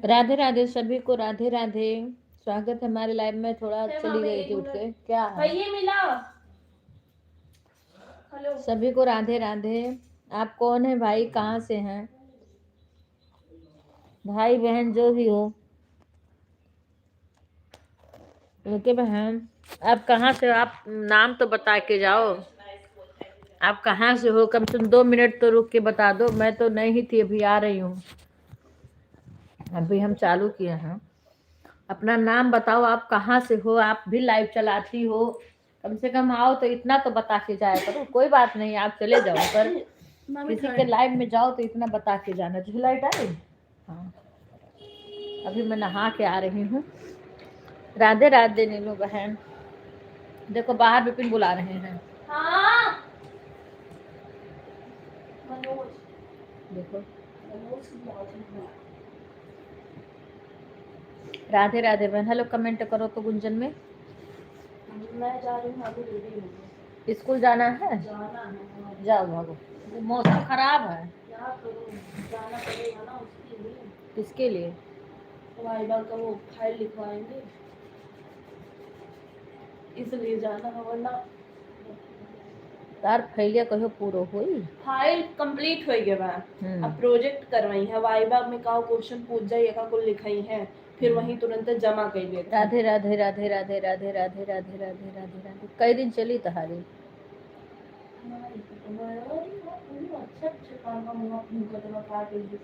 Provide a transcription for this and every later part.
राधे राधे सभी को, राधे राधे। स्वागत है हमारे लाइव में। थोड़ा चली गई थी उठ के, क्या है? मिला। हेलो सभी को राधे राधे। आप कौन है भाई, कहाँ से हैं? भाई बहन जो भी हो, उनके बहन। आप कहाँ से हो? आप नाम तो बता के जाओ। आप कहाँ से हो? कम से कम 2 मिनट तो रुक के बता दो। मैं तो नहीं थी, अभी आ रही हूँ। अभी हम चालू किए हैं। अपना नाम बताओ, आप कहाँ से हो? आप भी लाइव चलाती हो, कम से कम आओ तो इतना तो बता के जाया करो। कोई बात नहीं, आप चले जाओ, पर किसी के लाइव में जाओ तो इतना बता के जाना। जो लाइट आई, हाँ अभी मैं नहा के आ रही हूँ। राधे राधे नीलू बहन। देखो बाहर विपिन बुला रहे हैं। हाँ मनोज, देखो मनोज की बात है। राधे राधे बहन। हेलो कमेंट करो तो गुंजन में। मैं जा रही हूँ, अभी रेडी हूँ। स्कूल जाना है? जाना है। जाओ भागो, मौसम खराब है। क्या करूँ, जाना पड़ेगा ना उसके लिए। किसके लिए? वाइवा का वो फाइल लिखवाएंगे, इसलिए जाना है, वरना तार फैलिया कहो पूरो होई। फाइल कंप्लीट हो गया बा। अब प्रोजेक्ट करवाई है, वाइवा में का क्वेश्चन पूछ जाइए का कुल लिखाई है, फिर वहीं तुरंत जमा कर देते। राधे राधे राधे राधे राधे राधे राधे राधे राधे राधे। कई दिन चली तहारी? अच्छा अच्छा काम का मुँह अपनी कदम उठा के दे।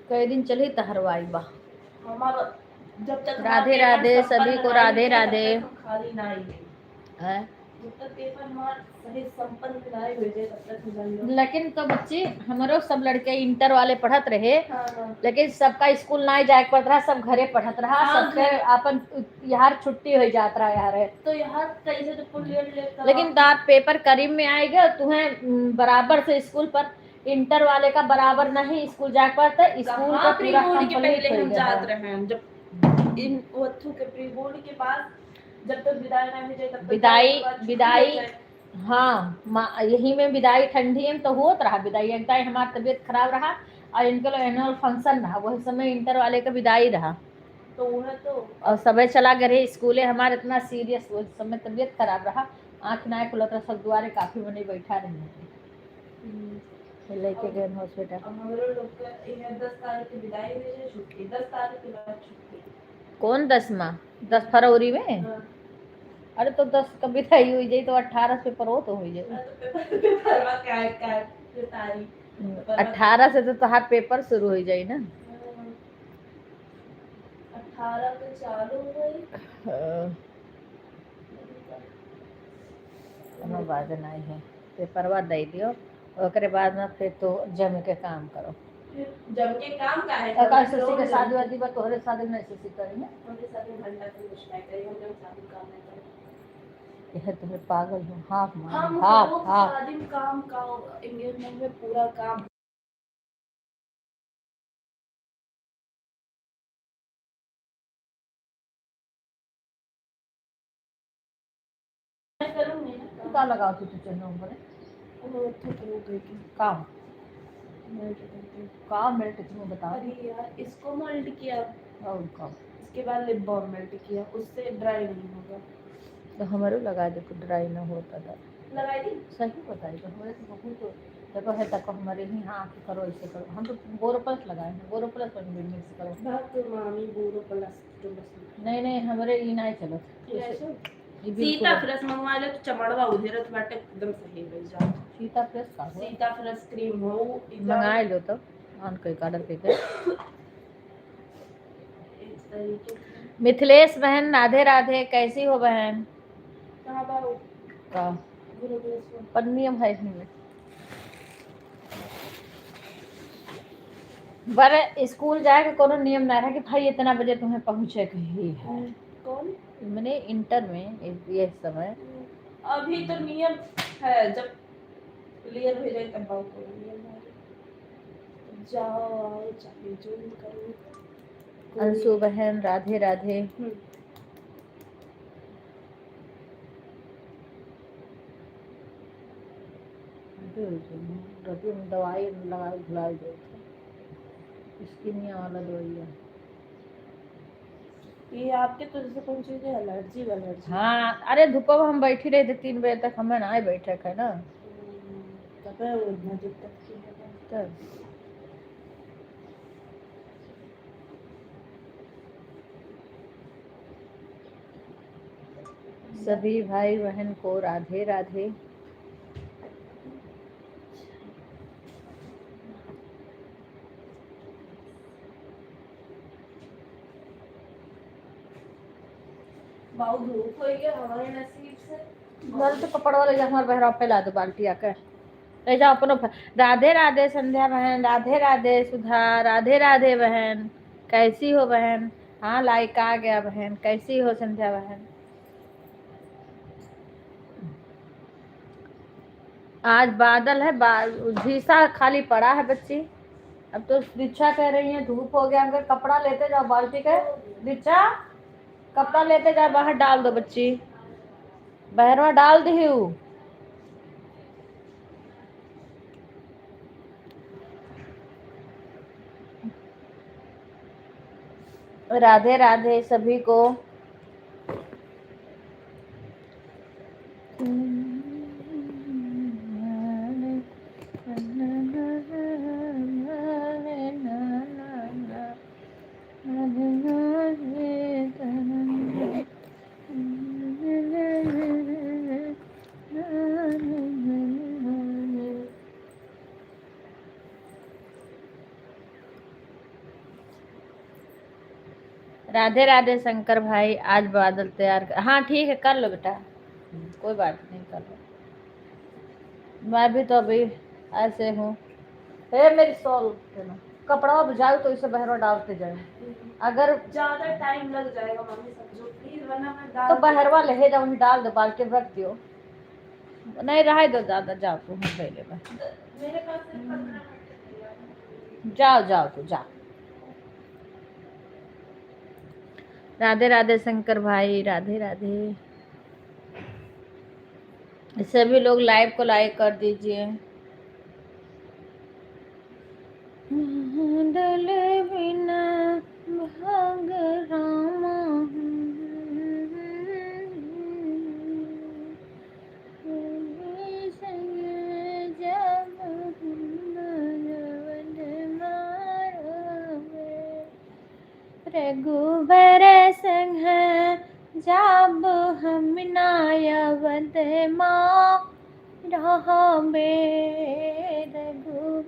कई दिन चली तहरवाई बा। हमारा जब तक राधे राधे सभी को, राधे राधे। खाली ना आई है जब तक पेपर हमारा सही संपन्न ना हो जाए तब तक नहीं। लेकिन तो बच्चे हमारो सब लड़के इंटर वाले पढ़त रहे। हाँ। लेकिन सबका स्कूल ना जाए पड़त रहा, सब घरे पढ़त रहा। हाँ, सबके अपन यार छुट्टी हो जात रहा यार। तो यहाँ कैसे तो फुल लेट लेकिन तार पेपर करीब में आएगा, तुम्हें बराबर से स्कूल पर इंटर वाले का बराबर नहीं स्कूल जा पाता। स्कूल का पूरा कंप्लीट हो गया। जात रहे हैं जब इन वथु के प्री बोर्ड के बाद, जब तक विदाई ना हो जाए तब तक विदाई हाँ यही में विदाई ठंडी में तो होत रहा। विदाई एक दाई हमारी तबीयत खराब रहा और इनके लोग एनुअल फंक्शन रहा, वही समय इंटर वाले का विदाई रहा। तो वह तो और समय चला गए स्कूले हमारे इतना सीरियस, वो समय तबीयत खराब रहा। आँख ना खुलत रहा, सब दुआरे काफी बने बैठा रहे। लेके गए हॉस्पिटल। 10 तारीख की विदाई हुई है, छुट्टी 10 तारीख के बाद छुट्टी। कौन 10 फरवरी में? हाँ। अरे तो 10 का विदाई हुई जाए तो 18 से पर हो तो हुई जाए। 18 से तो तहार पेपर शुरू हो जाए ना। 18 पे चालू हुई। कोनो बात नहीं है, पेपरवा दे दियो, ओकरे बाद में फिर तो जम के काम करो। जम के काम का है एसएससी के शादी वादी बा, तोहरे शादी में एसएससी करेंगे। हमरे साथ में घंटा से कुछ नहीं करेंगे, हम लोग शादी काम नहीं करेंगे। यह तुम्हें पागल हो। हाफ हम हाफ हाफ शादी में काम का एंगेजमेंट में पूरा काम करूंगी ना। का लगाओ तू चलो ऊपर काम का मेल्ट तुम्हें बताओ। अरे यार इसको मेल्ट किया और काम इसके बाद लिप बाम मेल्ट किया, उससे ड्राई नहीं होगा। तो हमारे लगा दे, कुछ ड्राई ना होता था। लगाई थी सही बताई तो हमारे से बहुत देखो है तक हमारे ही। हाँ करो ऐसे करो, हम तो बोरोप्लस लगाए हैं, बोरोप्लस और मिक्स करो। बात तो मामी बोरो प्लस जो बस नहीं हमारे ये नहीं चलो। सीता फ्रेश मंगवा ले तो चमड़वा उधेरत बाटे एकदम सही मिल जाए। सीता फ्रेश का हो, सीता फ्रेश क्रीम हो मंगाए लो तो ऑन कोई ऑर्डर पे। मिथिलेश बहन राधे राधे, कैसी हो बहन? कहाँ बाबू का पर नियम है इसमें। पर स्कूल जाए के कोनो नियम ना रहा कि भाई इतना बजे तुम्हें पहुँचे के ही है। कौन मैंने इंटर में ये समय अभी तो नियम है, जब क्लियर हो जाए तब बात करेंगे। जाओ आओ चाहे जो भी करो। अंशु बहन राधे राधे। रति हुई थी, रति में दवाई लगा भुलाई गई थी, स्किनिया वाला दवाई है। ये आपके तो जैसे कौन चीज है, एलर्जी एलर्जी? हाँ, अरे धूप में हम बैठी रहे थे 3 बजे तक, हमें ना बैठक है ना, तब है वो इतना दिक्कत की है। तब सभी भाई बहन को राधे राधे। बहुत धूप हो गया हमारे नसीब से। तो कपड़ा ले जा, हमारे बहरा फैला दो बाल्टी आकर, ले जाओ अपनो। राधे राधे संध्या बहन, राधे राधे सुधा, राधे राधे बहन, कैसी हो बहन? हाँ लाइक आ गया बहन, कैसी हो संध्या बहन? आज बादल है, झीसा खाली पड़ा है बच्ची। अब तो दीक्षा कह रही है धूप हो गया, अगर कपड़ा लेते जाओ बाल्टी का। दीक्षा कपड़ा लेते जाओ, बाहर डाल दो बच्ची, बहरवा डाल दी हूँ। राधे राधे सभी को। राधे राधे शंकर भाई, आज बादल तैयार कर। हाँ ठीक है, कर लो बेटा, कोई बात नहीं, कर लो। मैं भी तो अभी ऐसे हूँ। हे मेरी सॉल कपड़ा बुझाओ तो इसे बहरवा डालते जाए। अगर ज्यादा टाइम लग जाएगा मम्मी, समझो प्लीज, वरना मैं तो डाल बहरवा ले जाओ, डाल दो बाल्टी में रख दियो। नहीं रह दो, ज्यादा जाओ तू, हम ले ले मेरे पास सिर्फ 15 मिनट। जाओ जाओ तू जा। राधे राधे शंकर भाई, राधे राधे। सभी लोग लाइव को लाइक कर दीजिए। डले बिना भाग रामा, रघुबर संग जब हम नायवद माँ रहबे रघु।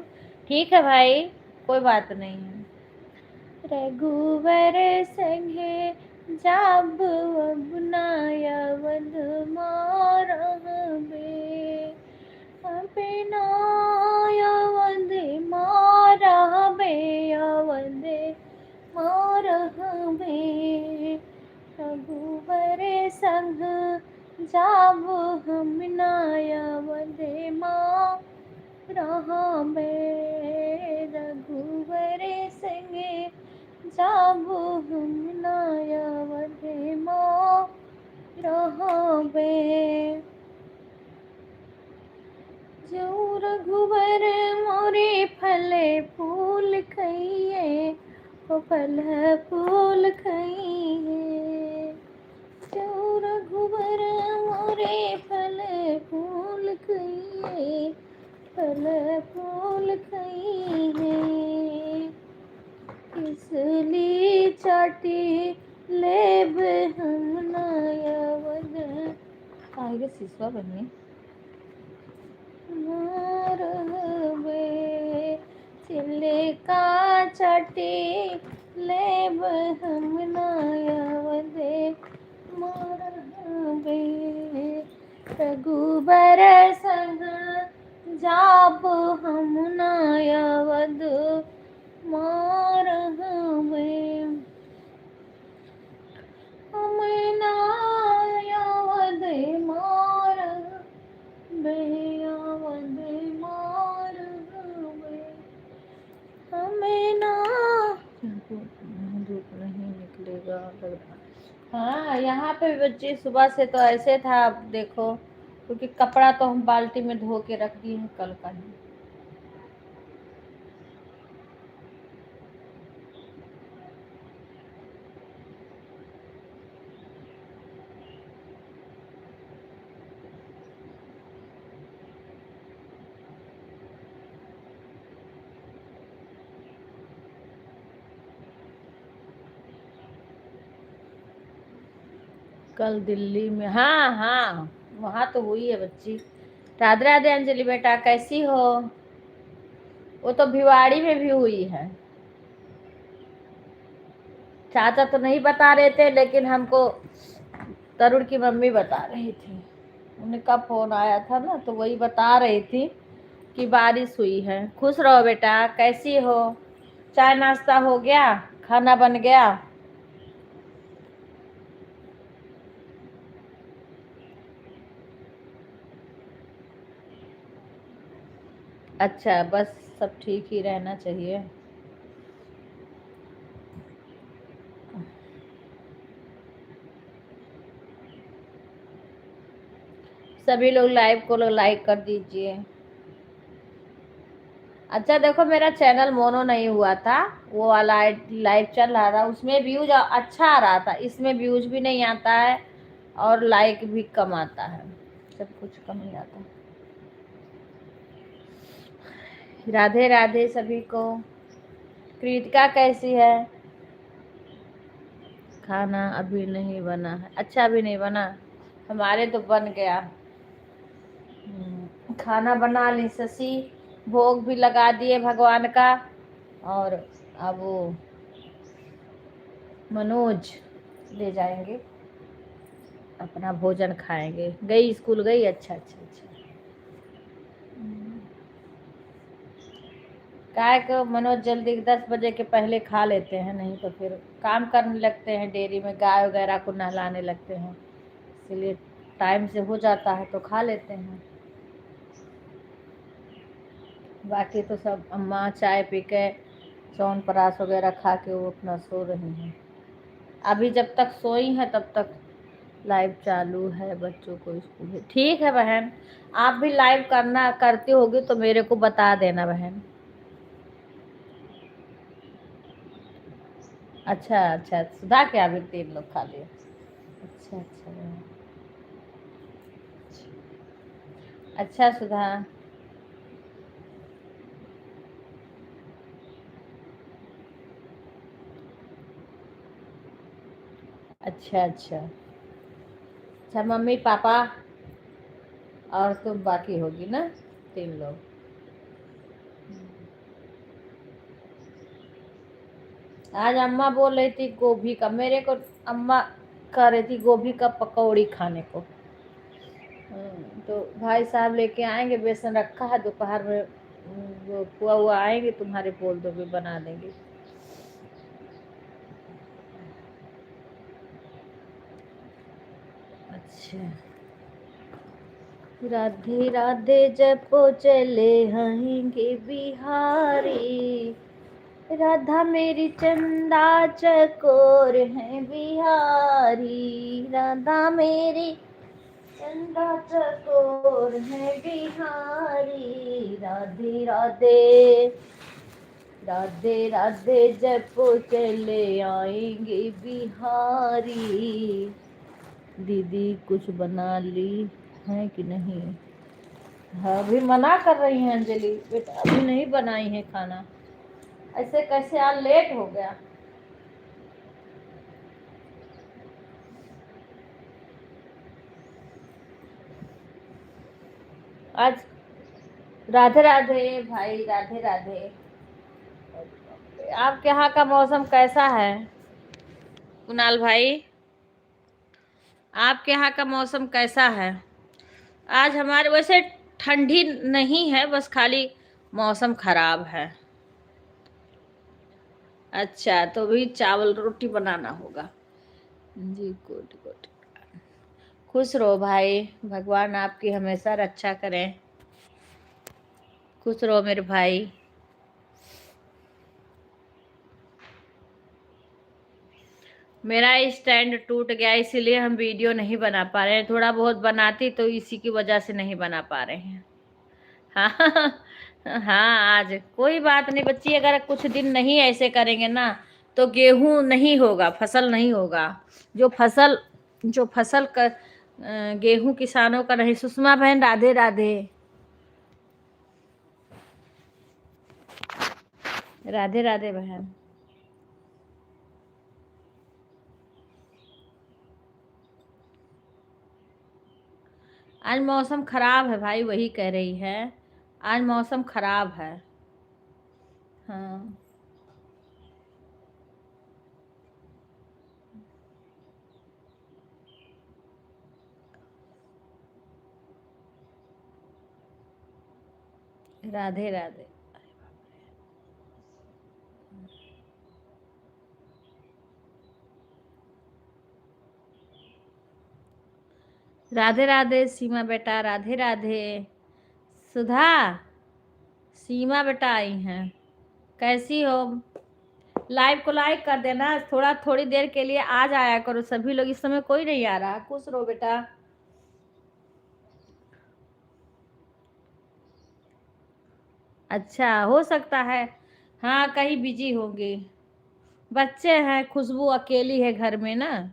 ठीक है भाई, कोई बात नहीं है। रघुबर संगे जब अब नायवद माँ रहबे, अपना यवद माँ रहबे, यवद माँ रहबे। रघुबर संग जब हम नायवद माँ रहबे, रघुबर संगे जब हम नायवद माँ रहबे। जो रघुबर मोरे फले फूल खइए, वो फल फूल खइए। जो रघुबर मोरे फल फूल खइए, फल फूल खइए। इसलिए चाटी लेब हम नायवद। आगे सिसवा बनी रहबे, चिल्ले का चटे लेब हम नायवद रहबे। रघुबर संग जाब हम नायवद रहबे, हम नायवद रहबे, यवद रहबे। हमें ना धूप नहीं निकलेगा लग रहा। हाँ यहाँ पे बच्चे सुबह से तो ऐसे था, अब देखो क्योंकि कपड़ा तो हम बाल्टी में धो के रख दिए हैं कल का ही। कल दिल्ली में, हाँ हाँ, वहाँ तो हुई है बच्ची। राधे राधे अंजलि बेटा, कैसी हो? वो तो भिवाड़ी में भी हुई है। चाचा तो नहीं बता रहे थे, लेकिन हमको तरुण की मम्मी बता रही थी। उनका फोन आया था ना, तो वही बता रही थी कि बारिश हुई है। खुश रहो बेटा, कैसी हो? चाय नाश्ता हो गया? खाना बन गया? अच्छा, बस सब ठीक ही रहना चाहिए। सभी लोग लाइव को लाइक कर दीजिए। अच्छा देखो, मेरा चैनल मोनो नहीं हुआ था, वो वाला लाइव चल रहा था, उसमें व्यूज अच्छा आ रहा था। इसमें व्यूज भी नहीं आता है और लाइक भी कम आता है, सब कुछ कम ही आता है। राधे राधे सभी को। कृतिका कैसी है? खाना अभी नहीं बना है? अच्छा, अभी नहीं बना। हमारे तो बन गया। खाना बना ली शशि, भोग भी लगा दिए भगवान का। और अब वो मनोज ले जाएंगे, अपना भोजन खाएंगे। गई स्कूल गई? अच्छा अच्छा अच्छा। काय को मनोज जल्दी 10 बजे के पहले खा लेते हैं, नहीं तो फिर काम करने लगते हैं, डेयरी में गाय वगैरह को नहलाने लगते हैं, इसलिए टाइम से हो जाता है तो खा लेते हैं। बाकी तो सब अम्मा चाय पी के च्यवनप्राश वगैरह खा के वो अपना सो रही हैं। अभी जब तक सोई हैं तब तक लाइव चालू है, बच्चों को स्कूल है। ठीक है बहन, आप भी लाइव करना करती होगी तो मेरे को बता देना बहन। अच्छा अच्छा, सुधा के अभी 3 लोग खा लिए? अच्छा अच्छा बहन। अच्छा सुधा। अच्छा अच्छा अच्छा, मम्मी पापा और तुम बाकी होगी ना, 3 लोग। आज अम्मा बोल रही थी गोभी का, मेरे को अम्मा कह रही थी गोभी का पकौड़ी खाने को। तो भाई साहब लेके आएंगे, बेसन रखा है, दोपहर में वो पुआ हुआ आएंगे, तुम्हारे बोल दो भी बना देंगे। अच्छा, राधे राधे जपो चले आएंगे बिहारी, राधा मेरी चंदा चकोर है बिहारी, राधा मेरी चंदा चकोर है बिहारी। राधे राधे राधे राधे जपो चले आएंगे बिहारी। दीदी कुछ बना ली है कि नहीं? हाँ, अभी मना कर रही हैं अंजलि बेटा, अभी नहीं बनाई है खाना। ऐसे कैसे, आज लेट हो गया। आज राधे राधे भाई, राधे राधे। आपके यहाँ का मौसम कैसा है कुणाल भाई? आपके यहाँ का मौसम कैसा है? आज हमारे वैसे ठंडी नहीं है, बस खाली मौसम खराब है। अच्छा, तो भी चावल रोटी बनाना होगा जी। Good good. खुश रहो भाई, भगवान आपकी हमेशा रक्षा करें। खुश रहो मेरे भाई। मेरा स्टैंड टूट गया, इसीलिए हम वीडियो नहीं बना पा रहे हैं। थोड़ा बहुत बनाती तो इसी की वजह से नहीं बना पा रहे हैं। हाँ। हाँ, आज कोई बात नहीं बच्ची, अगर कुछ दिन नहीं ऐसे करेंगे ना तो गेहूं नहीं होगा, फसल नहीं होगा। जो फसल का गेहूं किसानों का नहीं। सुषमा बहन राधे राधे। राधे राधे बहन। आज मौसम खराब है भाई, वही कह रही है। आज मौसम खराब है। हाँ। राधे राधे। राधे राधे सीमा बेटा, राधे राधे। सुधा, सीमा बेटा आई हैं। कैसी हो? लाइव को लाइक कर देना, थोड़ा थोड़ी देर के लिए आ जाया करो सभी लोग। इस समय कोई नहीं आ रहा। खुश रहो बेटा। अच्छा, हो सकता है। हाँ, कहीं बिजी होंगी। बच्चे हैं, खुशबू अकेली है घर में ना।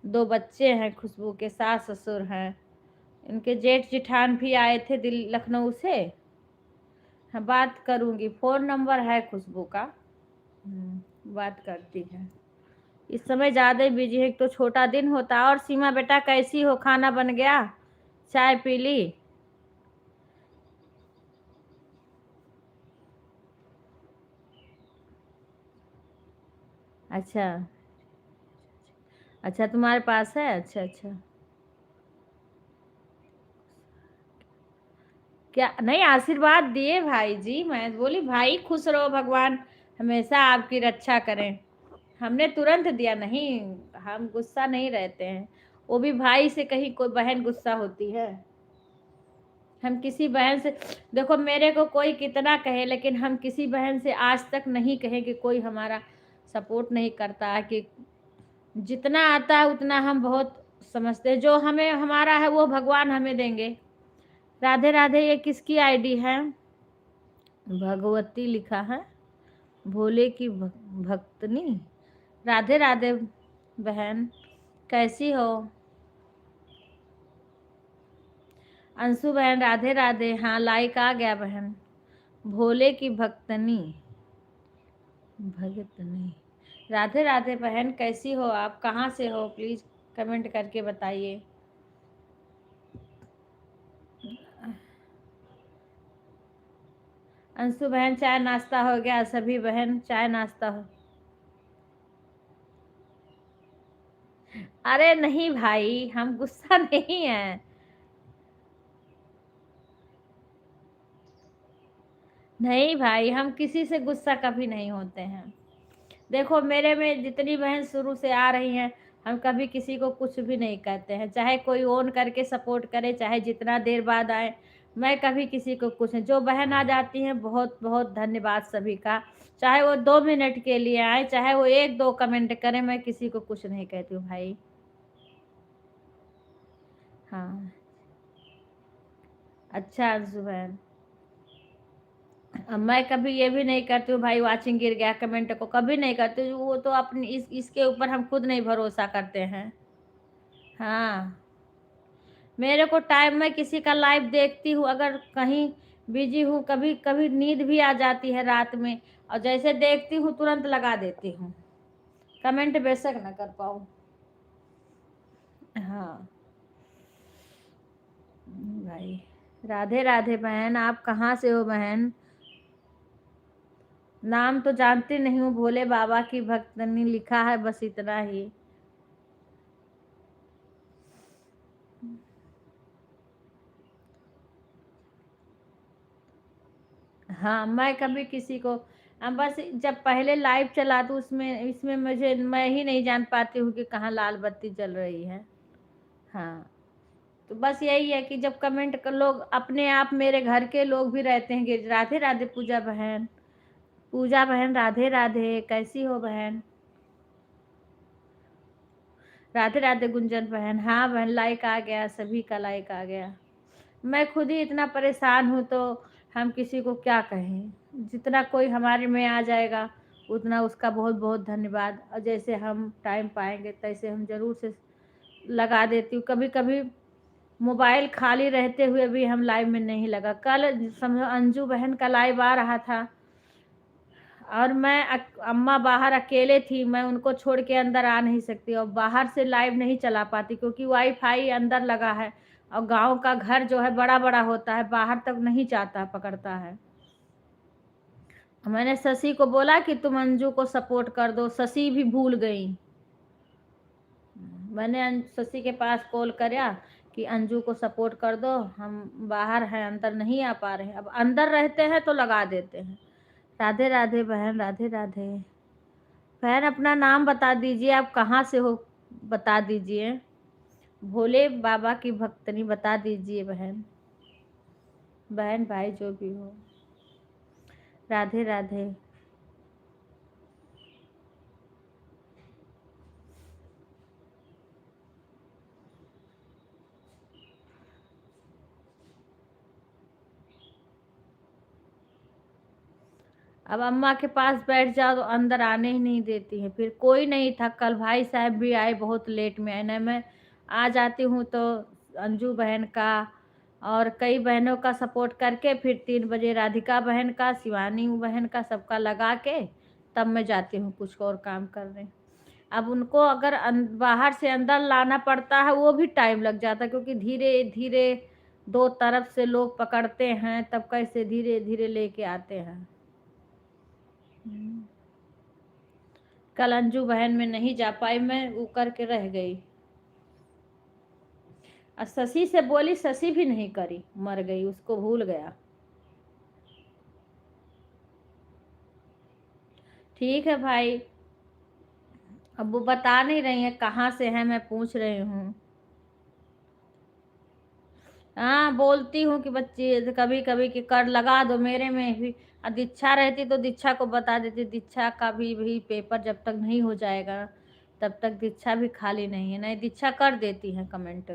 2 बच्चे हैं खुशबू के, सास ससुर हैं। इनके जेठ जिठान भी आए थे लखनऊ से। हाँ, बात करूंगी, फोन नंबर है खुशबू का। बात करती है। इस समय ज़्यादा बिजी है, तो छोटा दिन होता। और सीमा बेटा कैसी हो? खाना बन गया? चाय पी ली? अच्छा। अच्छा, तुम्हारे पास है? अच्छा अच्छा। क्या नहीं, आशीर्वाद दिए भाई जी। मैं बोली भाई खुश रहो, भगवान हमेशा आपकी रक्षा करें। हमने तुरंत दिया नहीं। हम गुस्सा नहीं रहते हैं। वो भी भाई से कहीं कोई बहन गुस्सा होती है? हम किसी बहन से, देखो मेरे को कोई कितना कहे, लेकिन हम किसी बहन से आज तक नहीं कहे कि कोई हमारा सपोर्ट नहीं करता है। कि जितना आता है उतना हम बहुत समझते हैं। जो हमें हमारा है वो भगवान हमें देंगे। राधे राधे। ये किसकी आईडी है? भगवती लिखा है। भोले की भक्तनी। राधे राधे बहन, कैसी हो? अंशु बहन राधे राधे। हाँ, लाइक आ गया बहन। भोले की भक्तनी, भगतनी। राधे राधे बहन, कैसी हो आप? कहाँ से हो? प्लीज कमेंट करके बताइए। अंशु बहन, चाय नाश्ता हो गया? सभी बहन चाय नाश्ता हो? अरे नहीं भाई, हम गुस्सा नहीं है। नहीं भाई, हम किसी से गुस्सा कभी नहीं होते हैं। देखो मेरे में जितनी बहन शुरू से आ रही हैं, हम कभी किसी को कुछ भी नहीं कहते हैं। चाहे कोई ओन करके सपोर्ट करे, चाहे जितना देर बाद आए, मैं कभी किसी को कुछ नहीं। जो बहन आ जाती हैं, बहुत बहुत धन्यवाद सभी का। चाहे वो 2 मिनट के लिए आए, चाहे वो 1-2 कमेंट करें, मैं किसी को कुछ नहीं कहती हूँ भाई। हाँ। अच्छा अंशु बहन, अब मैं कभी ये भी नहीं करती हूँ भाई, वाचिंग गिर गया कमेंट को कभी नहीं करती हूँ। वो तो अपनी इसके ऊपर हम खुद नहीं भरोसा करते हैं। हाँ, मेरे को टाइम, मैं किसी का लाइव देखती हूँ, अगर कहीं बिजी हूँ, कभी कभी नींद भी आ जाती है रात में, और जैसे देखती हूँ तुरंत लगा देती हूँ। कमेंट बेशक ना कर पाऊँ। हाँ भाई। राधे राधे बहन, आप कहाँ से हो बहन? नाम तो जानती नहीं हूँ। भोले बाबा की भक्तनी लिखा है, बस इतना ही। हाँ, मैं कभी किसी को, बस जब पहले लाइव चला तो उसमें इसमें मुझे, मैं ही नहीं जान पाती हूँ कि कहाँ लाल बत्ती जल रही है। हाँ, तो बस यही है कि जब कमेंट कर लोग, अपने आप मेरे घर के लोग भी रहते हैं कि राधे राधे पूजा बहन। पूजा बहन राधे राधे, कैसी हो बहन? राधे राधे गुंजन बहन। हाँ बहन, लाइक आ गया, सभी का लाइक आ गया। मैं खुद ही इतना परेशान हूँ तो हम किसी को क्या कहें। जितना कोई हमारे में आ जाएगा उतना उसका बहुत बहुत धन्यवाद। और जैसे हम टाइम पाएंगे तैसे हम ज़रूर से लगा देती हूँ। कभी कभी मोबाइल खाली रहते हुए भी हम लाइव में नहीं लगा। कल समझो अंजू बहन का लाइव आ रहा था और मैं अम्मा बाहर अकेले थी, मैं उनको छोड़ के अंदर आ नहीं सकती और बाहर से लाइव नहीं चला पाती क्योंकि वाईफाई अंदर लगा है और गांव का घर जो है बड़ा बड़ा होता है, बाहर तक नहीं जाता, पकड़ता है। मैंने शशि को बोला कि तुम अंजू को सपोर्ट कर दो, शशि भी भूल गई। मैंने शशि के पास कॉल करा कि अंजू को सपोर्ट कर दो, हम बाहर हैं, अंदर नहीं आ पा रहे हैं। अब अंदर रहते हैं तो लगा देते हैं। राधे राधे बहन, राधे राधे बहन। अपना नाम बता दीजिए, आप कहाँ से हो बता दीजिए। भोले बाबा की भक्तनी बता दीजिए बहन। बहन भाई जो भी हो, राधे राधे। अब अम्मा के पास बैठ जाओ तो अंदर आने ही नहीं देती है। फिर कोई नहीं था, कल भाई साहब भी आए, बहुत लेट में आए। ना मैं आ जाती हूँ तो अंजू बहन का और कई बहनों का सपोर्ट करके फिर 3 बजे राधिका बहन का, शिवानी बहन का, सबका लगा के तब मैं जाती हूँ कुछ और काम करने। अब उनको अगर बाहर से अंदर लाना पड़ता है वो भी टाइम लग जाता है क्योंकि धीरे धीरे 2 तरफ से लोग पकड़ते हैं, तब कैसे धीरे धीरे लेके आते हैं। कल अंजू बहन में नहीं जा पाई, मैं वो करके रह गई। और शशि से बोली, शशि भी नहीं करी, मर गई, उसको भूल गया। ठीक है भाई, अब वो बता नहीं रही है कहाँ से है, मैं पूछ रही हूँ। हाँ बोलती हूँ कि बच्ची कभी कभी कि कर लगा दो मेरे में भी। दीक्षा रहती तो दीक्षा को बता देती। दीक्षा का भी पेपर जब तक नहीं हो जाएगा तब तक दीक्षा भी खाली नहीं है। नहीं, दीक्षा कर देती है कमेंट।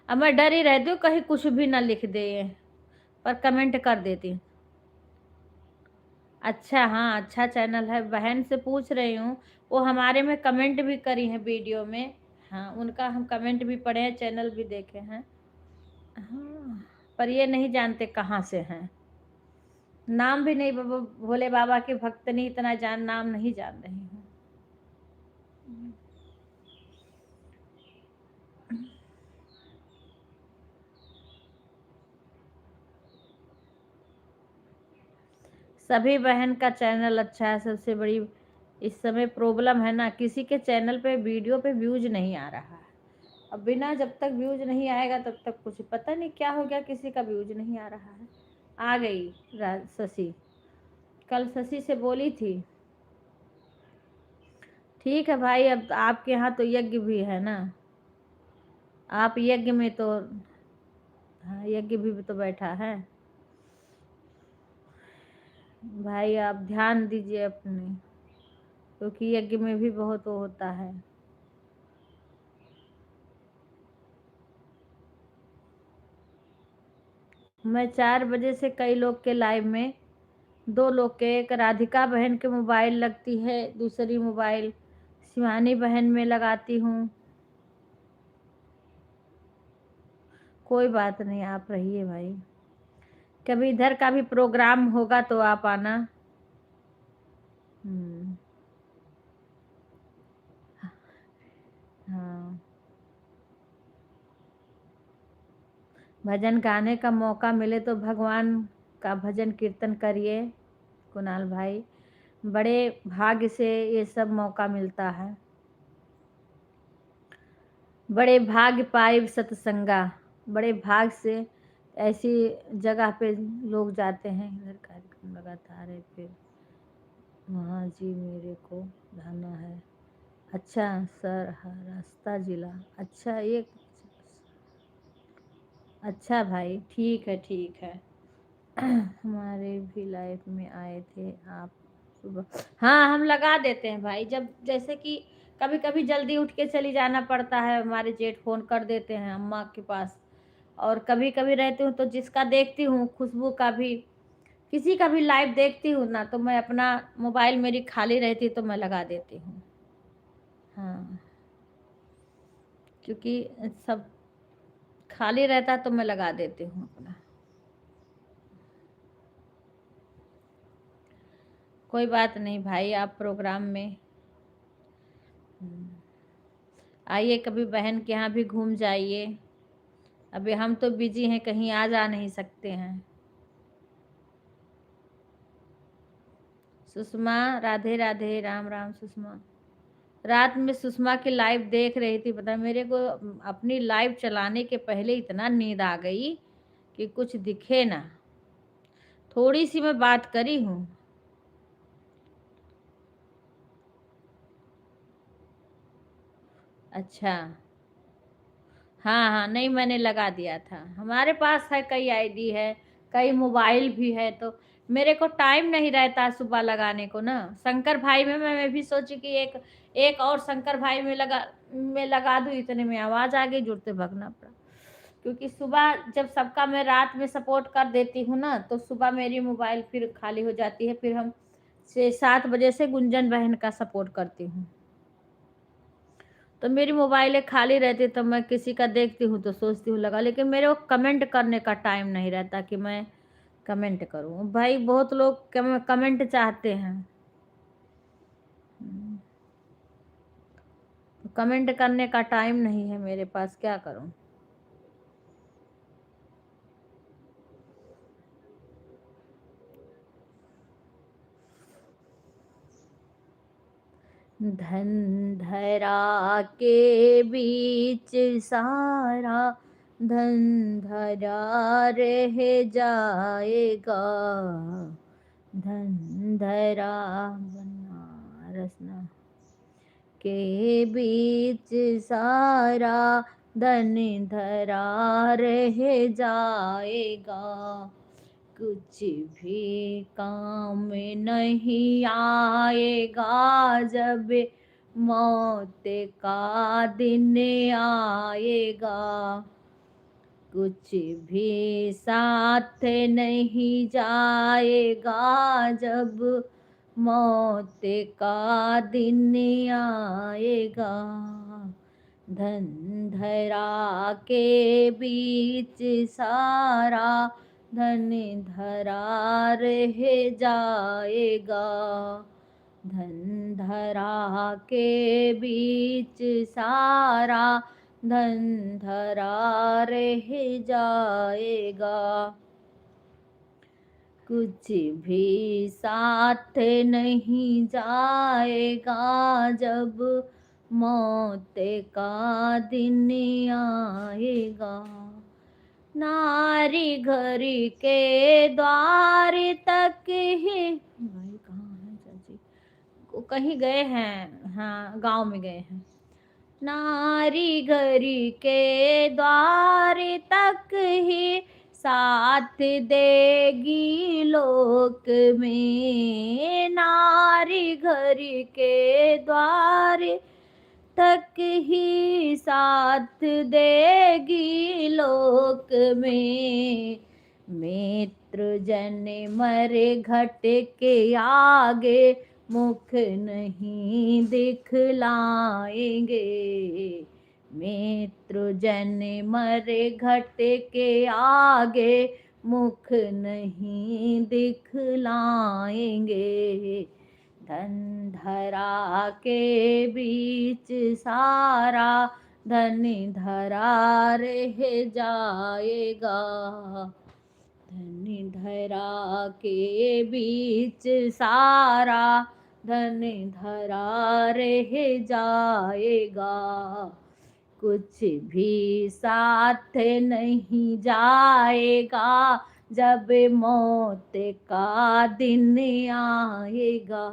अब मैं डर ही रहती हूँ कहीं कुछ भी ना लिख दे, पर कमेंट कर देती हूँ। अच्छा, हाँ अच्छा चैनल है, बहन से पूछ रही हूँ। वो हमारे में कमेंट भी करी है वीडियो में। हाँ उनका हम कमेंट भी पढ़े हैं, चैनल भी देखे हैं। हाँ पर ये नहीं जानते कहाँ से हैं। नाम भी नहीं, भोले बाबा के भक्त नहीं, इतना नाम नहीं जान रही हूँ। सभी बहन का चैनल अच्छा है। सबसे बड़ी इस समय प्रॉब्लम है ना, किसी के चैनल पे वीडियो पे व्यूज नहीं आ रहा है। अब बिना जब तक व्यूज नहीं आएगा तब तक कुछ पता नहीं क्या हो गया, किसी का व्यूज नहीं आ रहा है। आ गई शशि, कल शशि से बोली थी। ठीक है भाई, अब आपके यहाँ तो यज्ञ भी है ना, आप यज्ञ में तो, हाँ यज्ञ भी तो बैठा है। भाई आप ध्यान दीजिए अपने, क्योंकि यज्ञ में भी बहुत वो होता है। मैं 4 बजे से कई लोग के लाइव में, 2 लोग के, एक राधिका बहन के मोबाइल लगती है, दूसरी मोबाइल शिवानी बहन में लगाती हूँ। कोई बात नहीं, आप रहिए भाई, कभी इधर का भी प्रोग्राम होगा तो आप आना। हाँ भजन गाने का मौका मिले तो भगवान का भजन कीर्तन करिए कुणाल भाई, बड़े भाग्य से ये सब मौका मिलता है। बड़े भाग्य पाए सत्संगा, बड़े भाग से ऐसी जगह पे लोग जाते हैं। इधर कार्यक्रम लगातार है, फिर वहाँ जी मेरे को जाना है। अच्छा सर, हाँ रास्ता जिला, अच्छा ये, अच्छा भाई ठीक है ठीक है। हमारे भी लाइफ में आए थे आप सुबह। हाँ हम लगा देते हैं भाई, जब जैसे कि कभी कभी जल्दी उठ के चली जाना पड़ता है, हमारे जेठ फ़ोन कर देते हैं अम्मा के पास। और कभी कभी रहती हूँ तो जिसका देखती हूँ, खुशबू का भी, किसी का भी लाइव देखती हूँ ना, तो मैं अपना मोबाइल मेरी खाली रहती तो मैं लगा देती हूँ। हाँ, क्योंकि सब खाली रहता तो मैं लगा देती हूँ अपना। कोई बात नहीं भाई, आप प्रोग्राम में आइए, कभी बहन के यहाँ भी घूम जाइए। अभी हम तो बिजी हैं, कहीं आ जा नहीं सकते हैं। सुषमा, राधे राधे, राम राम सुषमा। रात में सुषमा की लाइव देख रही थी, पता मेरे को अपनी लाइव चलाने के पहले इतना नींद आ गई कि कुछ दिखे ना। थोड़ी सी मैं बात करी हूँ। अच्छा, हाँ हाँ, नहीं मैंने लगा दिया था। हमारे पास है, कई आईडी है, कई मोबाइल भी है, तो मेरे को टाइम नहीं रहता सुबह लगाने को ना। शंकर भाई में मैं भी सोची कि एक और शंकर भाई में लगा दूँ, इतने में आवाज़ आ गई, जुड़ते भगना पड़ा। क्योंकि सुबह जब सबका मैं रात में सपोर्ट कर देती हूँ ना, तो सुबह मेरी मोबाइल फिर खाली हो जाती है। फिर हम 6-7 बजे से गुंजन बहन का सपोर्ट करती हूँ, तो मेरी मोबाइलें खाली रहती, तो मैं किसी का देखती हूँ तो सोचती हूँ लगा, लेकिन मेरे को कमेंट करने का टाइम नहीं रहता कि मैं कमेंट करूँ। भाई बहुत लोग कमेंट चाहते हैं, कमेंट करने का टाइम नहीं है मेरे पास, क्या करूँ। धन धरा के बीच सारा धन धरा रह जाएगा। धन धरा बनारस ना के बीच सारा धन धरा रह जाएगा। कुछ भी काम नहीं आएगा जब मौत का दिन आएगा। कुछ भी साथ नहीं जाएगा जब मौत का दिन आएगा। धन धरा के बीच सारा धन धरा रह जाएगा। धन धरा के बीच सारा धन धरा रह जाएगा। कुछ भी साथ नहीं जाएगा जब मौत का दिन आएगा। नारी घर के द्वार तक ही, भाई कहाँ है चाची, कहीं गए हैं, हाँ गांव में गए हैं। नारी घर के द्वार तक ही साथ देगी लोक में। नारी घर के द्वार तक ही साथ देगी लोक में। मित्र जन मरे घट के आगे मुख नहीं दिखलाएंगे। मित्र जन मरे घट के आगे मुख नहीं दिखलाएंगे। धन धरा के बीच सारा धन धरा रह जाएगा। धन धरा के बीच सारा धन धरा रह जाएगा। कुछ भी साथ नहीं जाएगा जब मौत का दिन आएगा।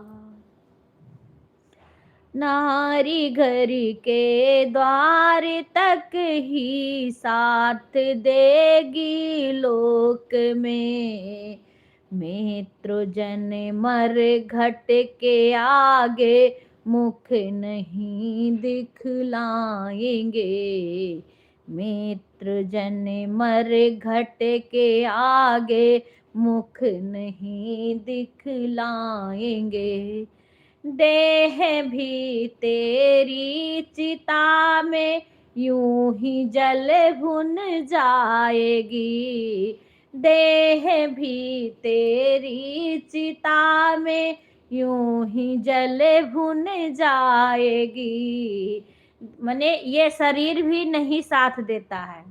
नारी घर के द्वार तक ही साथ देगी लोक में। मित्र जन मर घट के आगे मुख नहीं दिखलाएंगे। मित्र जन मर घट के आगे मुख नहीं दिखलाएंगे। देह भी तेरी चिता में यूं ही जल भुन जाएगी। देह भी तेरी चिता में यूं ही जल भुन जाएगी। माने ये शरीर भी नहीं साथ देता है।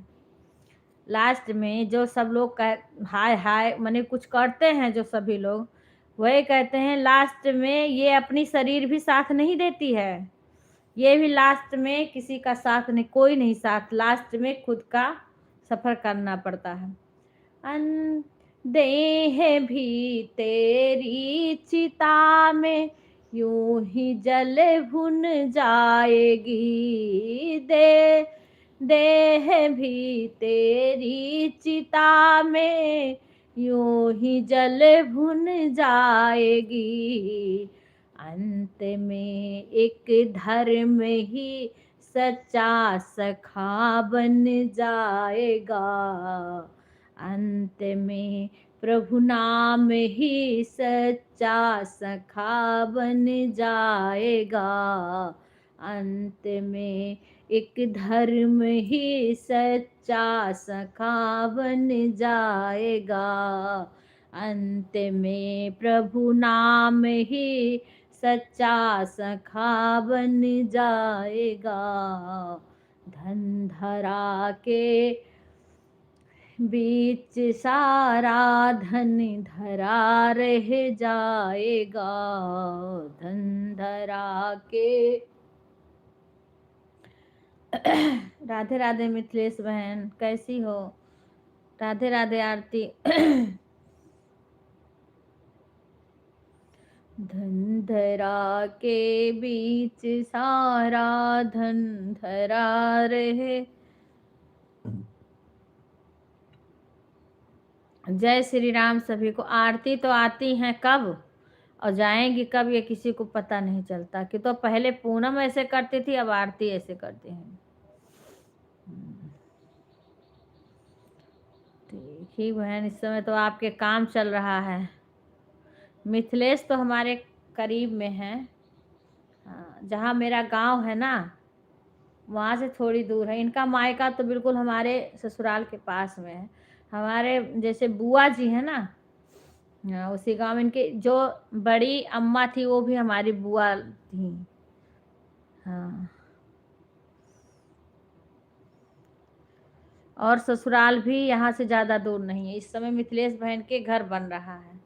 लास्ट में जो सब लोग हाय हाय माने कुछ करते हैं, जो सभी लोग वही कहते हैं लास्ट में ये अपनी शरीर भी साथ नहीं देती है। ये भी लास्ट में किसी का साथ नहीं, कोई नहीं साथ, लास्ट में खुद का सफर करना पड़ता है। देह भी तेरी चिता में यूं ही जल भुन जाएगी। देह भी तेरी चिता में यूं ही जल भुन जाएगी। अंत में एक धर्म ही सच्चा सखा बन जाएगा। अंत में प्रभु नाम ही सच्चा सखा बन जाएगा। अंत में एक धर्म ही सच्चा सखा बन जाएगा। अंत में प्रभु नाम ही सच्चा सखा बन जाएगा। धन धरा के बीच सारा धन धरा रह जाएगा। धन धरा के राधे राधे मिथिलेश बहन, कैसी हो? राधे राधे आरती। धन धरा के बीच सारा धन धरा रहे। जय श्री राम सभी को। आरती तो आती हैं कब और जाएंगी कब ये किसी को पता नहीं चलता। कि तो पहले पूनम ऐसे करती थी, अब आरती ऐसे करती हैं। ठीक ही बहन, इस समय तो आपके काम चल रहा है। मिथिलेश तो हमारे करीब में है, जहाँ मेरा गांव है ना वहाँ से थोड़ी दूर है। इनका मायका तो बिल्कुल हमारे ससुराल के पास में है। हमारे जैसे बुआ जी है ना, उसी गांव में इनके जो बड़ी अम्मा थी वो भी हमारी बुआ थी। हाँ, और ससुराल भी यहाँ से ज़्यादा दूर नहीं है। इस समय मिथिलेश बहन के घर बन रहा है।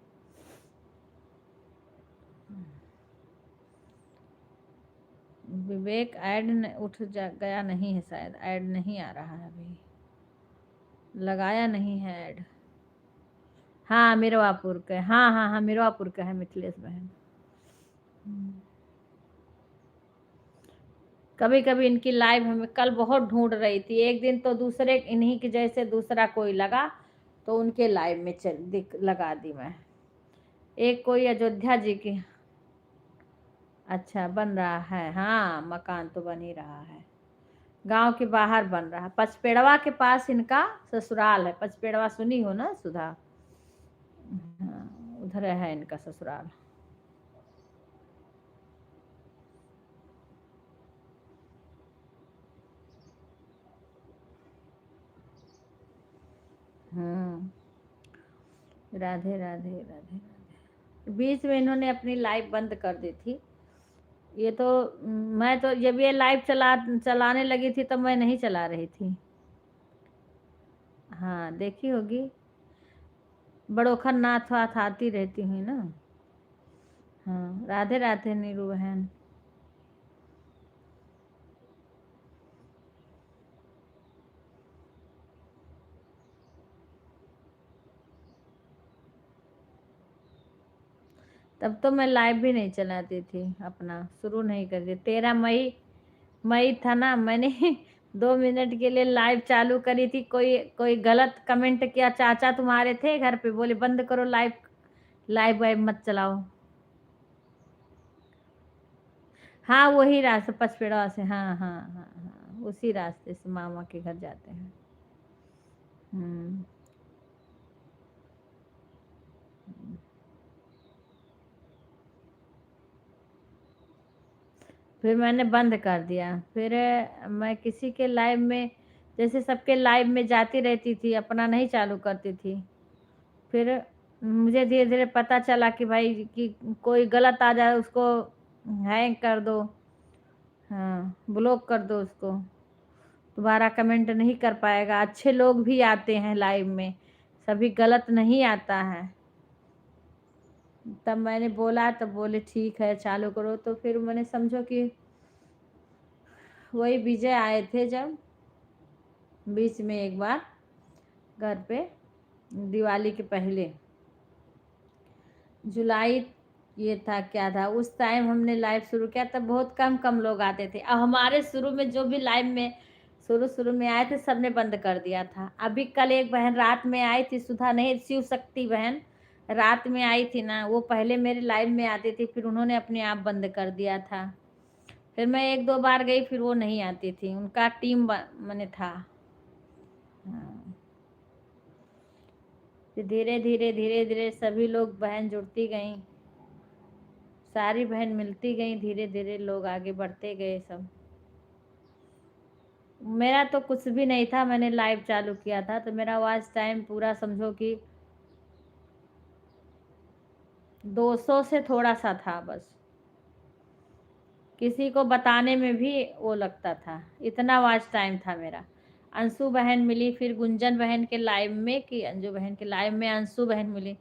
विवेक ऐड उठ गया नहीं है, शायद ऐड नहीं आ रहा है, अभी लगाया नहीं है ऐड। हाँ मिरवापुर का, हाँ हाँ हाँ मिरवापुर का है मिथिलेश बहन। कभी कभी इनकी लाइव हमें कल बहुत ढूंढ रही थी। एक दिन तो दूसरे इन्हीं के जैसे दूसरा कोई लगा तो उनके लाइव में लगा दी मैं। एक कोई अयोध्या जी की, अच्छा बन रहा है। हाँ मकान तो बन ही रहा है, गांव के बाहर बन रहा है। पचपेड़वा के पास इनका ससुराल है। पचपेड़वा सुनी हो ना सुधा? हाँ, उधर है इनका ससुराल। राधे राधे राधे राधे। बीच में इन्होंने अपनी लाइव बंद कर दी थी। ये तो मैं तो जब ये लाइव चलाने लगी थी तब मैं नहीं चला रही थी। हाँ देखी होगी, बड़ोखर नाथ वाथ आती रहती हुई ना। हाँ राधे राधे नीरू बहन। तब तो मैं लाइव भी नहीं चलाती थी, अपना शुरू नहीं करती। 13 मई था ना, मैंने 2 मिनट के लिए लाइव चालू करी थी। कोई गलत कमेंट किया, चाचा तुम्हारे थे घर पे, बोले बंद करो लाइव वाइव मत चलाओ। हाँ वही रास्ता पचपेड़ा से, हाँ हाँ हाँ हाँ, उसी रास्ते से मामा के घर जाते हैं। हम्म। फिर मैंने बंद कर दिया। फिर मैं किसी के लाइव में, जैसे सबके लाइव में जाती रहती थी, अपना नहीं चालू करती थी। फिर मुझे धीरे धीरे पता चला कि भाई कि कोई गलत आ जाए उसको हैंग कर दो, हाँ ब्लॉक कर दो उसको, दोबारा कमेंट नहीं कर पाएगा। अच्छे लोग भी आते हैं लाइव में, सभी गलत नहीं आता है। तब मैंने बोला, तब बोले ठीक है चालू करो। तो फिर मैंने समझो कि वही विजय आए थे जब बीच में एक बार घर पे, दिवाली के पहले, जुलाई ये था क्या था उस टाइम हमने लाइव शुरू किया, तब बहुत कम कम लोग आते थे। अब हमारे शुरू में जो भी लाइव में शुरू शुरू में आए थे सबने बंद कर दिया था। अभी कल एक बहन रात में आई थी, सुधा नहीं, शिव शक्ति बहन रात में आई थी ना, वो पहले मेरे लाइव में आती थी, फिर उन्होंने अपने आप बंद कर दिया था। फिर मैं एक दो बार गई, फिर वो नहीं आती थी, उनका टीम मैंने था। हाँ। फिर धीरे धीरे धीरे धीरे सभी लोग बहन जुड़ती गई, सारी बहन मिलती गई, धीरे धीरे लोग आगे बढ़ते गए सब। मेरा तो कुछ भी नहीं था, मैंने लाइव चालू किया था तो मेरा वॉच टाइम पूरा समझो कि 200 से थोड़ा सा था बस। किसी को बताने में भी वो लगता था, इतना वॉच टाइम था मेरा। अंशु बहन मिली फिर गुंजन बहन के लाइव में, कि अंजू बहन के लाइव में अंशु बहन मिली।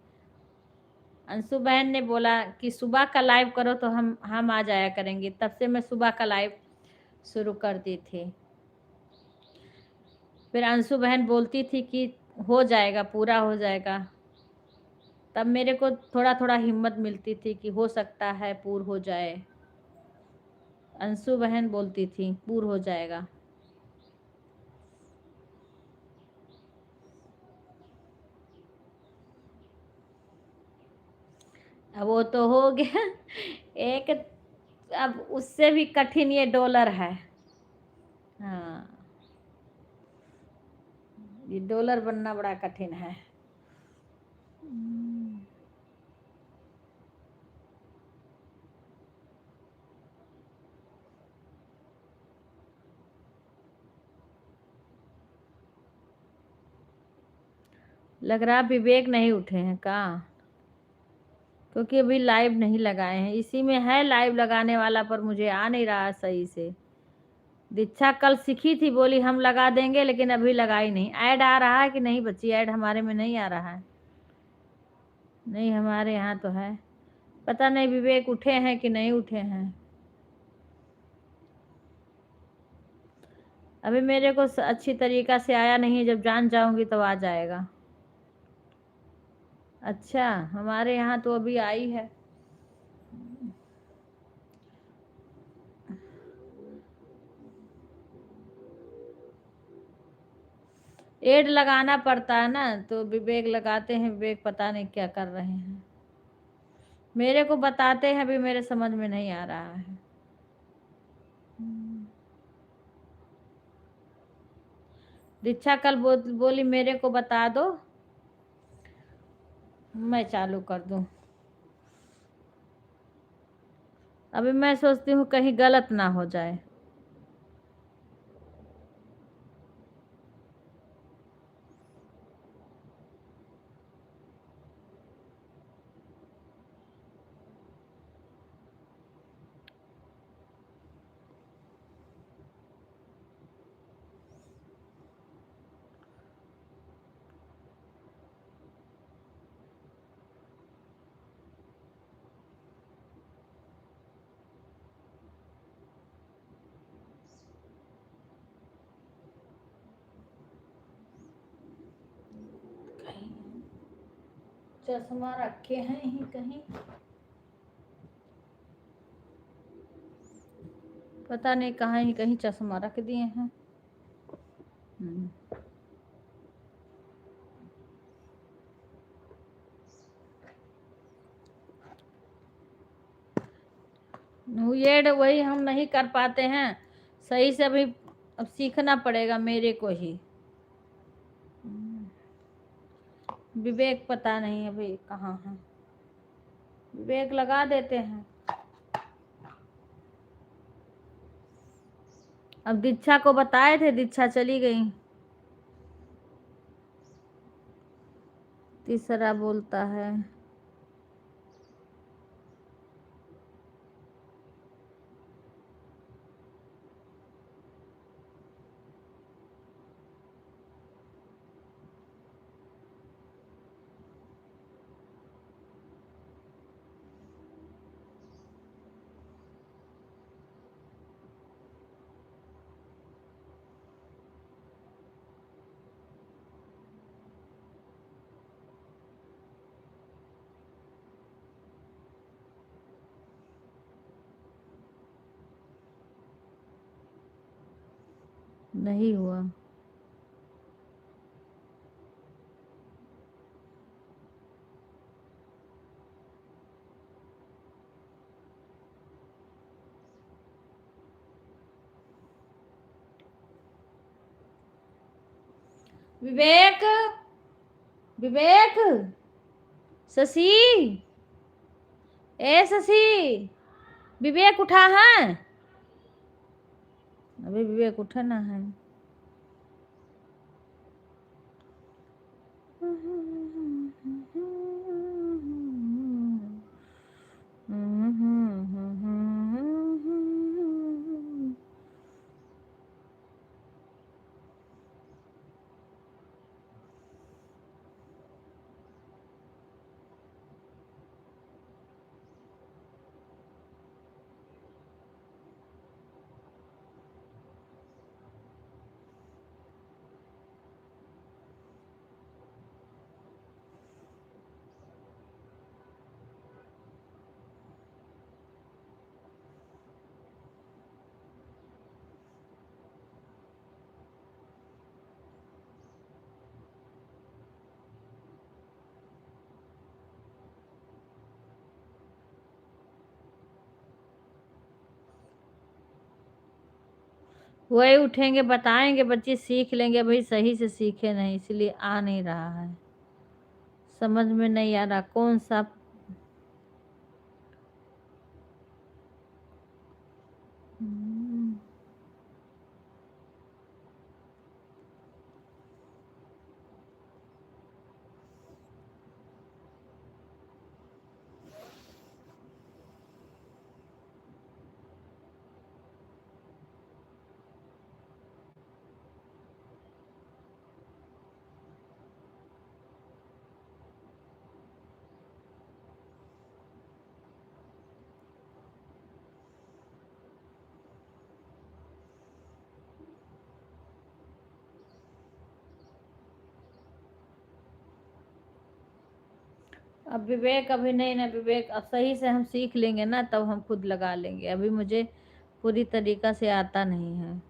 अंशु बहन ने बोला कि सुबह का लाइव करो तो हम आ जाया करेंगे, तब से मैं सुबह का लाइव शुरू कर दी थी। फिर अंशु बहन बोलती थी कि हो जाएगा, पूरा हो जाएगा, तब मेरे को थोड़ा थोड़ा हिम्मत मिलती थी कि हो सकता है पूर हो जाए। अंशु बहन बोलती थी पूर हो जाएगा। अब वो तो हो गया एक, अब उससे भी कठिन ये डॉलर है। हाँ, ये डॉलर बनना बड़ा कठिन है। लग रहा विवेक नहीं उठे हैं का, क्योंकि अभी लाइव नहीं लगाए हैं। इसी में है लाइव लगाने वाला, पर मुझे आ नहीं रहा सही से। दीक्षा कल सीखी थी, बोली हम लगा देंगे, लेकिन अभी लगाई नहीं। ऐड आ रहा है कि नहीं बच्ची? ऐड हमारे में नहीं आ रहा है। नहीं हमारे यहाँ तो है, पता नहीं विवेक उठे हैं कि नहीं उठे हैं। अभी मेरे को अच्छी तरीका से आया नहीं है, जब जान जाऊंगी तब आ जाएगा। अच्छा, हमारे यहाँ तो अभी आई है। एड लगाना पड़ता है ना, तो विवेक लगाते हैं। विवेक पता नहीं क्या कर रहे हैं, मेरे को बताते हैं, अभी मेरे समझ में नहीं आ रहा है। दीक्षा कल बोली मेरे को बता दो, मैं चालू कर दूं। अभी मैं सोचती हूँ कहीं गलत ना हो जाए। चश्मा रखे हैं ही कहीं, पता नहीं कहाँ ही कहीं चश्मा रख दिए हैं। ये वही हम नहीं कर पाते हैं सही से। अभी अब सीखना पड़ेगा मेरे को ही। विवेक पता नहीं अभी कहाँ है। विवेक लगा देते हैं। अब दीक्षा को बताए थे, दीक्षा चली गई। तीसरा बोलता है। नहीं हुआ। विवेक, विवेक, शशि, ए शशि, विवेक उठा है? अभी विवेक उठा ना है। वही उठेंगे बताएंगे, बच्चे सीख लेंगे। अभी सही से सीखे नहीं इसलिए आ नहीं रहा है, समझ में नहीं आ रहा कौन सा। अब विवेक अभी नहीं ना, विवेक अब सही से हम सीख लेंगे ना तब हम खुद लगा लेंगे। अभी मुझे पूरी तरीका से आता नहीं है।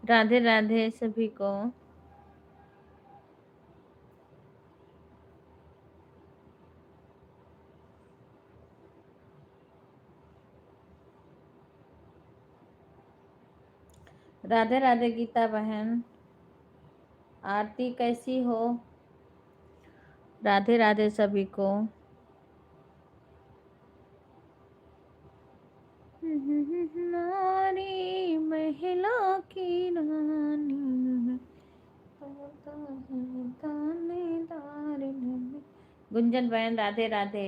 राधे राधे सभी को। राधे राधे गीता बहन। आरती कैसी हो? राधे राधे सभी को। नारी महिला की रानी तानेदार। गुंजन बहन राधे राधे।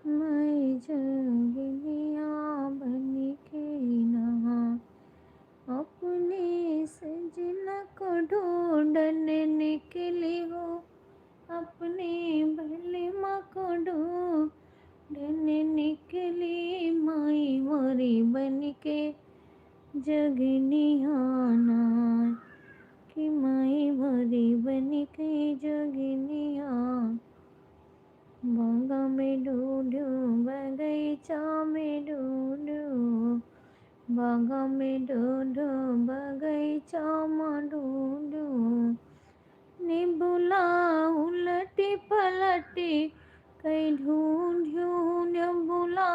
मैं जंगलिया बन के नहा अपने सजना को ढूंढने निकली हो, अपने बलमा को ढूंढने निकली। माई मोरी बन के जगनिया ना, कि माई मोरी बन के जगनिया। बागा में ढूंढूं बगीचा में ढूंढूं, बागा में ढूंढूं बगीचा में ढूंढूं। निबुला उलटी पलटी कई ढूंढूं, निबुला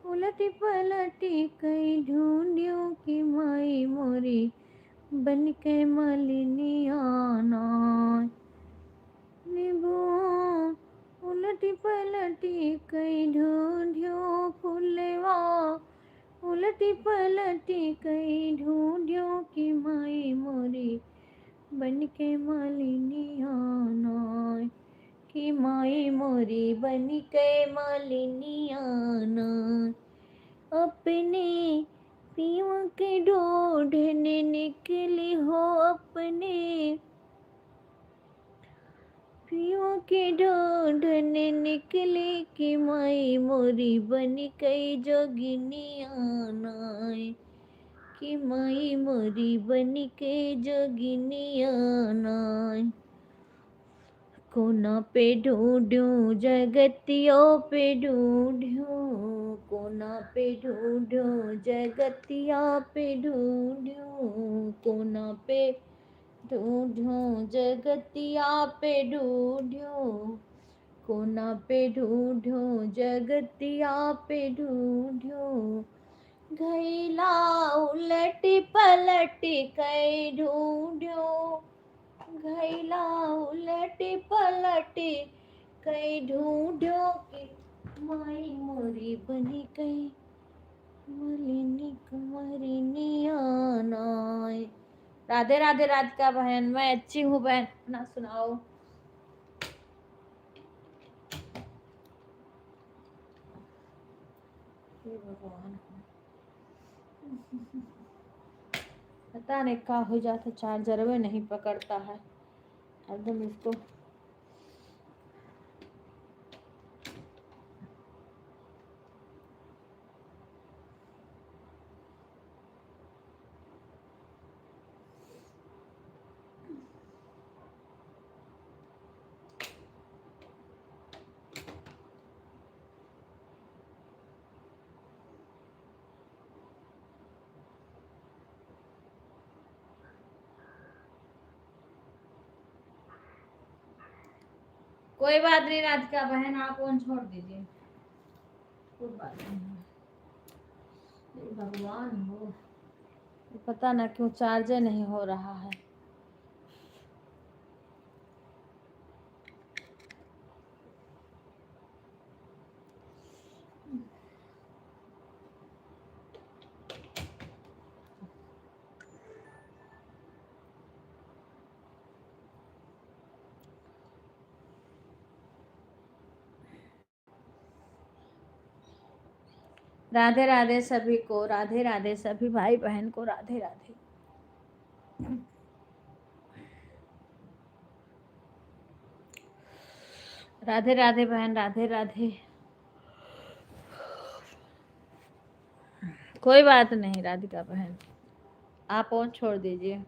उलटी पलटी कई ढूंढूं। कि माई मोरी बन के मालिनिया ना। निबुआ उलटी पलटी कई ढूंढूं, फुलवा उलटी पलटी कई ढूंढूं। कि माई मोरी बन के मालिनिया ना, कि माई मोरी बन के मालिनिया ना। अपने पीवा के ढूंढने निकली हो, अपने पियों के ढूंढने निकली। कि माई मोरी बन गई जोगिनिया नाय, कि माई मोरी बन के जोगिनिया नाय। कोना पे ढूंढूं जगतियों पे ढूंढूं, कोना पे ढूंढूं जगतिया पे ढूंढूं। कोना पे ढूंढूं जगतिया पे ढूंढूं, कोना पे ढूंढूं जगतिया पे ढूंढूं। घैला उलटी पलटी कई ढूंढूं, घैला उलटी पलटी कई ढूंढूं। कि माई मोरी बनी गई मलिनी कुमारिनिया नाय। राधे राधे राधिका बहन, मैं अच्छी हूँ बहन, अपना सुनाओ। हे भगवान, पता नहीं क्या हो जाता, चार्जर में नहीं पकड़ता है एकदम इसको। कोई बात नहीं राधिका बहन, आप फोन छोड़ दीजिए, कोई बात नहीं। भगवान हो, पता ना क्यों चार्जर नहीं हो रहा है। राधे राधे सभी को, राधे राधे सभी भाई बहन को, राधे राधे। राधे राधे बहन, राधे राधे। कोई बात नहीं राधिका बहन, आप फोन छोड़ दीजिए।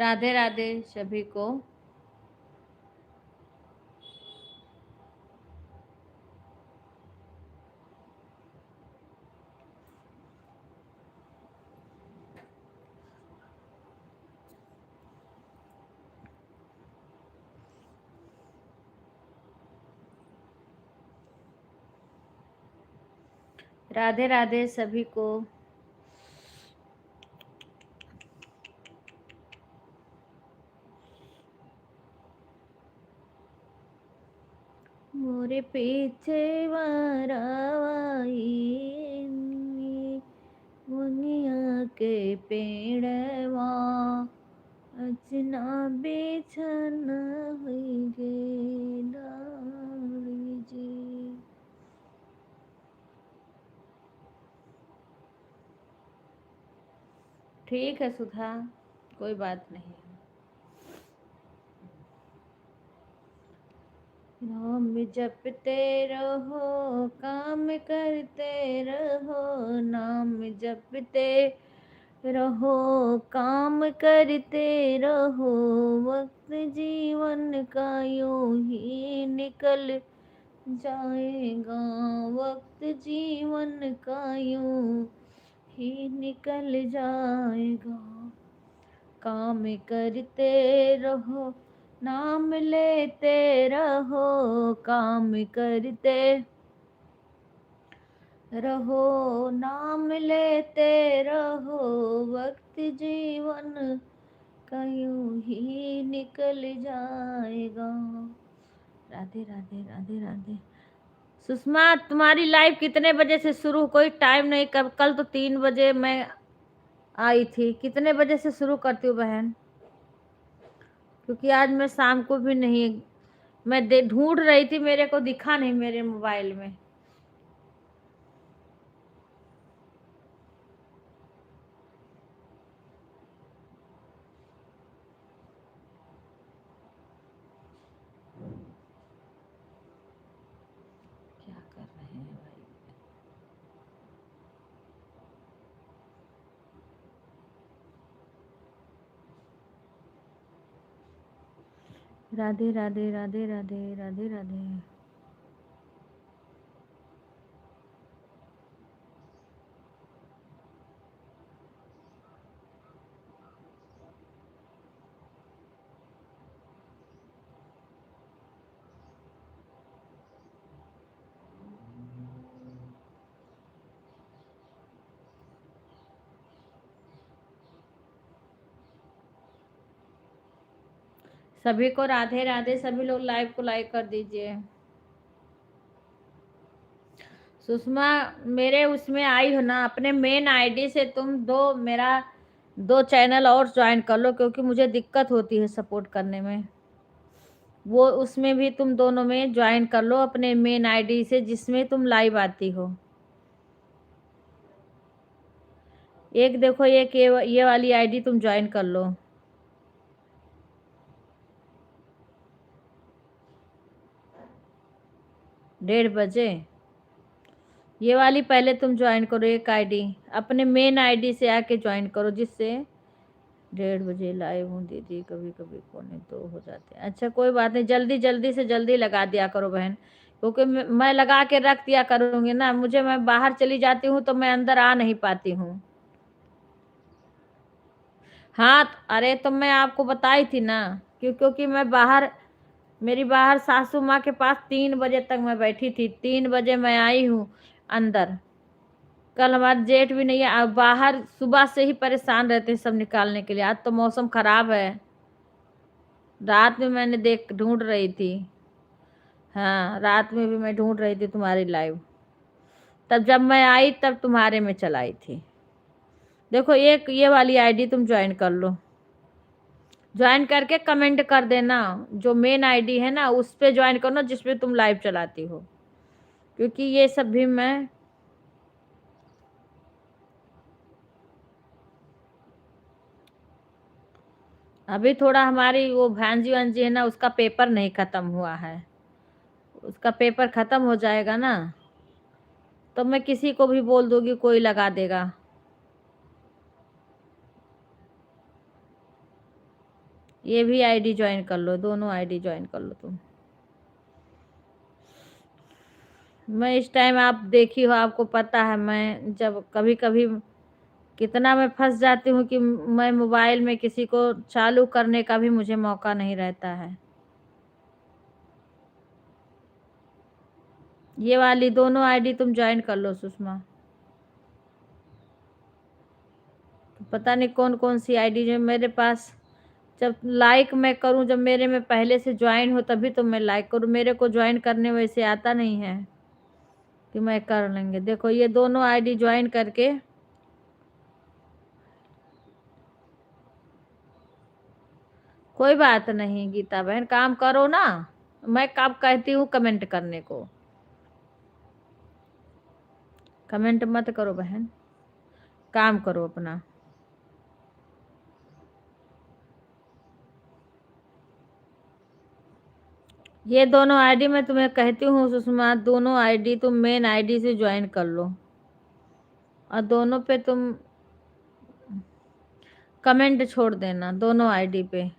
राधे राधे सभी को। राधे राधे सभी को। मोरे पीछे वारावाई मुनिया के पेड़वा अचना बेचन हुई गे डाली जी। ठीक है सुधा, कोई बात नहीं। नाम जपते रहो काम करते रहो, नाम जपते रहो काम करते रहो, वक्त जीवन का यूं ही निकल जाएगा, वक्त जीवन का यूं ही निकल जाएगा। काम करते रहो नाम लेते रहो, काम करते रहो नाम लेते रहो, वक्त जीवन का यूं ही निकल जाएगा। राधे राधे राधे राधे। सुषमा तुम्हारी लाइव कितने बजे से शुरू? कोई टाइम नहीं, कल तो 3 बजे मैं आई थी। कितने बजे से शुरू करती हूँ बहन? क्योंकि आज मैं शाम को भी नहीं, मैं ढूंढ रही थी, मेरे को दिखा नहीं मेरे मोबाइल में। क्या कर रहे हैं भाई? राधे राधे राधे राधे राधे राधे। सभी को राधे राधे। सभी लोग लाइव को लाइक कर दीजिए। सुषमा मेरे उसमें आई हो ना, अपने मेन आईडी से तुम मेरा 2 चैनल और ज्वाइन कर लो, क्योंकि मुझे दिक्कत होती है सपोर्ट करने में। वो उसमें भी तुम दोनों में ज्वाइन कर लो अपने मेन आईडी से, जिसमें तुम लाइव आती हो। एक देखो, एक ये वाली आईडी तुम ज्वाइन कर लो। 1:30 बजे ये वाली पहले तुम ज्वाइन करो। एक आईडी अपने मेन आईडी से आके ज्वाइन करो, जिससे 1:30 बजे लाइव हूँ दीदी, कभी कभी 1:45 हो जाते हैं। अच्छा कोई बात नहीं, जल्दी जल्दी से जल्दी लगा दिया करो बहन, क्योंकि मैं लगा के रख दिया करूँगी ना, मैं बाहर चली जाती हूँ तो मैं अंदर आ नहीं पाती हूँ। हाँ अरे तो मैं आपको बताई थी ना, क्योंकि मैं बाहर, मेरी बाहर सासू माँ के पास 3 बजे तक मैं बैठी थी। 3 बजे मैं आई हूँ अंदर। कल हमारा जेठ भी नहीं है, बाहर सुबह से ही परेशान रहते हैं सब निकालने के लिए। आज तो मौसम खराब है। रात में मैंने ढूंढ रही थी। हाँ रात में भी मैं ढूंढ रही थी तुम्हारी लाइव, तब जब मैं आई तब तुम्हारे में चलाई थी। देखो एक ये वाली आईडी तुम ज्वाइन कर लो। ज्वाइन करके कमेंट कर देना, जो मेन आईडी है ना उस पे ज्वाइन करना, जिसपे तुम लाइव चलाती हो, क्योंकि ये सब भी मैं अभी थोड़ा, हमारी वो भांजी वांजी है ना, उसका पेपर नहीं खत्म हुआ है। उसका पेपर खत्म हो जाएगा ना तो मैं किसी को भी बोल दूंगी, कोई लगा देगा। ये भी आईडी ज्वाइन कर लो, दोनों आईडी ज्वाइन कर लो तुम। मैं इस टाइम आप देखी हो, आपको पता है मैं जब कभी कभी कितना मैं फंस जाती हूँ कि मैं मोबाइल में किसी को चालू करने का भी मुझे मौका नहीं रहता है। ये वाली दोनों आईडी तुम ज्वाइन कर लो सुषमा। तो पता नहीं कौन कौन सी आईडी जो मेरे पास, जब लाइक मैं करूं, जब मेरे में पहले से ज्वाइन हो तभी तो मैं लाइक करूं। मेरे को ज्वाइन करने वैसे आता नहीं है कि मैं कर लेंगे। देखो ये दोनों आईडी ज्वाइन करके, कोई बात नहीं गीता बहन, काम करो ना। मैं कब कहती हूँ कमेंट करने को? कमेंट मत करो बहन, काम करो अपना। ये दोनों आईडी मैं तुम्हें कहती हूँ सुषमा, दोनों आईडी तुम मेन आईडी से ज्वाइन कर लो और दोनों पे तुम कमेंट छोड़ देना, दोनों आईडी पे।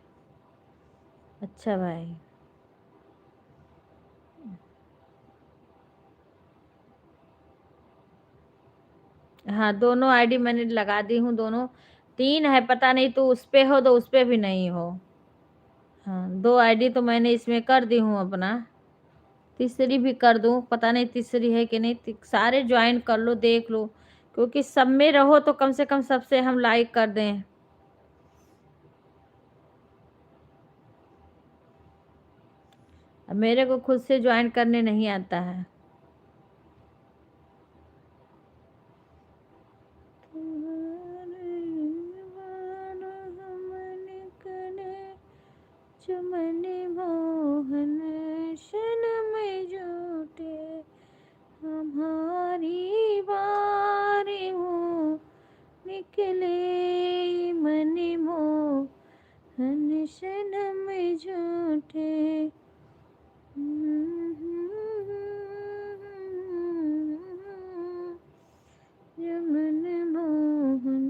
अच्छा भाई, हाँ दोनों आईडी मैंने लगा दी हूँ, दोनों। तीन है, पता नहीं तो उस पे हो तो उस पे भी नहीं हो। हाँ दो आईडी तो मैंने इसमें कर दी हूँ अपना, तीसरी भी कर दूँ, पता नहीं तीसरी है कि नहीं। सारे ज्वाइन कर लो, देख लो, क्योंकि सब में रहो तो कम से कम सबसे हम लाइक कर दें। अब मेरे को खुद से ज्वाइन करने नहीं आता है। चुमन मोहन शन में झूठे हमारी बारी हो, निकले मन मोहन शन में झूठे। मन मोहन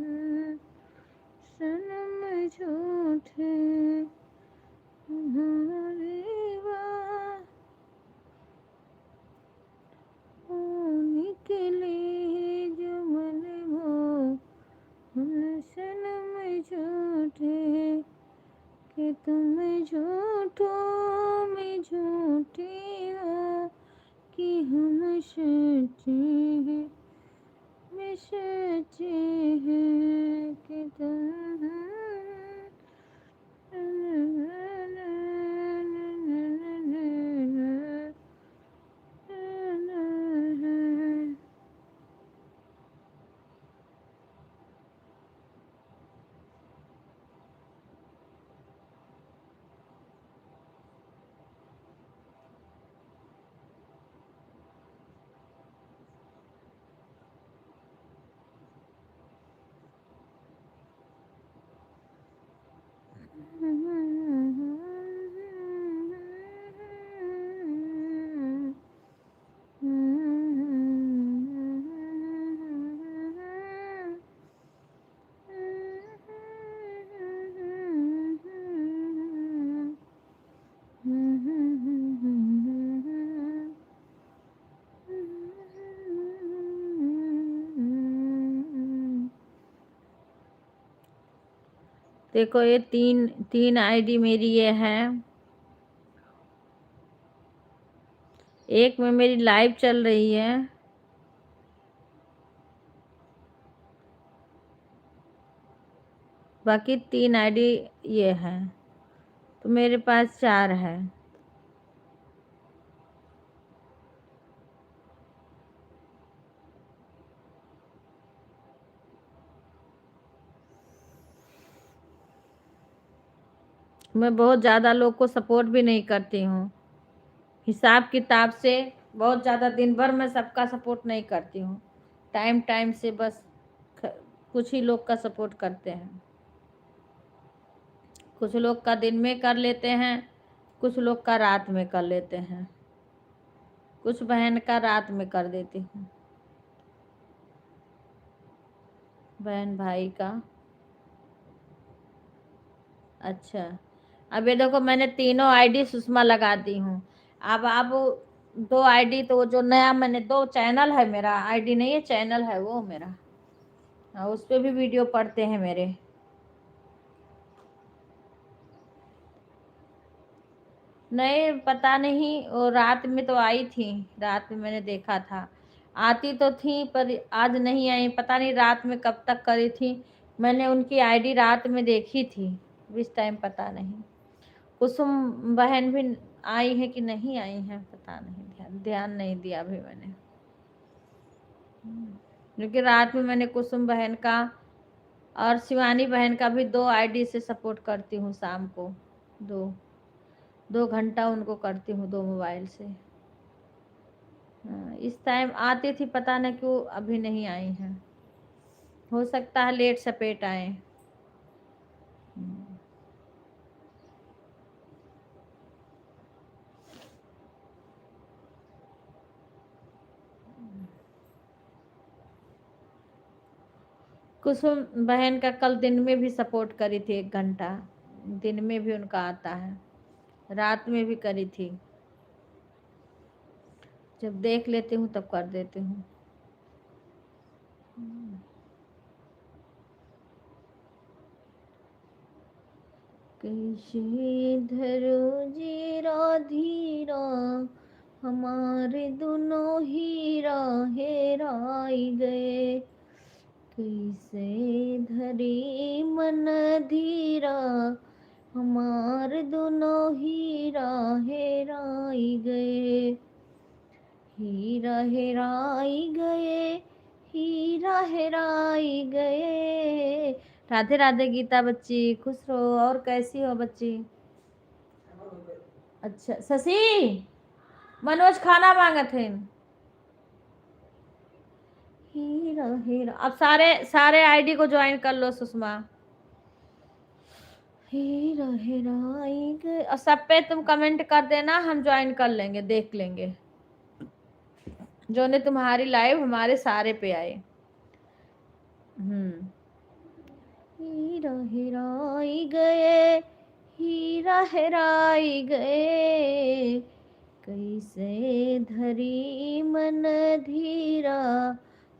सनम झूठे हमारे निकले जो मन मोहन सनम झूठे, कि तुम झूठों में झूठी हो, कि हम सच्चे हैं, मैं सच्चे हैं, कि तुम देखो ये तीन तीन आईडी मेरी ये है। एक में मेरी लाइव चल रही है, बाकी तीन आईडी ये है, तो मेरे पास 4 है। मैं बहुत ज़्यादा लोग को सपोर्ट भी नहीं करती हूँ, हिसाब किताब से बहुत ज़्यादा दिन भर मैं सबका सपोर्ट नहीं करती हूँ। टाइम टाइम से बस कुछ ही लोग का सपोर्ट करते हैं। कुछ लोग का दिन में कर लेते हैं, कुछ लोग का रात में कर लेते हैं, कुछ बहन का रात में कर देती हूँ, बहन भाई का। अच्छा, अब ये देखो मैंने तीनों आईडी सुषमा लगा दी हूँ। अब 2 आईडी तो जो नया मैंने 2 चैनल है मेरा, आईडी नहीं है चैनल है वो मेरा। हाँ, उस पे भी वीडियो पड़ते हैं मेरे। नहीं पता नहीं, वो रात में तो आई थी, रात में मैंने देखा था, आती तो थी पर आज नहीं आई। पता नहीं रात में कब तक करी थी, मैंने उनकी आईडी रात में देखी थी, इस टाइम पता नहीं। कुसुम बहन भी आई है कि नहीं आई है पता नहीं, ध्यान नहीं दिया अभी मैंने। क्योंकि रात में मैंने कुसुम बहन का और शिवानी बहन का भी 2 आईडी से सपोर्ट करती हूँ। शाम को 2 घंटा उनको करती हूँ 2 मोबाइल से। इस टाइम आती थी, पता नहीं क्यों अभी नहीं आई हैं, हो सकता है लेट सपेट आए। कुसुम बहन का कल दिन में भी सपोर्ट करी थी 1 घंटा, दिन में भी उनका आता है, रात में भी करी थी। जब देख लेती हूँ तब कर देती हूँ। कैसे धरो जीरा धीरा, हमारे दोनों हीरा हेराई गए। कैसे धरी मन धीरा, हमार दोनों हीरा हेराई गए। हीरा हेराई गए, हीरा हेराई गए। राधे राधे गीता बच्ची, खुश रहो। और कैसी हो बच्ची? अच्छा शशि, मनोज खाना मांगे थे। हीरा हीरा, अब सारे आईडी को ज्वाइन कर लो सुषमा। हीरा हेराई गए, और सब पे तुम कमेंट कर देना, हम ज्वाइन कर लेंगे, देख लेंगे जो ने तुम्हारी लाइव हमारे सारे पे आए। हीरा हेराई गए, हीरा हेराई गए। कैसे धरी मन धीरा,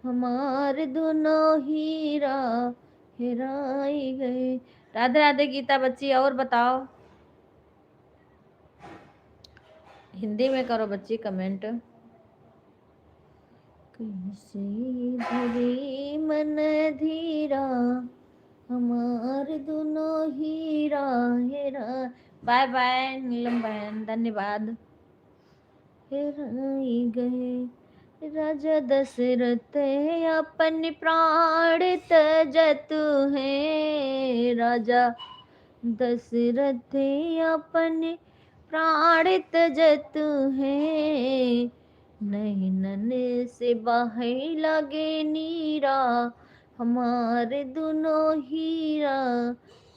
हमार दोनों हीरा हेराई गए। राधे राधे गीता बच्ची, और बताओ। हिंदी में करो बच्ची कमेंट। कैसे धरी मन धीरा, हमार दोनों हीरा हेरा। बाय बाय नीलम बहन, धन्यवाद। हेराई गए राजा दशरथ अपन प्राण तजत है। राजा दशरथ अपन प्राण तजत है। नैनन से बहे लगे नीरा, हमारे दोनों हीरा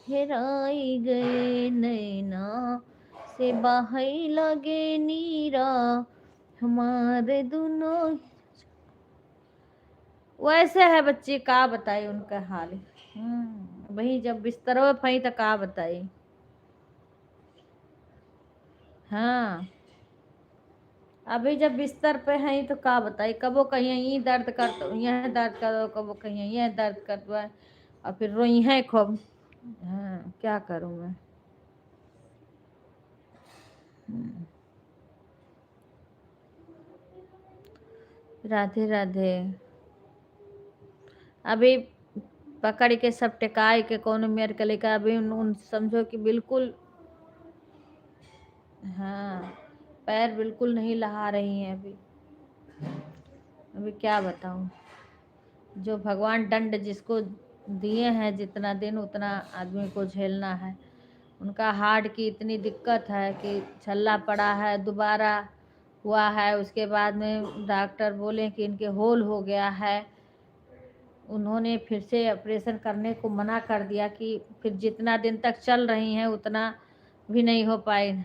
हेराई गए। नैना से बहे लगे नीरा, हमारे दोनों। वैसे है बच्ची, का बताई उनका हाल। वही जब बिस्तर में फई तो का बताई। हाँ अभी जब बिस्तर पे हैं तो का बताई, कबो कहीं ये दर्द कर दो, यह दर्द कर दो, कबो कहीं यह दर्द कर दो, और फिर रोई है खूब। हाँ क्या करूँ मैं। राधे राधे। अभी पकड़ के सब टिकाए के कौन मेर के लेकर, अभी उन समझो कि बिल्कुल, हाँ पैर बिल्कुल नहीं लहा रही हैं अभी क्या बताऊं। जो भगवान दंड जिसको दिए हैं, जितना दिन उतना आदमी को झेलना है। उनका हार्ट की इतनी दिक्कत है कि छल्ला पड़ा है, दोबारा हुआ है, उसके बाद में डॉक्टर बोले कि इनके होल हो गया है। उन्होंने फिर से ऑपरेशन करने को मना कर दिया कि फिर जितना दिन तक चल रही हैं उतना भी नहीं हो पाए।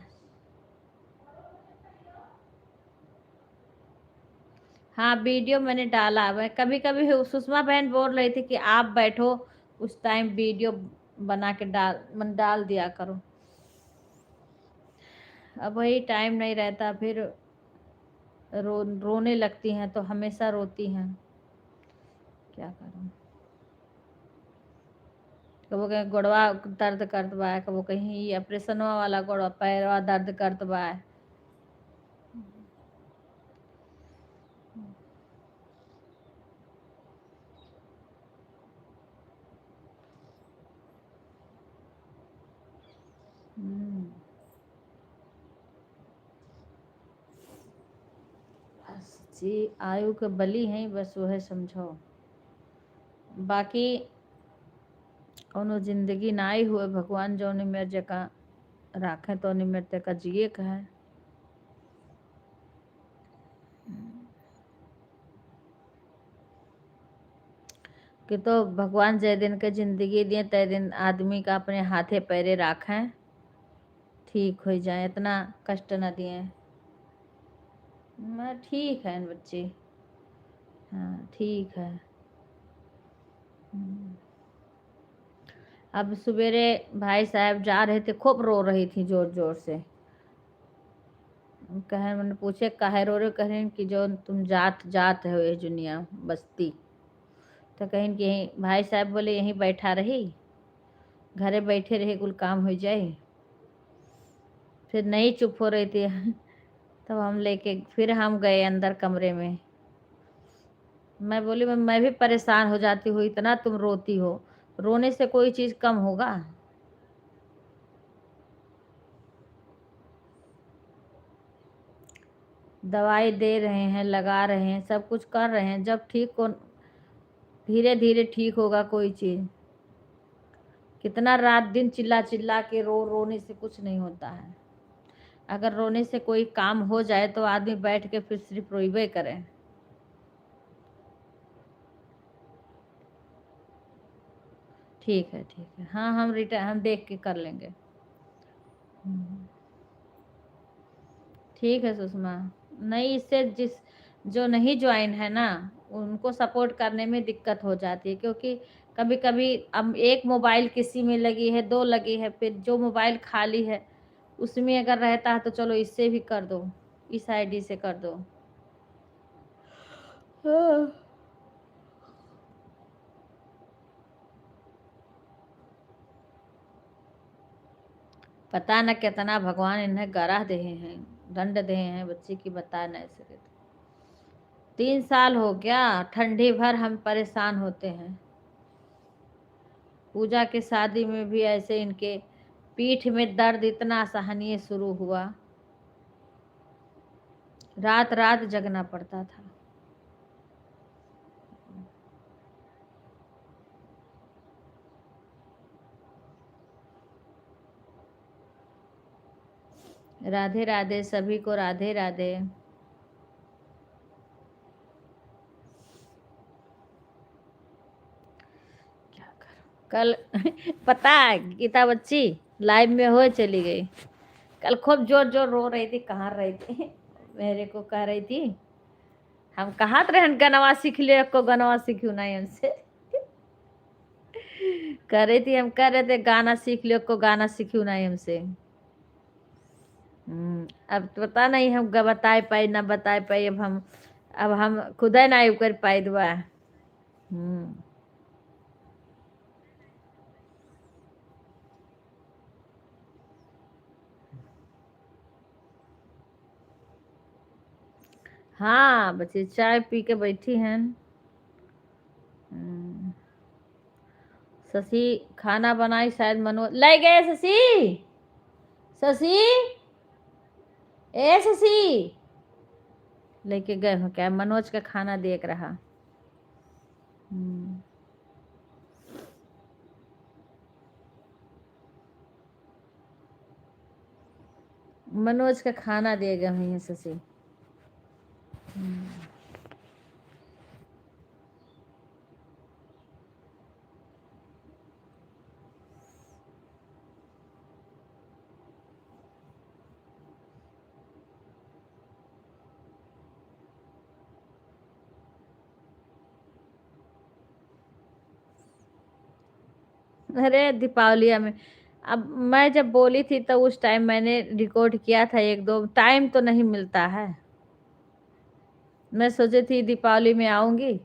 हाँ वीडियो मैंने डाला। मैं कभी कभी सुषमा बहन बोल रही थी कि आप बैठो उस टाइम वीडियो बना के डाल दिया करो। अब वही टाइम नहीं रहता, फिर रोने लगती हैं तो हमेशा रोती हैं, क्या करूं। कबो कहीं गोड़वा दर्द करत बा, कबो कहीं ऑपरेशन वाला गोड़वा पैरवा दर्द करत बा। बस जी आयु के बली हैं, बस वह समझो। बाकी कौनो जिंदगी ना ही हुए, भगवान जो मेरे जका राखे तो मेरे तक जिए का है। कि तो भगवान जय दिन के जिंदगी दिए तय दिन आदमी का अपने हाथे पैरे राखें, ठीक हो जाए, इतना कष्ट न दिए। मैं ठीक है बच्ची, हाँ ठीक है। अब सवेरे भाई साहब जा रहे थे, खूब रो रही थी जोर जोर से। कहे, मैंने पूछे काहे रो रहे, कह रहे कि जो तुम जात जात हो ये दुनिया बस्ती। तो कहीं कि यहीं, भाई साहब बोले यहीं बैठा रही, घरे बैठे रहे कुल काम हो जाए। फिर नहीं चुप हो रही थी तब हम लेके फिर हम गए अंदर कमरे में। मैं बोली मैं भी परेशान हो जाती हूँ, इतना तुम रोती हो, रोने से कोई चीज कम होगा। दवाई दे रहे हैं, लगा रहे हैं, सब कुछ कर रहे हैं, जब ठीक को धीरे धीरे ठीक होगा कोई चीज। कितना रात दिन चिल्ला चिल्ला के रोने से कुछ नहीं होता है। अगर रोने से कोई काम हो जाए तो आदमी बैठ के फिर सिर्फ रोइबे करे। ठीक है ठीक है, हाँ हम हम देख के कर लेंगे। ठीक है सुषमा। नहीं, इससे जो नहीं ज्वाइन है ना, उनको सपोर्ट करने में दिक्कत हो जाती है, क्योंकि कभी कभी अब एक मोबाइल किसी में लगी है, दो लगी है, फिर जो मोबाइल खाली है उसमें अगर रहता है तो चलो इससे भी कर दो, इस आईडी से कर दो। पता न कितना भगवान इन्हें गराह दे हैं, दंड दे हैं बच्चे की, बता नहीं सके। 3 साल हो गया, ठंडी भर हम परेशान होते हैं। पूजा के शादी में भी ऐसे इनके पीठ में दर्द इतना असहनीय शुरू हुआ, रात रात जगना पड़ता था। राधे राधे सभी को, राधे राधे। क्या करूं कल पता है गीता बच्ची लाइव में हो चली गई, कल खूब जोर जोर रो रही थी, कहाँ रही थी मेरे को कह रही थी हम कहाँ रहन गनवा सीख ले को गनवा सीखू नहीं हमसे कह रही थी, हम कह रहे थे गाना सीख लियो को गाना सीखू नहीं हमसे। अब तो पता नहीं हम बताए पाई ना बताए पाई, अब हम खुद ही ना कर पाई दुआ। हाँ बच्ची चाय पी के बैठी हैं। शशि खाना बनाई, शायद मनोज ले गए। शशि शशि ए शशि लेके गए हो क्या, मनोज का खाना देख रहा। मनोज का खाना दे गए हैं शशि। अरे दीपावलिया में अब मैं जब बोली थी तो उस टाइम मैंने रिकॉर्ड किया था, एक दो, टाइम तो नहीं मिलता है। मैं सोची थी दीपावली में आऊंगी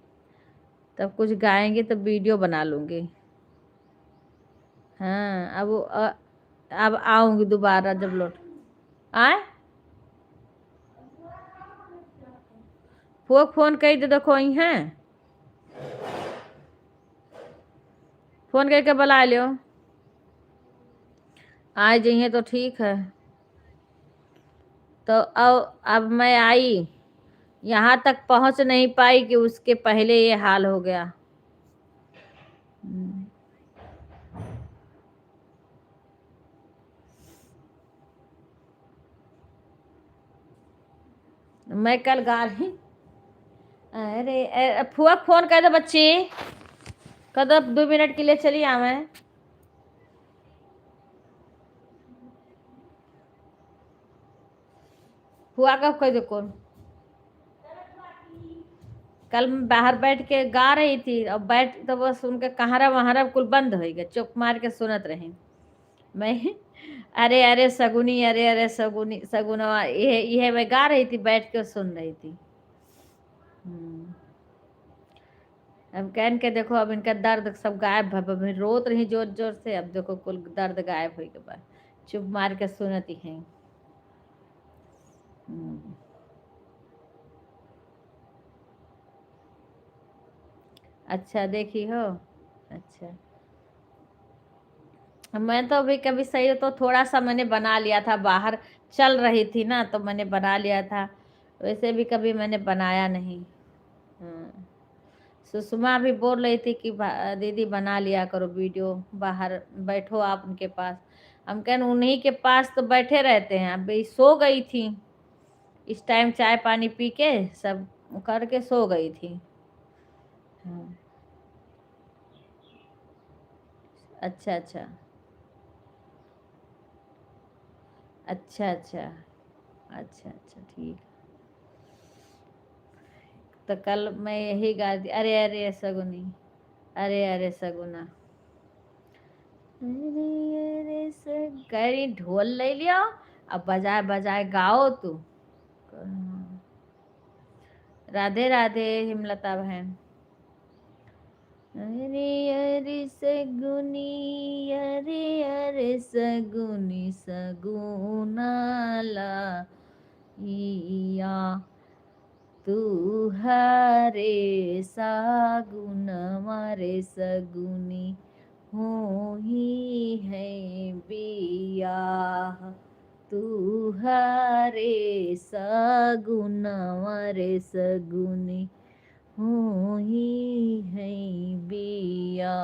तब कुछ गाएंगे तो वीडियो बना लूंगी। हाँ, अब आऊंगी दोबारा जब लौट आए। फोन कही तो देखो यही है, फोन करके बुला लियो, आ जाइए तो ठीक है। तो अब मैं आई, यहाँ तक पहुंच नहीं पाई कि उसके पहले ये हाल हो गया। मैं कल गा रही, अरे फुआ फोन कर दो बच्ची, कर दो 2 मिनट के लिए चली आवे। फुआ कब कह दो कौन, कल मैं बाहर बैठ के गा रही थी और बैठ तो बस उनके कहारा वहारा कुल बंद हो गया, चुप मार के सुनत रही मैं। अरे अरे सगुनी, अरे अरे सगुनी सगुनवा, ये मैं गा रही थी, बैठ के सुन रही थी। अब कहन के देखो, अब इनका दर्द सब गायब है, रोत रही जोर जोर से, अब देखो कुल दर्द गायब हो के बाद चुप मार के सुनती हैं। अच्छा देखी हो। अच्छा, मैं तो अभी कभी सही हो तो थोड़ा सा मैंने बना लिया था, बाहर चल रही थी ना तो मैंने बना लिया था, वैसे भी कभी मैंने बनाया नहीं। सुषमा भी बोल रही थी कि दीदी बना लिया करो वीडियो, बाहर बैठो आप उनके पास। हम कहें उन्हीं के पास तो बैठे रहते हैं, अभी सो गई थी, इस टाइम चाय पानी पी के सब करके सो गई थी। अच्छा अच्छा अच्छा अच्छा अच्छा अच्छा ठीक। तो कल मैं यही गा दी, अरे अरे सगुनी, अरे अरे सगुना, अरे अरे करी ढोल ले लियो, अब बजाए बजाए गाओ तू। राधे राधे हिमलता बहन। अरे अरे सगुनी, अरे अरे सगुनी सगुना लाइया, तू हरे सागुन मारे सगुनी हो ही है बिया, तू हरे सगुन मारे सगुनी हो ही है बिया।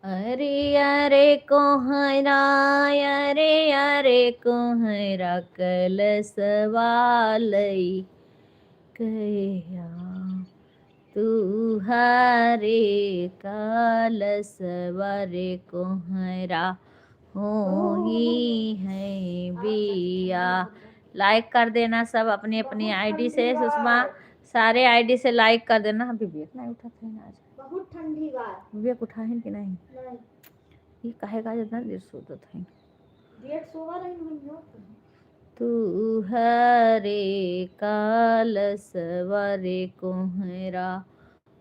अरे अरे कोहरा, अरे अरे कोहरा कलसवालई कया, तू हरे कलसवारे कोहरा हो ही है बिया। लाइक कर देना सब अपनी अपनी आईडी से, सुषमा सारे आईडी से लाइक कर देना। अभी विवेक नहीं उठा था आज, बहुत ठंडी बात, विवेक उठा है कि नहीं, ये कहेगा जितना देर सोता था, देर सोवा नहीं हो। तू हरे काल सवारे कोहरा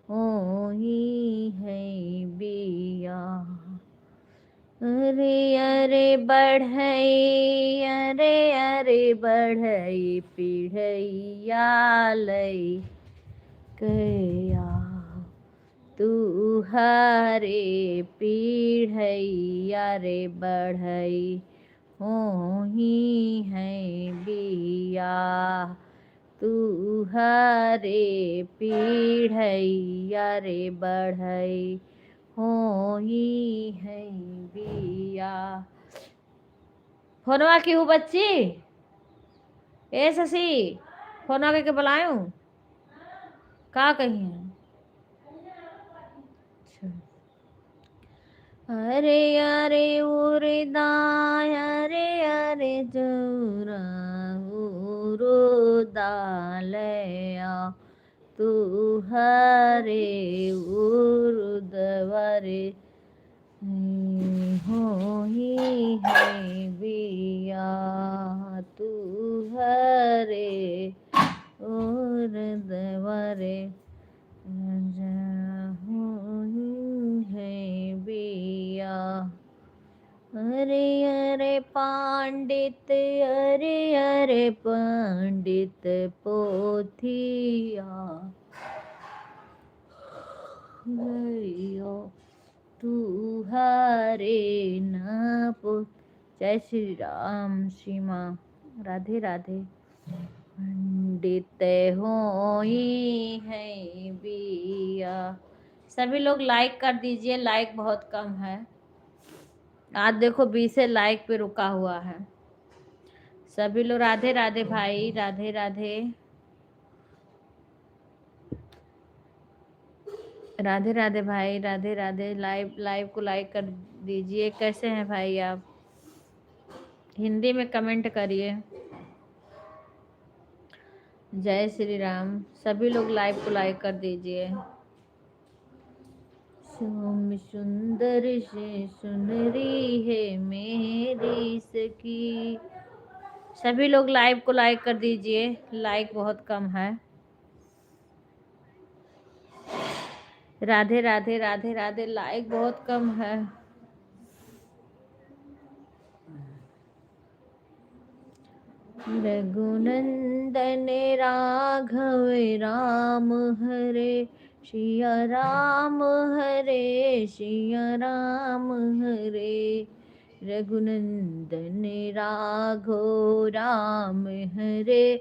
हो ही है बिया। अरे अरे बढ़ई, अरे अरे बढ़ई पीढ़ैया लई कया, तू हरे पीढ़ैया रे बढ़ई हो ही है बिया, तू हरे पीढ़ैया रे बढ़ई हो ही है बिया। फोनवा की हूँ बच्ची, ए शशि फोनवा करके बुलायूं, का कही है। अरे अरे उरदाय, अरे अरे जोरा उरुदालया, तू हरे उरुदवरे हो ही है बिया तू हरे और दवारे हो ही है बिया। अरे अरे पंडित अरे अरे पंडित पोथिया गयो तू हरे न पो। जय श्री राम श्री माँ। राधे राधे। पंडित होई है बिया। सभी लोग लाइक कर दीजिए, लाइक बहुत कम है आज, देखो 20 लाइक पे रुका हुआ है। सभी लोग राधे राधे भाई, राधे राधे राधे राधे भाई, राधे राधे। लाइव लाइव को लाइक कर दीजिए। कैसे हैं भाई आप? हिंदी में कमेंट करिए। जय श्री राम। सभी लोग लाइव को लाइक कर दीजिए। सोम सुंदर से सुनरी है मेरी सखी। सभी लोग लाइव को लाइक कर दीजिए, लाइक बहुत कम है। राधे राधे राधे राधे। लाइक बहुत कम है। रघुनंदन राघव राम हरे सिया राम हरे सिया राम हरे। रघुनंदन राघव राम हरे।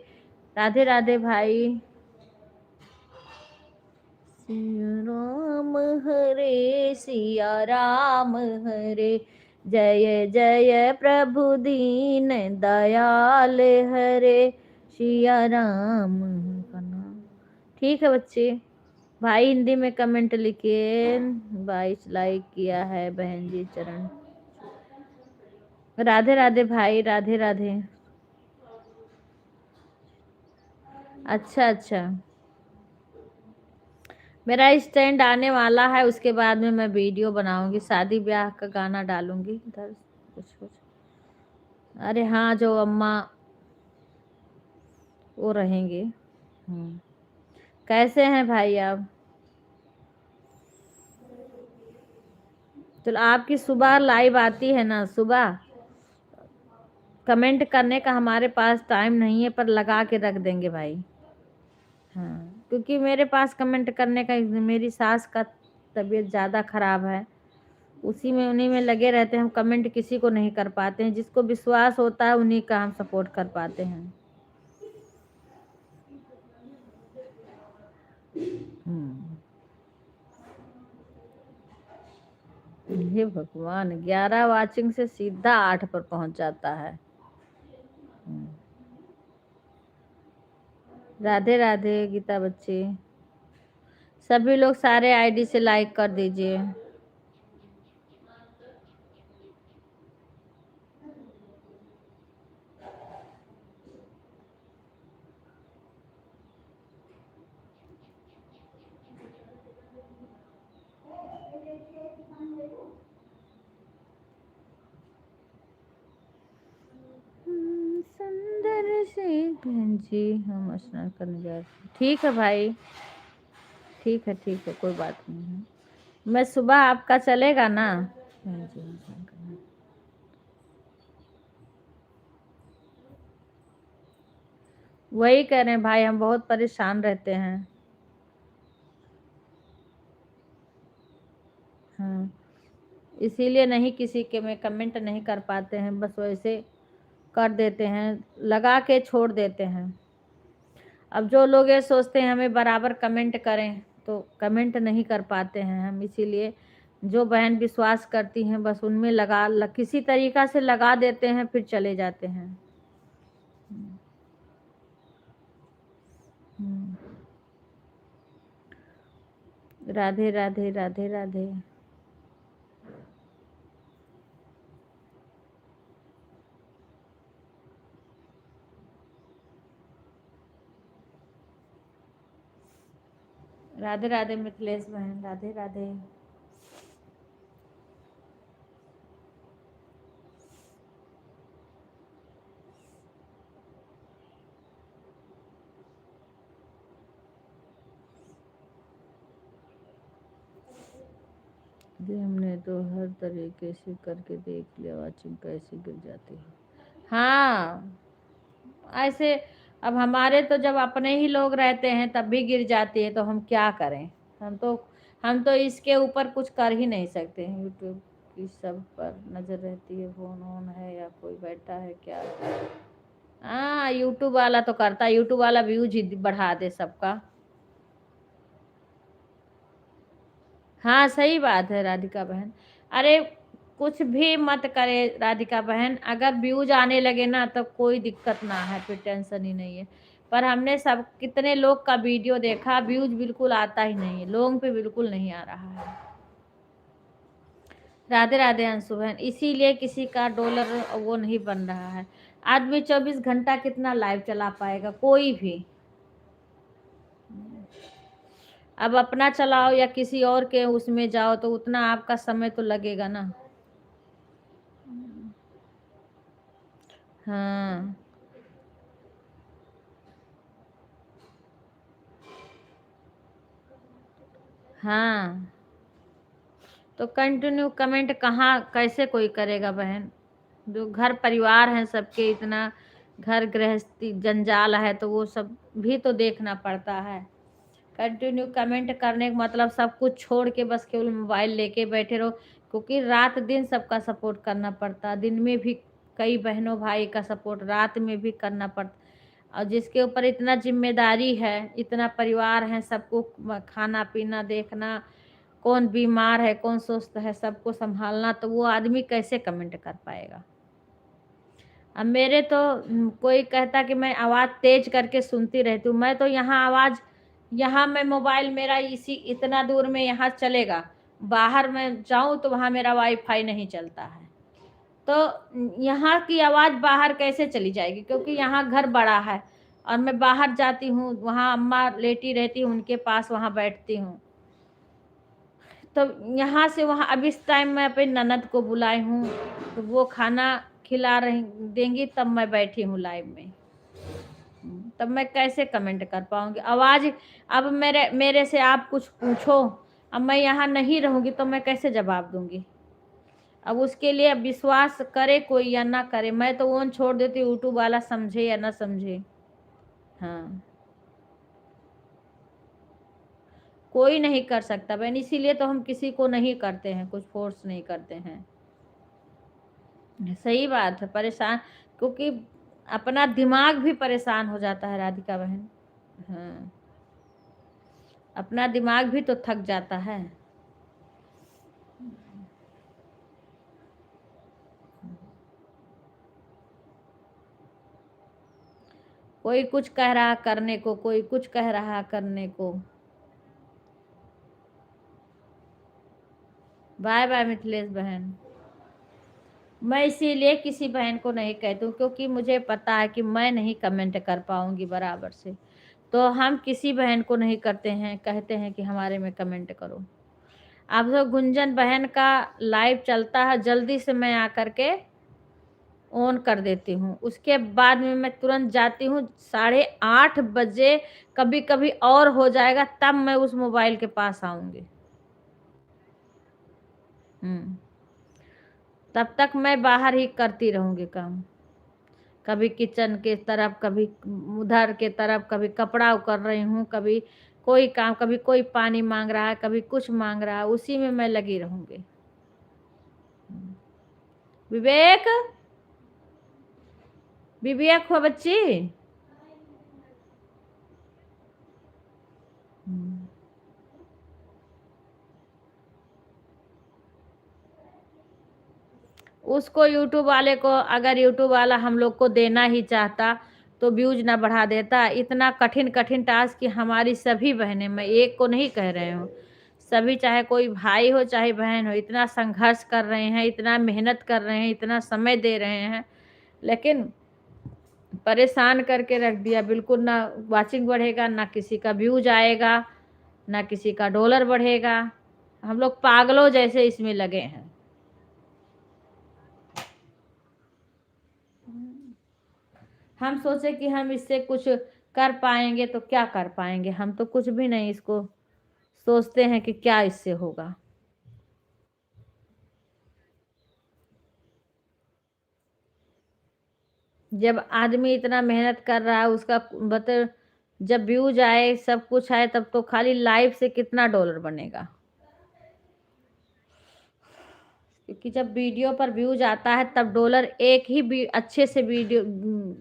राधे राधे भाई। सिया राम हरे सिया राम हरे। जय जय प्रभु दीन दयाल हरे सिया राम का नाम। ठीक है बच्चे। भाई हिंदी में कमेंट लिखिए। 22 लाइक किया है बहन जी, चरण। राधे राधे भाई, राधे राधे। अच्छा अच्छा, मेरा स्टैंड आने वाला है, उसके बाद में मैं वीडियो बनाऊंगी, शादी ब्याह का गाना डालूंगी इधर कुछ कुछ। अरे हाँ, जो अम्मा वो रहेंगे। कैसे हैं भाई आप? तो आपकी सुबह लाइव आती है ना? सुबह कमेंट करने का हमारे पास टाइम नहीं है, पर लगा के रख देंगे भाई। हाँ, क्योंकि मेरे पास कमेंट करने का, मेरी सास का तबीयत ज़्यादा खराब है, उसी में उन्हीं में लगे रहते हैं। हम कमेंट किसी को नहीं कर पाते हैं, जिसको विश्वास होता है उन्हीं का हम सपोर्ट कर पाते हैं। हे भगवान, 11 वाचिंग से सीधा 8 पर पहुंच जाता है। राधे राधे गीता बच्ची। सभी लोग सारे आईडी से लाइक कर दीजिए। सुंदर से बहन जी, हम स्नान करने जा रहे हैं। ठीक है भाई, ठीक है ठीक है, कोई बात नहीं है। मैं सुबह आपका चलेगा ना? वही कह रहे हैं भाई, हम बहुत परेशान रहते हैं। हाँ, इसीलिए नहीं किसी के में कमेंट नहीं कर पाते हैं, बस वैसे कर देते हैं, लगा के छोड़ देते हैं। अब जो लोग ये सोचते हैं हमें बराबर कमेंट करें, तो कमेंट नहीं कर पाते हैं हम। इसीलिए जो बहन विश्वास करती हैं बस उनमें किसी तरीका से लगा देते हैं, फिर चले जाते हैं। राधे राधे राधे राधे। राधे राधे मिथिलेश बहन, राधे राधे। दीदी हमने तो हर तरीके से करके देख लिया, वाचिंग कैसे गिर जाती है। हाँ ऐसे अब हमारे तो जब अपने ही लोग रहते हैं तब भी गिर जाती है, तो हम क्या करें। हम तो इसके ऊपर कुछ कर ही नहीं सकते हैं। यूट्यूब की सब पर नज़र रहती है, फोन ऑन है या कोई बैठा है क्या। हाँ यूट्यूब वाला तो करता, यूट्यूब वाला व्यूज ही बढ़ा दे सबका। हाँ सही बात है राधिका बहन। अरे कुछ भी मत करे राधिका बहन, अगर व्यूज आने लगे ना तो कोई दिक्कत ना है, फिर टेंशन ही नहीं है। पर हमने सब कितने लोग का वीडियो देखा, व्यूज बिल्कुल आता ही नहीं है, लोगों पे बिल्कुल नहीं आ रहा है। राधे राधे अंशु बहन। इसीलिए किसी का डॉलर वो नहीं बन रहा है। आदमी 24 घंटा कितना लाइव चला पाएगा, कोई भी। अब अपना चलाओ या किसी और के उसमें जाओ तो उतना आपका समय तो लगेगा ना। हाँ हाँ तो कंटिन्यू कमेंट कहाँ कैसे कोई करेगा बहन। जो घर परिवार है सबके, इतना घर गृहस्थी जंजाल है, तो वो सब भी तो देखना पड़ता है। कंटिन्यू कमेंट करने का मतलब सब कुछ छोड़ के बस केवल मोबाइल लेके बैठे रहो, क्योंकि रात दिन सबका सपोर्ट करना पड़ता, दिन में भी कई बहनों भाई का सपोर्ट रात में भी करना पड़ता। और जिसके ऊपर इतना जिम्मेदारी है, इतना परिवार है, सबको खाना पीना देखना, कौन बीमार है कौन स्वस्थ है सबको संभालना, तो वो आदमी कैसे कमेंट कर पाएगा। अब मेरे तो कोई कहता कि मैं आवाज़ तेज करके सुनती रहती हूँ, मैं तो यहाँ आवाज़, यहाँ मैं मोबाइल मेरा इसी इतना दूर में यहाँ चलेगा, बाहर मैं जाऊँ तो वहाँ मेरा वाईफाई नहीं चलता है, तो यहाँ की आवाज़ बाहर कैसे चली जाएगी, क्योंकि यहाँ घर बड़ा है और मैं बाहर जाती हूँ, वहाँ अम्मा लेटी रहती हूँ उनके पास, वहाँ बैठती हूँ। तो यहाँ से वहाँ, अब इस टाइम मैं अपनी ननद को बुलाई हूँ, तो वो खाना खिला रही देंगी तब मैं बैठी हूँ लाइव में, तब मैं कैसे कमेंट कर पाऊँगी। आवाज़ अब मेरे से आप कुछ पूछो, अब मैं यहाँ नहीं रहूँगी तो मैं कैसे जवाब दूँगी। अब उसके लिए अब विश्वास करे कोई या ना करे, मैं तो ओन छोड़ देती हूँ, यूट्यूब वाला समझे या ना समझे। हाँ कोई नहीं कर सकता बहन, इसीलिए तो हम किसी को नहीं करते हैं, कुछ फोर्स नहीं करते हैं। सही बात है, परेशान, क्योंकि अपना दिमाग भी परेशान हो जाता है राधिका बहन। हाँ अपना दिमाग भी तो थक जाता है। कोई कुछ कह रहा करने को, कोई कुछ कह रहा करने को। बाय बाय मिथिलेश बहन। मैं इसीलिए किसी बहन को नहीं कहती हूँ, क्योंकि मुझे पता है कि मैं नहीं कमेंट कर पाऊंगी बराबर से, तो हम किसी बहन को नहीं करते हैं, कहते हैं कि हमारे में कमेंट करो। अब तो गुंजन बहन का लाइव चलता है, जल्दी से मैं आकर के ऑन कर देती हूँ, उसके बाद में मैं तुरंत जाती हूँ 8:30 बजे, कभी कभी और हो जाएगा तब मैं उस मोबाइल के पास आऊँगी। तब तक मैं बाहर ही करती रहूँगी काम, कभी किचन के तरफ, कभी उधर के तरफ, कभी कपड़ा कर रही हूँ, कभी कोई काम, कभी कोई पानी मांग रहा है, कभी कुछ मांग रहा है, उसी में मैं लगी रहूँगी। विवेक, विवेक हो बच्ची। उसको यूट्यूब वाले को, अगर यूट्यूब वाला हम लोग को देना ही चाहता तो व्यूज ना बढ़ा देता। इतना कठिन कठिन टास्क कि हमारी सभी बहनें, मैं एक को नहीं कह रहे हूँ, सभी, चाहे कोई भाई हो चाहे बहन हो, इतना संघर्ष कर रहे हैं, इतना मेहनत कर रहे हैं, इतना समय दे रहे हैं, लेकिन परेशान करके रख दिया। बिल्कुल ना वाचिंग बढ़ेगा, ना किसी का व्यूज आएगा, ना किसी का डॉलर बढ़ेगा। हम लोग पागलों जैसे इसमें लगे हैं। हम सोचे कि हम इससे कुछ कर पाएंगे, तो क्या कर पाएंगे, हम तो कुछ भी नहीं इसको सोचते हैं कि क्या इससे होगा। जब आदमी इतना मेहनत कर रहा है उसका बता, जब व्यूज आए सब कुछ आए तब तो खाली लाइव से कितना डॉलर बनेगा। क्योंकि जब वीडियो पर व्यूज आता है तब डॉलर, एक ही अच्छे से वीडियो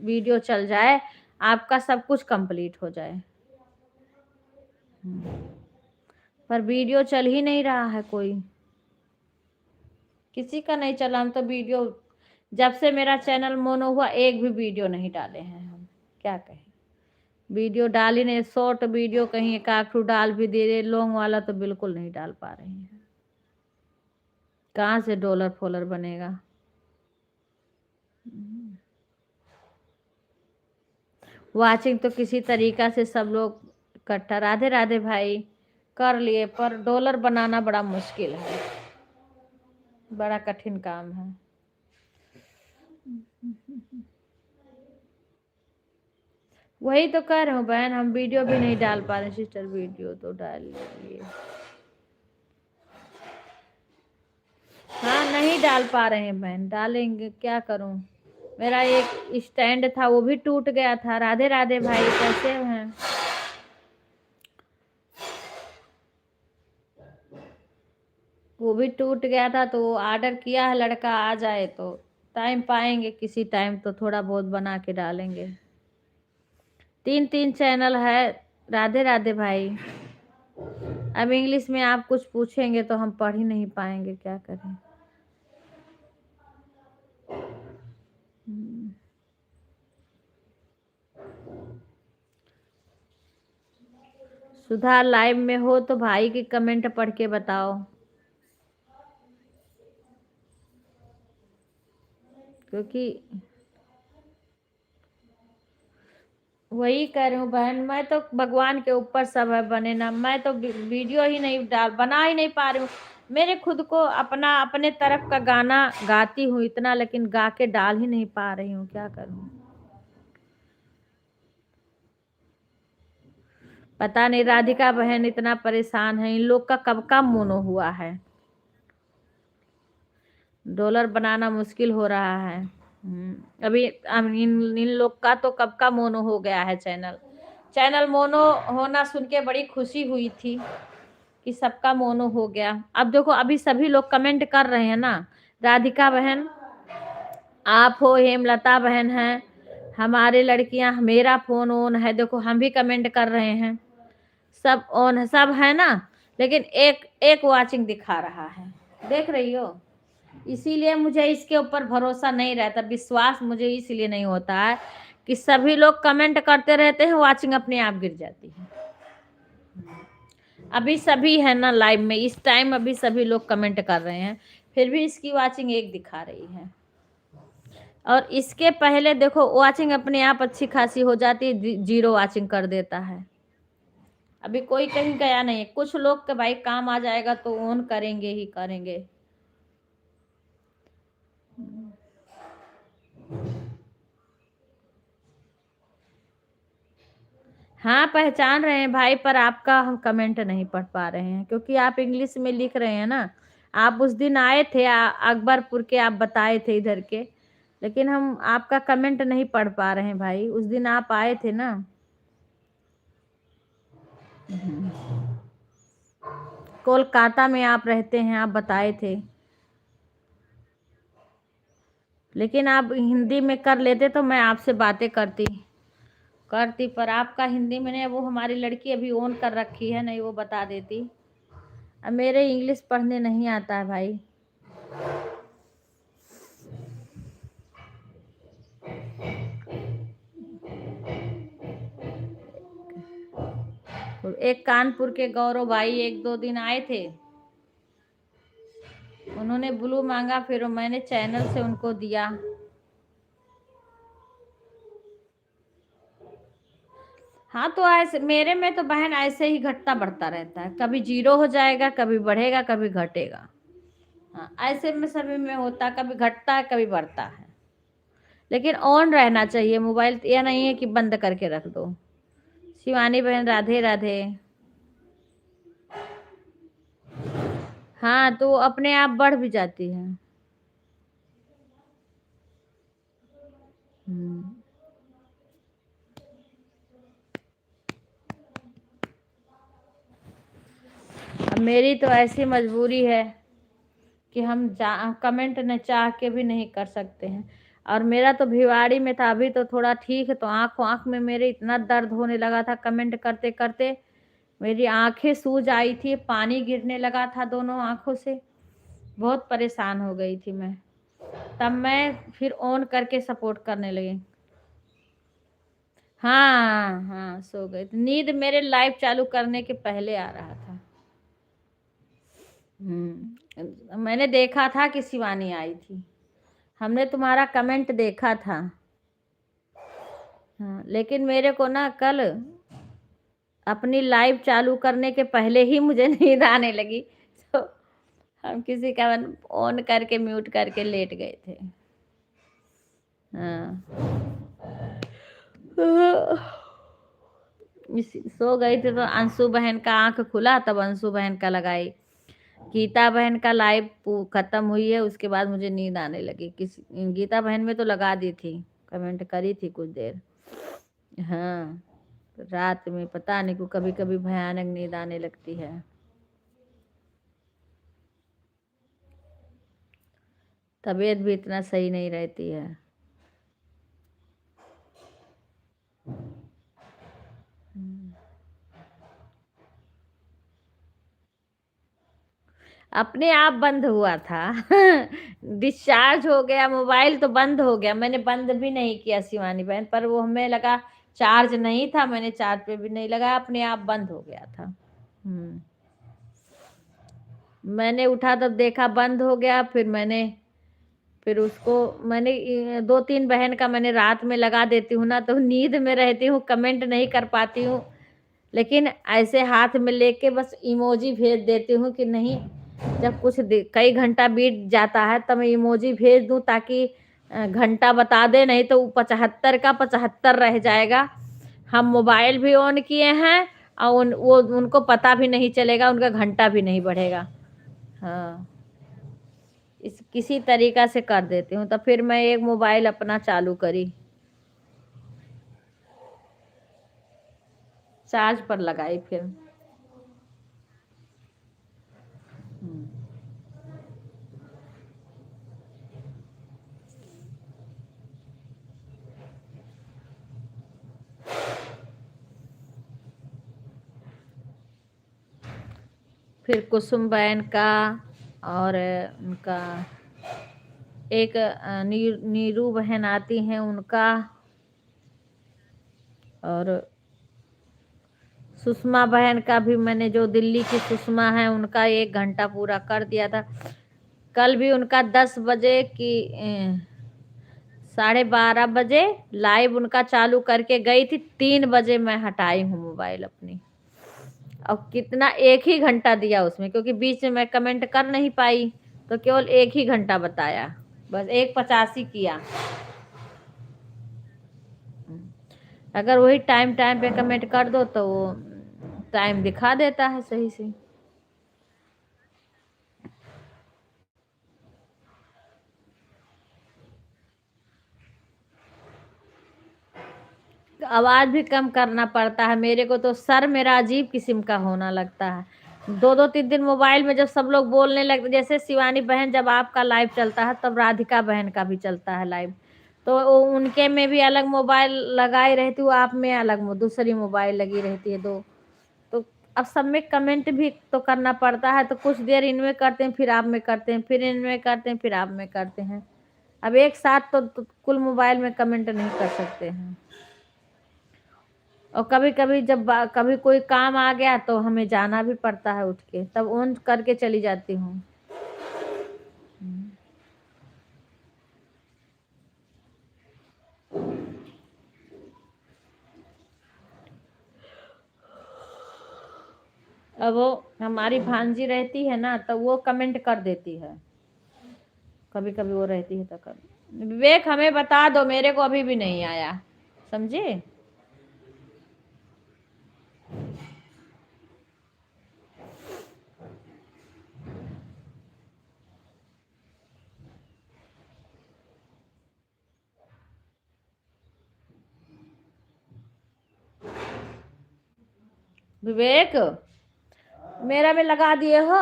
वीडियो चल जाए आपका सब कुछ कंप्लीट हो जाए। पर वीडियो चल ही नहीं रहा है, कोई किसी का नहीं चला। हम तो वीडियो, जब से मेरा चैनल मोनो हुआ एक भी वीडियो नहीं डाले हैं हम, क्या कहें। वीडियो डाल ही नहीं, शॉर्ट वीडियो कहीं एक आखिर डाल भी दे रहे, लॉन्ग वाला तो बिल्कुल नहीं डाल पा रहे हैं। कहाँ से डॉलर फॉलर बनेगा। वाचिंग तो किसी तरीका से सब लोग इकट्ठा, राधे राधे भाई, कर लिए, पर डॉलर बनाना बड़ा मुश्किल है, बड़ा कठिन काम है। वही तो कह रहे हूँ बहन, हम वीडियो भी नहीं डाल पा रहे सिस्टर, वीडियो तो डाल लिए। हाँ नहीं डाल पा रहे हैं बहन, डालेंगे, क्या करूं। मेरा एक स्टैंड था वो भी टूट गया था। राधे राधे भाई, कैसे हैं। वो भी टूट गया था तो ऑर्डर किया है, लड़का आ जाए तो टाइम पाएंगे, किसी टाइम तो थोड़ा बहुत बना के डालेंगे। 3 चैनल है। राधे राधे भाई, अब इंग्लिश में आप कुछ पूछेंगे तो हम पढ़ ही नहीं पाएंगे, क्या करें। सुधा लाइव में हो तो भाई की कमेंट पढ़ के बताओ, क्योंकि वही कह रही हूँ बहन, मैं तो भगवान के ऊपर सब है बने ना, मैं तो वीडियो ही नहीं बना ही नहीं पा रही हूँ। मेरे खुद को अपने तरफ का गाना गाती हूँ इतना, लेकिन गा के डाल ही नहीं पा रही हूँ, क्या करूँ। पता नहीं राधिका बहन इतना परेशान है, इन लोग का कब का मोनो हुआ है। डॉलर बनाना मुश्किल हो रहा है। अभी इन लोग का तो कब का मोनो हो गया है चैनल मोनो होना सुन के बड़ी खुशी हुई थी कि सबका मोनो हो गया। अब देखो अभी सभी लोग कमेंट कर रहे हैं ना, राधिका बहन आप हो, हेमलता बहन है, हमारे लड़कियां, मेरा फोन ऑन है, देखो हम भी कमेंट कर रहे हैं, सब ऑन है, सब है ना, लेकिन एक एक वाचिंग दिखा रहा है, देख रही हो। इसीलिए मुझे इसके ऊपर भरोसा नहीं रहता, विश्वास मुझे इसलिए नहीं होता है कि सभी लोग कमेंट करते रहते हैं, वाचिंग अपने आप गिर जाती है। अभी सभी है ना लाइव में इस टाइम, अभी सभी लोग कमेंट कर रहे हैं, फिर भी इसकी वाचिंग एक दिखा रही है। और इसके पहले देखो वाचिंग अपने आप अच्छी खासी हो जाती है, 0 वाचिंग कर देता है। अभी कोई कहीं गया नहीं है, कुछ लोग के भाई काम आ जाएगा तो ऑन करेंगे ही करेंगे। हाँ पहचान रहे हैं भाई, पर आपका हम कमेंट नहीं पढ़ पा रहे हैं क्योंकि आप इंग्लिश में लिख रहे हैं ना। आप उस दिन आए थे अकबरपुर के, आप बताए थे इधर के, लेकिन हम आपका कमेंट नहीं पढ़ पा रहे हैं भाई, उस दिन आप आए थे ना। कोलकाता में आप रहते हैं, आप बताए थे, लेकिन आप हिंदी में कर लेते तो मैं आपसे बातें करती, पर आपका हिंदी में नहीं, वो हमारी लड़की अभी ऑन कर रखी है, नहीं वो बता देती। अब मेरे इंग्लिश पढ़ने नहीं आता है भाई। तो एक कानपुर के गौरव भाई 1-2 दिन आए थे, उन्होंने ब्लू मांगा, फिर मैंने चैनल से उनको दिया। हाँ तो ऐसे मेरे में तो बहन ऐसे ही घटता बढ़ता रहता है, कभी 0 हो जाएगा, कभी बढ़ेगा, कभी घटेगा। हाँ ऐसे में सभी में होता, कभी घटता है कभी बढ़ता है, लेकिन ऑन रहना चाहिए मोबाइल, यह नहीं है कि बंद करके रख दो। शिवानी बहन राधे राधे। हाँ तो अपने आप बढ़ भी जाती है। हम्म। अब मेरी तो ऐसी मजबूरी है कि हम कमेंट न चाह के भी नहीं कर सकते हैं। और मेरा तो भिवाड़ी में था, अभी तो थोड़ा ठीक है, तो आँख में मेरे इतना दर्द होने लगा था कमेंट करते करते, मेरी आंखें सूज आई थी, पानी गिरने लगा था दोनों आंखों से, बहुत परेशान हो गई थी मैं। तब मैं फिर ऑन करके सपोर्ट करने लगी। हाँ हाँ, सो गई थी। नींद मेरे लाइव चालू करने के पहले आ रहा था। मैंने देखा था कि शिवानी आई थी, हमने तुम्हारा कमेंट देखा था। हाँ, लेकिन मेरे को ना कल अपनी लाइव चालू करने के पहले ही मुझे नींद आने लगी, तो हम किसी का ऑन करके म्यूट करके लेट गए थे। हाँ, सो गई थी तो अंशु बहन का आंख खुला, तब अंशु बहन का लगाई। गीता बहन का लाइव खत्म हुई है, उसके बाद मुझे नींद आने लगी। गीता बहन में तो लगा दी थी, कमेंट करी थी कुछ देर। हाँ, रात में पता नहीं को कभी कभी भयानक नींद आने लगती है। तबीयत भी इतना सही नहीं रहती है। अपने आप बंद हुआ था। डिस्चार्ज हो गया, मोबाइल तो बंद हो गया, मैंने बंद भी नहीं किया शिवानी बहन, पर वो हमें लगा चार्ज नहीं था, मैंने चार्ज पे भी नहीं लगाया, अपने आप बंद हो गया था। मैंने उठा तब देखा बंद हो गया, फिर उसको मैंने 2-3 बहन का मैंने रात में लगा देती हूँ ना, तो नींद में रहती हूँ, कमेंट नहीं कर पाती हूँ, लेकिन ऐसे हाथ में लेके बस इमोजी भेज देती हूँ कि नहीं, जब कई घंटा बीत जाता है तब मैं इमोजी भेज दूँ, ताकि घंटा बता दे, नहीं तो 75 का 75 रह जाएगा। हम मोबाइल भी ऑन किए हैं और उनको पता भी नहीं चलेगा, उनका घंटा भी नहीं बढ़ेगा। हाँ, किसी तरीका से कर देती हूँ। तो फिर मैं एक मोबाइल अपना चालू करी, चार्ज पर लगाई फिर। फिर कुसुम बहन का और उनका एक नीरू बहन आती हैं उनका, और सुषमा बहन का भी मैंने, जो दिल्ली की सुषमा है, उनका 1 घंटा पूरा कर दिया था। कल भी उनका 10 बजे की 12:30 बजे लाइव उनका चालू करके गई थी, 3 बजे मैं हटाई हूँ मोबाइल अपनी। और कितना 1 ही घंटा दिया उसमें, क्योंकि बीच में मैं कमेंट कर नहीं पाई, तो केवल 1 ही घंटा बताया, बस 1:85 किया। अगर वही टाइम टाइम पे कमेंट कर दो तो वो टाइम दिखा देता है सही से। आवाज भी कम करना पड़ता है मेरे को, तो सर मेरा अजीब किस्म का होना लगता है। 2-2 3 दिन मोबाइल में जब सब लोग बोलने लगते, जैसे शिवानी बहन जब आपका लाइव चलता है, तब राधिका बहन का भी चलता है लाइव, तो उनके में भी अलग मोबाइल लगाई रहती हूँ, आप में अलग दूसरी मोबाइल लगी रहती है 2। तो अब सब में कमेंट भी तो करना पड़ता है, तो कुछ देर इनमें करते हैं, फिर आप में करते हैं, फिर इनमें करते हैं, फिर आप में करते हैं। अब एक साथ तो कुल मोबाइल में कमेंट नहीं कर सकते हैं। और कभी कभी जब कभी कोई काम आ गया तो हमें जाना भी पड़ता है, उठ के तब ऑन करके चली जाती हूँ। अब वो हमारी भांजी रहती है ना, तो वो कमेंट कर देती है, कभी कभी वो रहती है तो कर। विवेक हमें बता दो, मेरे को अभी भी नहीं आया, समझे। विवेक, मेरा में लगा दिए हो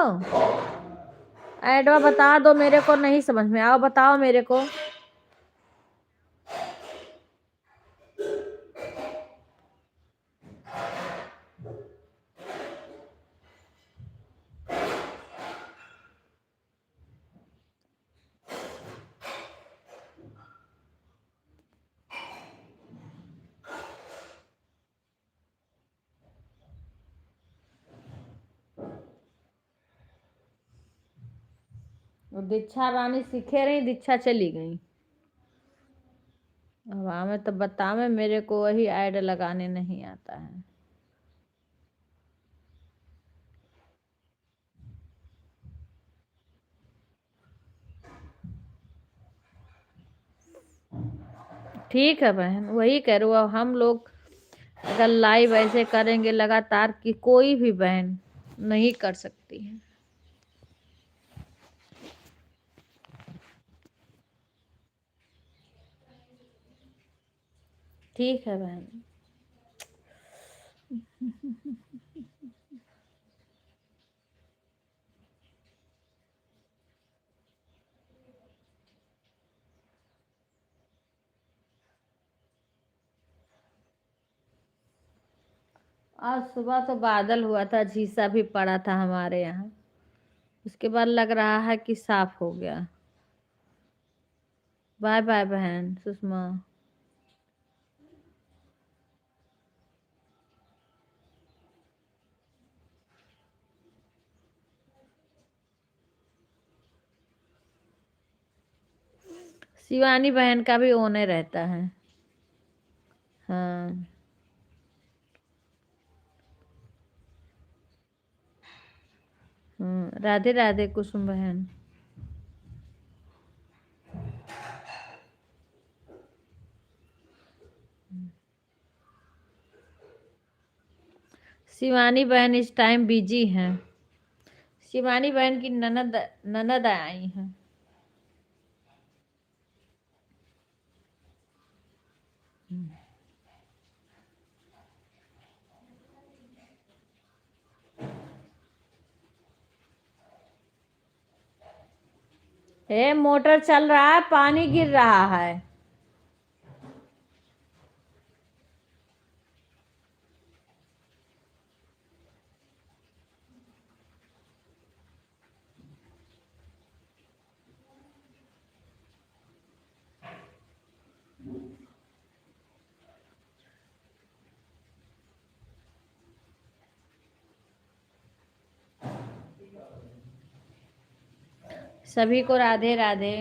एडवा? बता दो मेरे को, नहीं समझ में आओ, बताओ मेरे को। वो दीक्षा रानी सीखे रही, दीक्षा चली गई। अब हमें तो बतावे, मेरे को वही ऐड लगाने नहीं आता है। ठीक है बहन, वही कह रही हूँ। अब हम लोग अगर लाइव ऐसे करेंगे लगातार कि कोई भी बहन नहीं कर सकती है। ठीक है बहन। आज सुबह तो बादल हुआ था, झीसा भी पड़ा था हमारे यहाँ। उसके बाद लग रहा है कि साफ हो गया। बाय बाय बहन सुषमा। शिवानी बहन का भी ओने रहता है। हाँ। राधे राधे कुसुम बहन। शिवानी बहन इस टाइम बिजी हैं। शिवानी बहन की ननद ननद आई हैं। मोटर चल रहा है, पानी गिर रहा है। सभी को राधे राधे।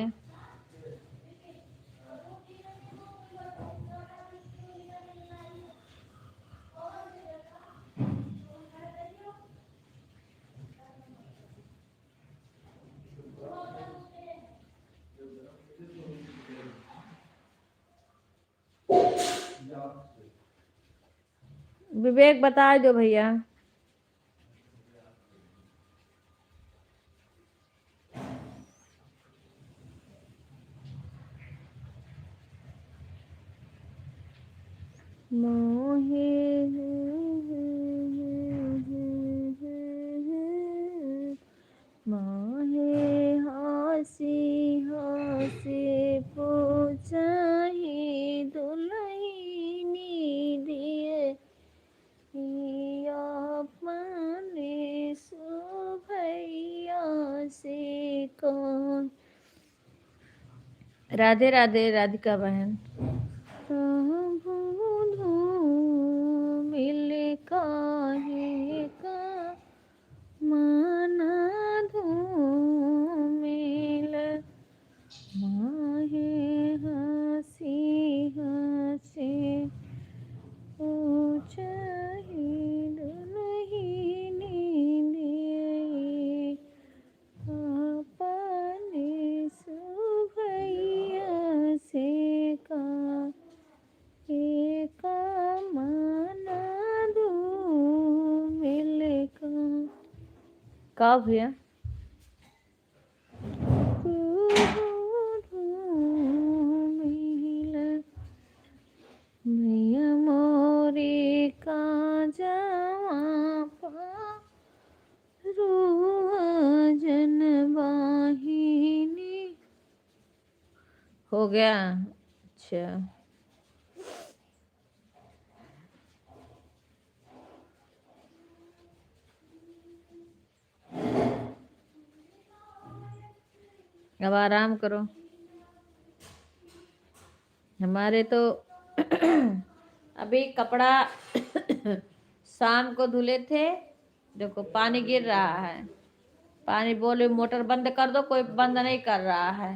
विवेक बता दो भैया। मोहे मोहे हंसी हंसी पूछही दुलहिनी दिए अपने सुभैया से कौन। राधे राधे राधिका बहन। मिल काहे का माना धूमिल माहे हंसी हंसी पूछही दुलहिनी दिए अपने सुभैया से का एक माना धूमिल का भैया। भैया मोरे का जवा हो गया। अच्छा, अब आराम करो। हमारे तो अभी कपड़ा शाम को धुले थे। देखो पानी गिर रहा है। पानी बोले मोटर बंद कर दो, कोई बंद नहीं कर रहा है।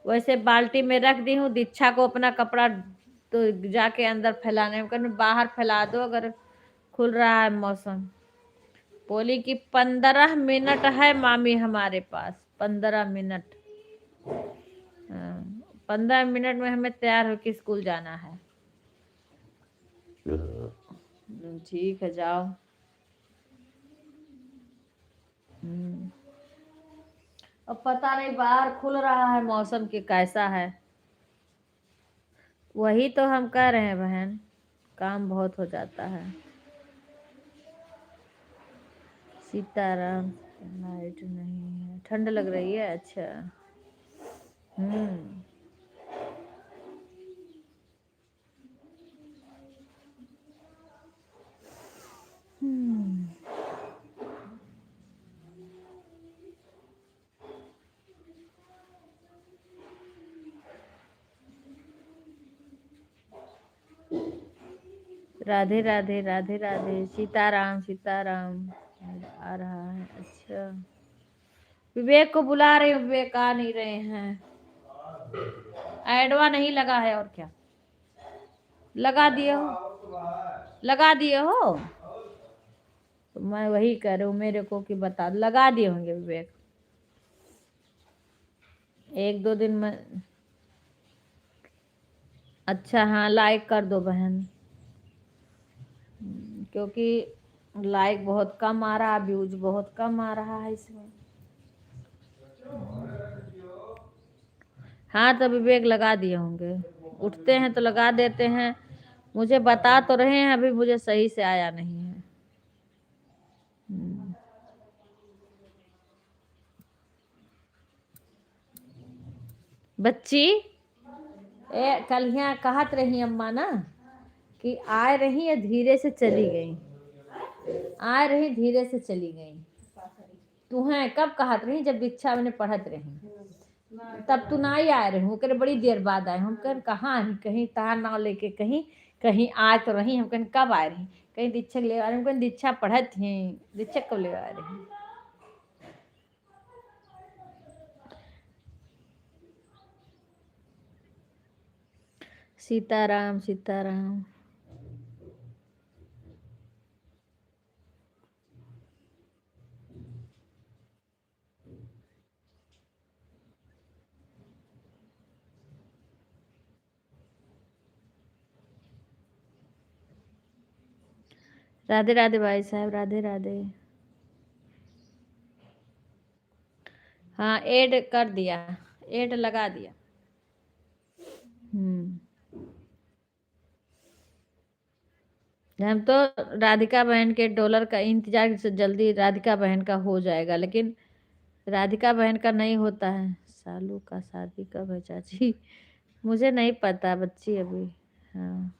वैसे बाल्टी में रख दी हूँ। दीक्षा को अपना कपड़ा तो जाके अंदर फैलाने में, बाहर फैला दो अगर खुल रहा है मौसम। बोली कि 15 मिनट है मामी हमारे पास, 15 मिनट। हाँ, 15 मिनट में हमें तैयार होके स्कूल जाना है। ठीक है, जाओ। अब पता नहीं बाहर खुल रहा है मौसम के कैसा है। वही तो हम कह रहे हैं बहन, काम बहुत हो जाता है। सीताराम, लाइट नहीं है, ठंड लग रही है। अच्छा, हम्म। राधे राधे, राधे राधे, सीताराम सीताराम। आ रहा है। अच्छा, विवेक को बुला रही हूँ, विवेक आ नहीं रहे हैं। एडवा नहीं लगा है और क्या लगा दिए हो? लगा दिए हो तो मैं वही कह रही हूँ मेरे को कि बता, लगा दिए होंगे विवेक। 1-2 दिन में। अच्छा, हाँ लाइक कर दो बहन, क्योंकि लाइक बहुत कम आ रहा, व्यूज बहुत कम आ रहा है इसमें। हाँ तो विवेक लगा दिए होंगे। उठते हैं तो लगा देते हैं। मुझे बता तो रहे हैं, अभी मुझे सही से आया नहीं है। बच्ची कल यहाँ कहत रही अम्मा ना कि आ रही है धीरे से चली गई, आ रही धीरे से चली गई। तुम्हें कब कहत रही? जब दीक्षा में पढ़त रही तब तू ना ही आए रही हूँ, करे बड़ी देर बाद आए। हम कह कहाँ ही कहीं तार नाव लेके कहीं कहीं आ तो रही। हम कहें कब आ रही? कहीं दीक्षा ले आ रही। हम कहें दीक्षा पढ़त थी, दीक्षा कब ले आ रही? सीताराम सीताराम। राधे राधे भाई साहब, राधे राधे। हाँ ऐड कर दिया, ऐड लगा दिया। हम तो राधिका बहन के डॉलर का इंतजार से जल्दी राधिका बहन का हो जाएगा, लेकिन राधिका बहन का नहीं होता है। सालू का शादी कब है चाची? मुझे नहीं पता बच्ची अभी। हाँ,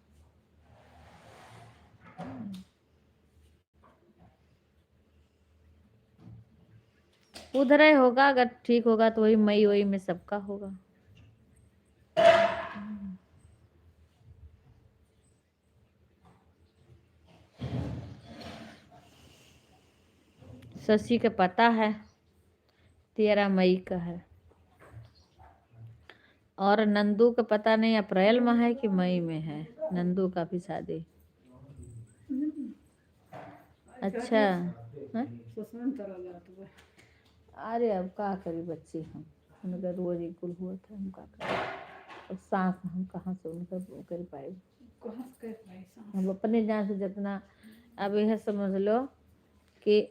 उधर ही होगा, अगर ठीक होगा तो वही मई वई में सबका होगा। शशि का पता है 13 मई का है, और नंदू का पता नहीं अप्रैल में है कि मई में है। नंदू का भी शादी। अच्छा, हाँ? अरे अब का करी बच्ची, हम उनका रोज इकुल हुआ था, हम का करी। अब सांस हम कहाँ से उनका कर पाए? हम अपने जान से जितना, अब यह समझ लो कि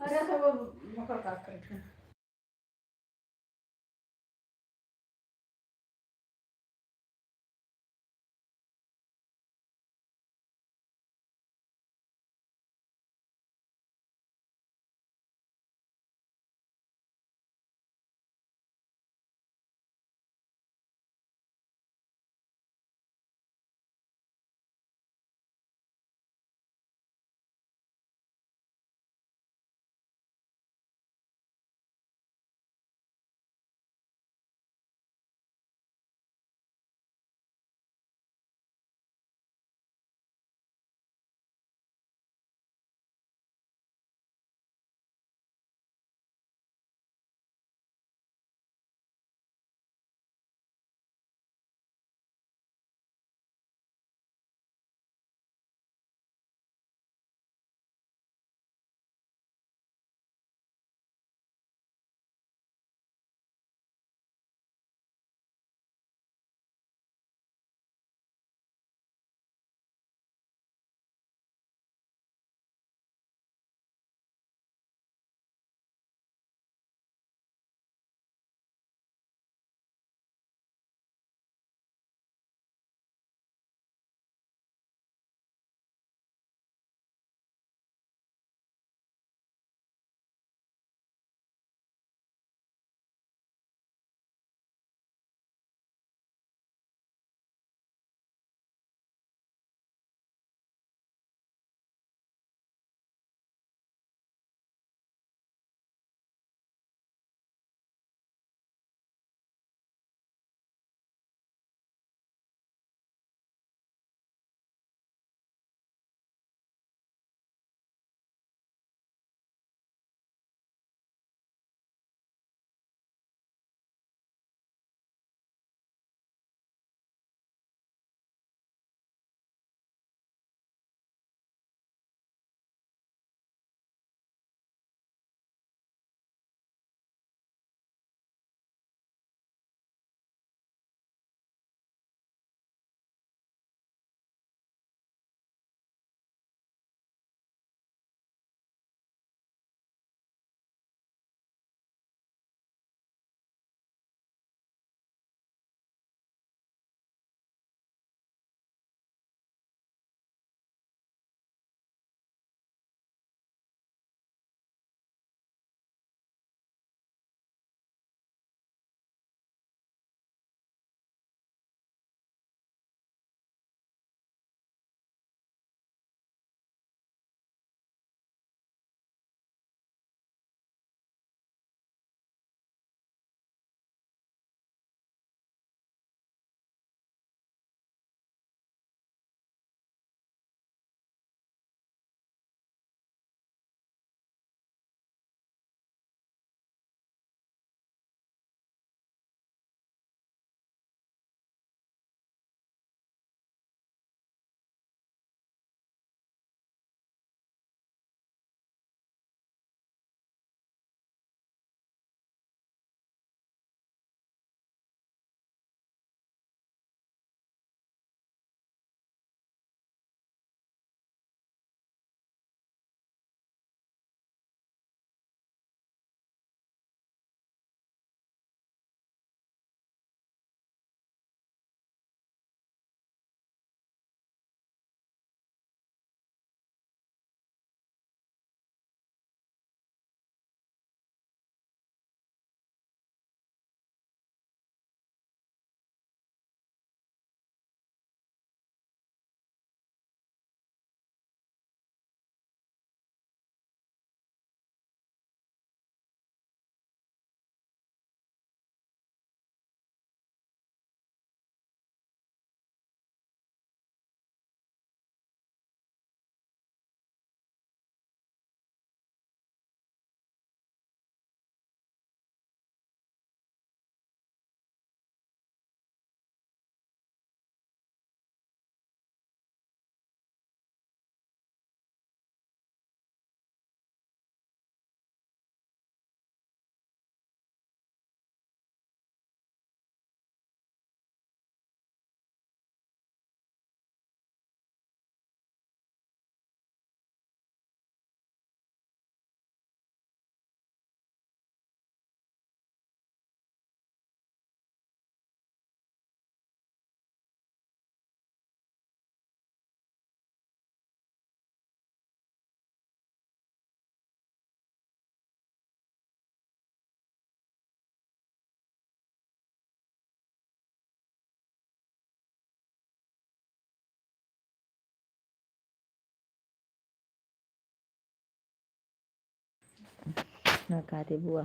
ना कहा थी बुआ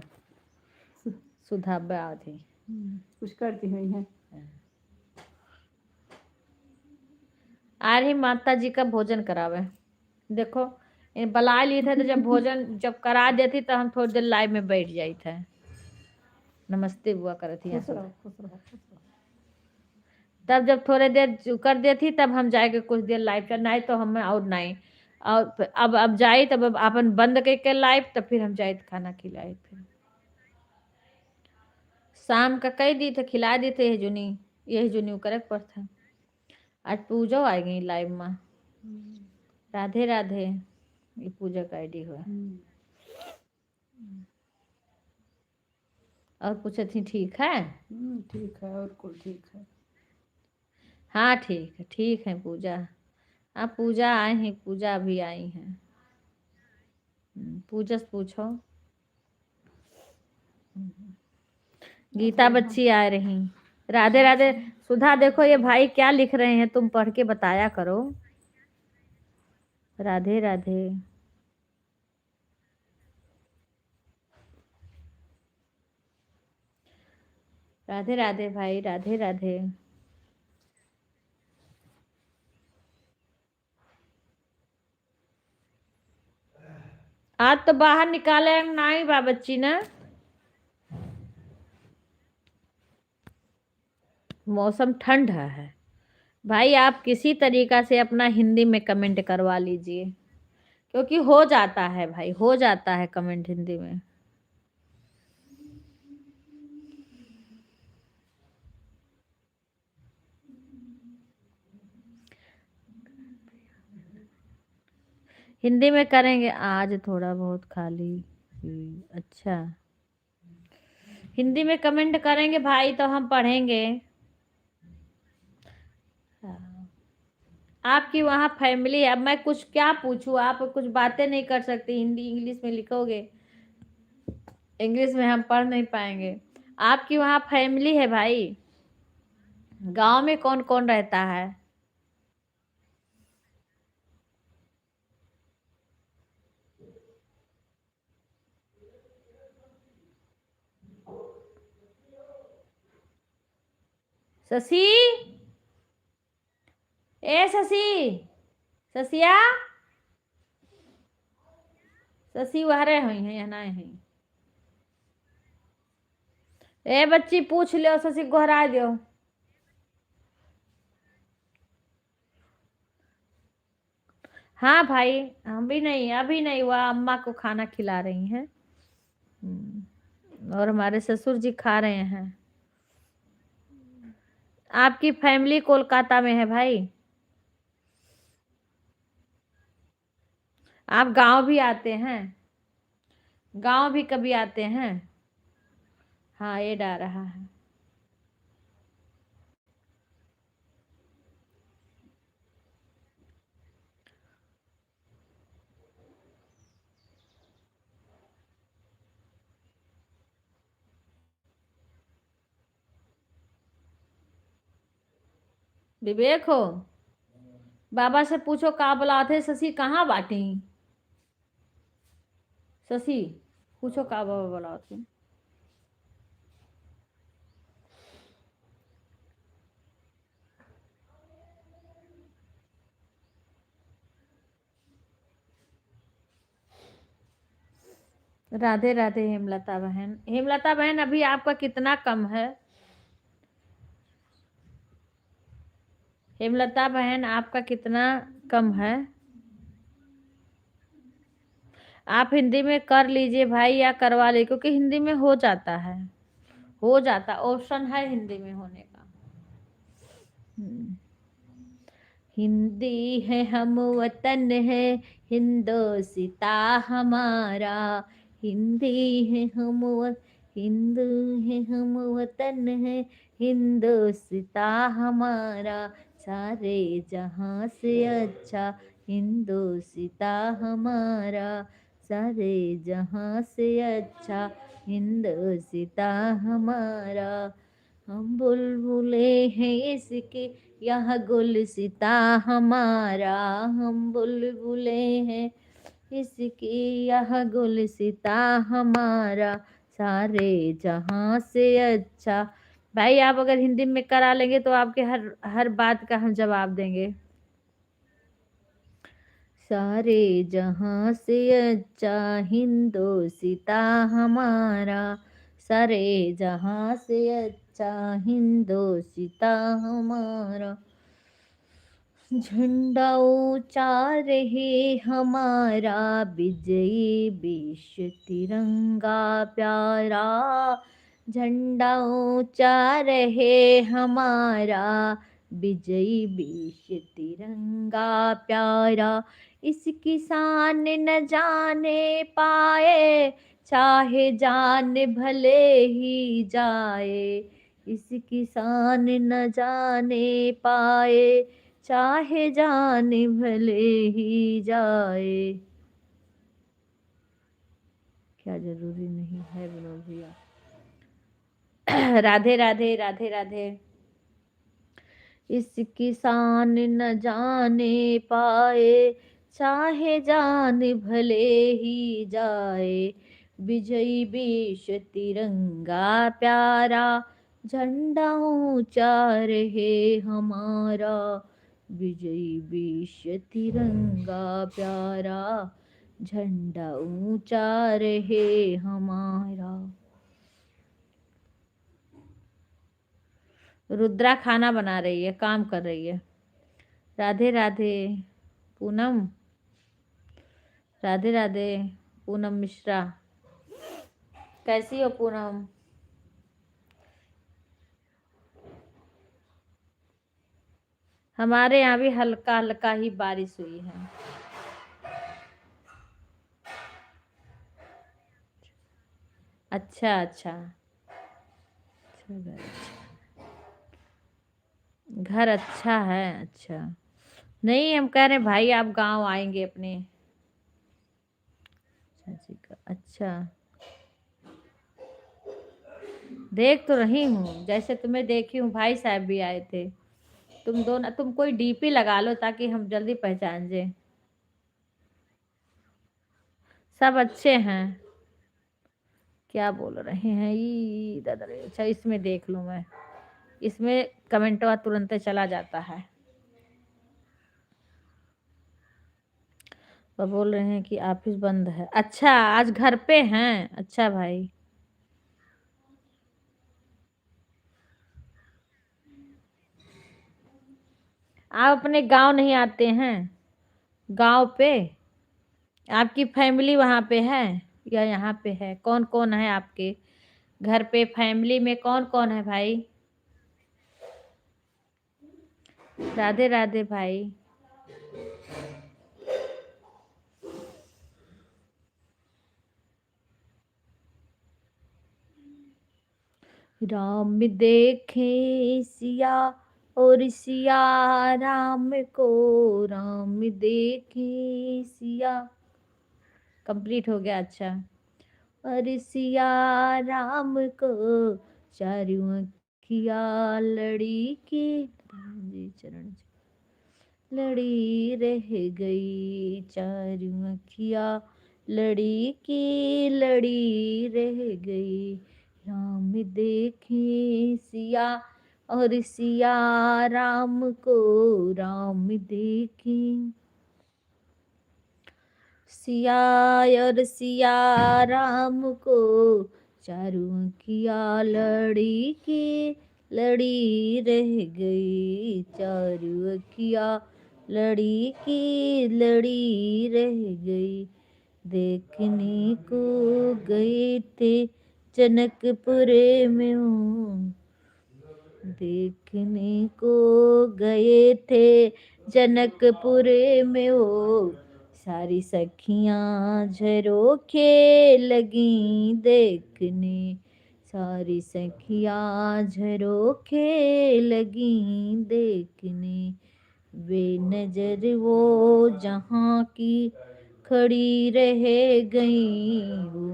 सुधा बा थी कुछ करती हुई है। आ रही माता जी का भोजन करावे। देखो बुला लिए थे तो जब भोजन जब करा देती तो हम थोड़ी देर लाइव में बैठ जाई थे। नमस्ते बुआ करती खुश है। रहो खुश रहो खुश रहो। तब जब थोड़े देर कर देती तब हम जाएंगे कुछ देर लाइव चल नहीं तो हमें और नहीं और अब जाए तब अब अपन बंद करके लाइव तो फिर हम जाए खाना खिलाए फिर शाम का कई दी थे खिला दी थे यही जुनी करे पर था। आज पूजा आ गई लाइव में। राधे राधे ये पूजा का आईडी हुआ। और पूछे थी ठीक है। ठीक है और कुल ठीक है। हाँ ठीक है पूजा। हाँ पूजा आई हैं पूजा भी आई हैं। पूजा से पूछो। गीता बच्ची आ रही। राधे राधे सुधा देखो ये भाई क्या लिख रहे हैं तुम पढ़ के बताया करो। राधे राधे। राधे राधे भाई राधे राधे। आज तो बाहर निकाले नहीं बा बच्ची ना। मौसम ठंड है भाई आप किसी तरीका से अपना हिंदी में कमेंट करवा लीजिए क्योंकि हो जाता है भाई हो जाता है कमेंट हिंदी में। हिंदी में करेंगे आज थोड़ा बहुत खाली। अच्छा हिंदी में कमेंट करेंगे भाई तो हम पढ़ेंगे। आपकी वहाँ फैमिली है। अब मैं कुछ क्या पूछूं आप कुछ बातें नहीं कर सकते हिंदी इंग्लिश में लिखोगे इंग्लिश में हम पढ़ नहीं पाएंगे। आपकी वहाँ फैमिली है भाई। गांव में कौन कौन रहता है। शशि ए शशि शशिया शशि वहरे हुई है या नहीं है। ए बच्ची पूछ लो शशि गोहरा दो। हाँ भाई अभी नहीं हुआ अम्मा को खाना खिला रही हैं। और हमारे ससुर जी खा रहे हैं। आपकी फैमिली कोलकाता में है भाई। आप गांव भी आते हैं। गांव भी कभी आते हैं। हाँ ये डा रहा है। विवेक हो बाबा से पूछो का बुलाते शशि कहाँ बाटी। शशि पूछो का बाबा बुलाते। राधे राधे हेमलता बहन अभी आपका कितना कम है। हेमलता बहन आपका कितना कम है। आप हिंदी में कर लीजिए भाई या करवा लीजिए क्योंकि हिंदी में हो जाता है ऑप्शन है हिंदी में होने का। हिंदी है हम वतन है हिंदोसिता हमारा। हिंदी है हिंदू है हम वतन है हिंदोसिता हमारा। सारे जहां से अच्छा हिंदोसिता हमारा। सारे जहां से अच्छा हिंदोसिता हमारा। हम बुलबुले हैं इसके यह गुलसिता हमारा। हम बुलबुले हैं इसकी यह गुलसिता हमारा सारे जहां से अच्छा। भाई आप अगर हिंदी में करा लेंगे तो आपके हर हर बात का हम जवाब देंगे। सारे जहां से अच्छा हिंदोसिता हमारा, सारे जहां से अच्छा हिंदोसिता हमारा। झंडा ऊंचा रहे हमारा, विजयी विश्व तिरंगा प्यारा। झंडा ऊंचा रहे हमारा, विजयी विश्व तिरंगा प्यारा। इस किसान न जाने पाए, चाहे जान भले ही जाए। इस किसान न जाने पाए, चाहे जान भले ही जाए। क्या जरूरी नहीं है विनोद भैया। राधे राधे राधे राधे। इस किसान न जाने पाए, चाहे जान भले ही जाए। विजयी विश्व तिरंगा प्यारा, झंडा ऊंचा रहे हमारा। विजयी विश्व तिरंगा प्यारा, झंडा ऊंचा रहे हमारा। रुद्रा खाना बना रही है, काम कर रही है। राधे राधे पूनम, राधे राधे पूनम मिश्रा। कैसी हो पूनम? हमारे यहाँ भी हल्का हल्का ही बारिश हुई है। अच्छा अच्छा, घर अच्छा है। अच्छा नहीं, हम कह रहे भाई आप गांव आएंगे अपने चाची का। अच्छा देख तो रही हूँ, जैसे तुम्हें देखी हूँ भाई साहब भी आए थे। तुम दोनों, तुम कोई डीपी लगा लो ताकि हम जल्दी पहचान जाए। सब अच्छे हैं। क्या बोल रहे हैं ई दादा रे। अच्छा इसमें देख लूं मैं, इसमें कमेंटवा तुरंत चला जाता है। वो बोल रहे हैं कि ऑफिस बंद है। अच्छा आज घर पे हैं। अच्छा भाई आप अपने गांव नहीं आते हैं? गांव पे आपकी फैमिली वहां पे है या यहाँ पे है? कौन कौन है आपके घर पे? फैमिली में कौन कौन है भाई? राधे राधे भाई। राम देखे सिया और सिया राम को, राम देखे सिया। कंप्लीट हो गया। अच्छा और सिया राम को, चारों अखिया लड़ी के जी चरण लड़ी रह गई। चारों अखिया लड़ी की लड़ी रह गई। राम देखे सिया और सिया राम को, राम देखे सिया और सिया राम को, चारों अखिया लड़ी की लड़ी रह गई। चारों अखिया लड़ी की लड़ी रह गई। देखने को गए थे जनकपुर में हूँ, देखने को गए थे जनकपुर में हो। सारी सखियां झरोखे लगी देखने, सारी सखियां झरोखे लगी देखने। वे नजर वो जहाँ की खड़ी रह गई वो।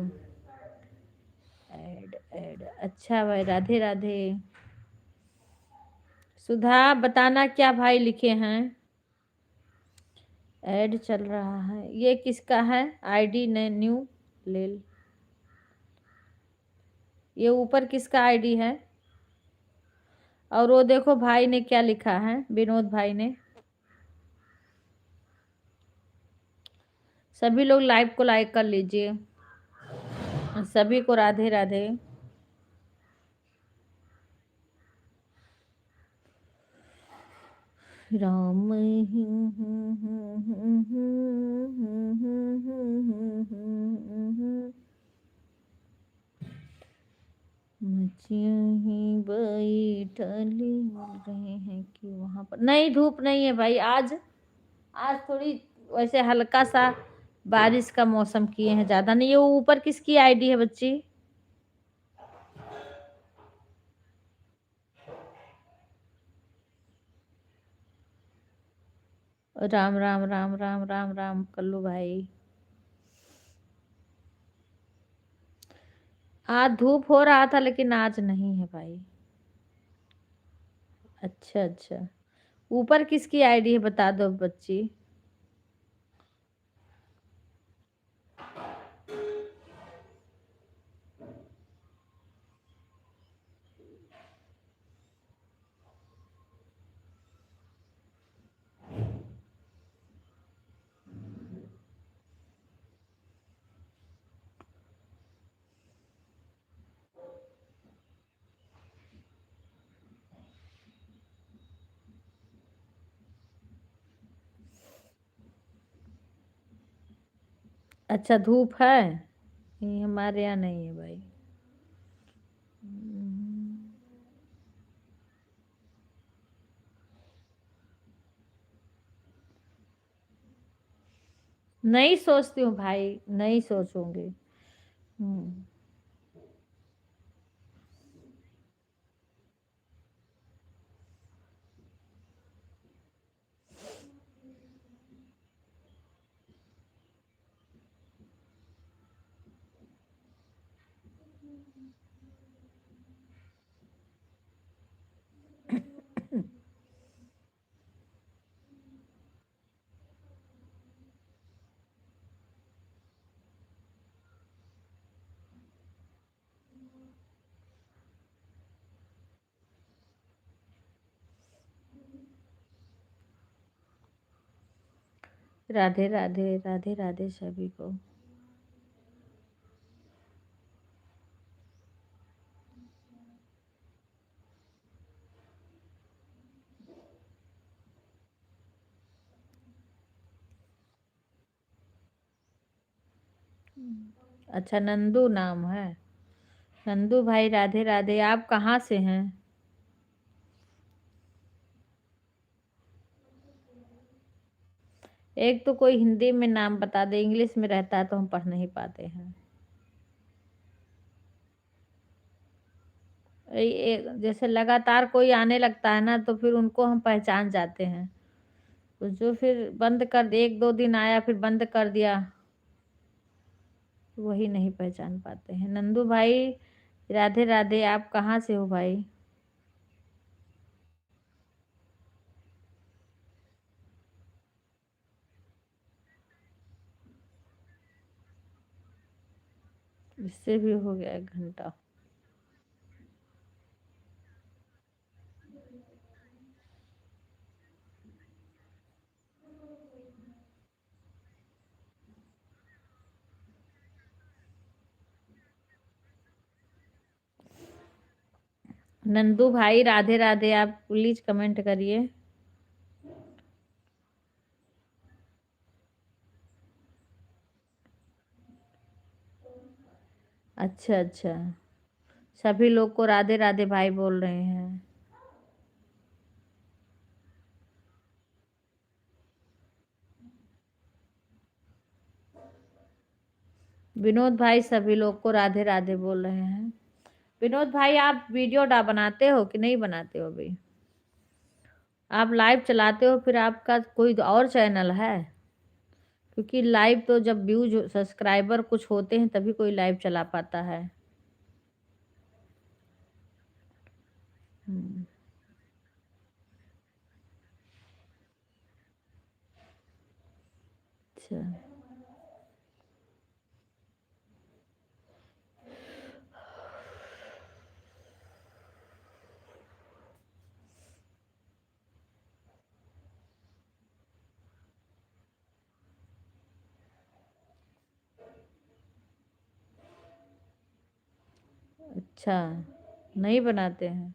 ऐड ऐड अच्छा भाई राधे राधे। सुधा बताना क्या भाई लिखे हैं? ऐड चल रहा है। ये किसका है? आईडी ने न्यू ले। ये ऊपर किसका आईडी है? और वो देखो भाई ने क्या लिखा है, विनोद भाई ने। सभी लोग लाइव को लाइक कर लीजिए। सभी को राधे राधे। राम मचिया ही बैठली रहे हैं कि वहां पर नहीं, धूप नहीं है भाई आज। आज थोड़ी वैसे हल्का सा बारिश का मौसम किए हैं, ज्यादा नहीं। ये ऊपर किसकी आईडी है बच्ची? राम राम राम राम राम राम कल्लू भाई। आज धूप हो रहा था लेकिन आज नहीं है भाई। अच्छा अच्छा, ऊपर किसकी आईडी है बता दो बच्ची। अच्छा धूप है, ये हमारे यहाँ नहीं है भाई। नहीं सोचती हूँ भाई, नहीं सोचूंगी। राधे राधे राधे राधे सभी को। अच्छा नंदू नाम है। नंदू भाई राधे राधे। आप कहाँ से हैं? एक तो कोई हिंदी में नाम बता दे, इंग्लिश में रहता है तो हम पढ़ नहीं पाते हैं। जैसे लगातार कोई आने लगता है ना तो फिर उनको हम पहचान जाते हैं। तो जो फिर बंद कर दे, एक दो दिन आया फिर बंद कर दिया, वही नहीं पहचान पाते हैं। नंदू भाई राधे राधे। आप कहाँ से हो भाई? इससे भी हो गया 1 घंटा। नंदू भाई राधे राधे। आप प्लीज कमेंट करिए। अच्छा अच्छा, सभी लोग को राधे राधे भाई बोल रहे हैं। विनोद भाई सभी लोग को राधे राधे बोल रहे हैं। विनोद भाई आप वीडियो बनाते हो कि नहीं बनाते हो अभी? आप लाइव चलाते हो फिर आपका कोई और चैनल है? क्योंकि लाइव तो जब व्यूज सब्सक्राइबर कुछ होते हैं तभी कोई लाइव चला पाता है। हम्म। अच्छा अच्छा, नहीं बनाते हैं।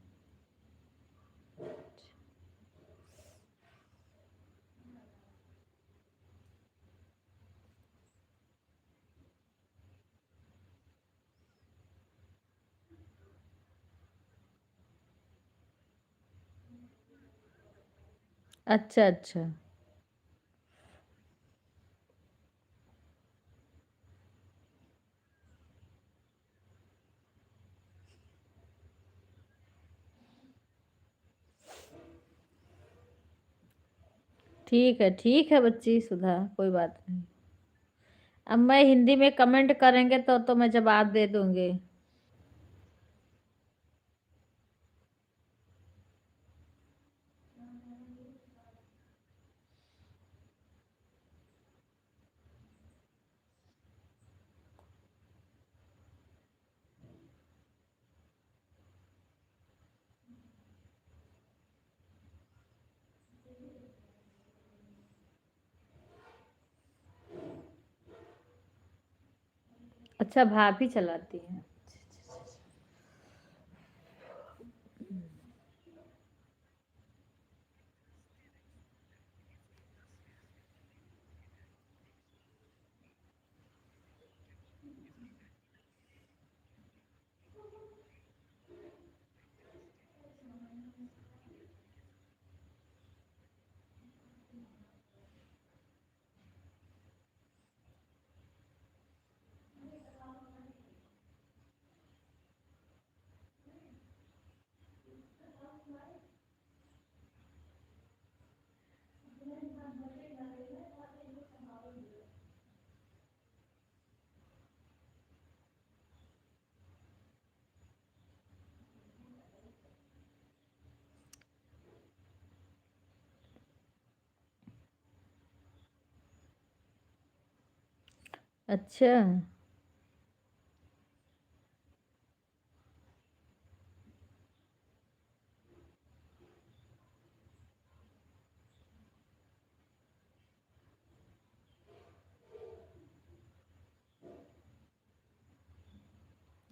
अच्छा अच्छा, ठीक है बच्ची सुधा, कोई बात नहीं। अब मैं हिंदी में कमेंट करेंगे तो मैं जवाब दे दूंगी। अच्छा, भाभी चलाती हैं। अच्छा,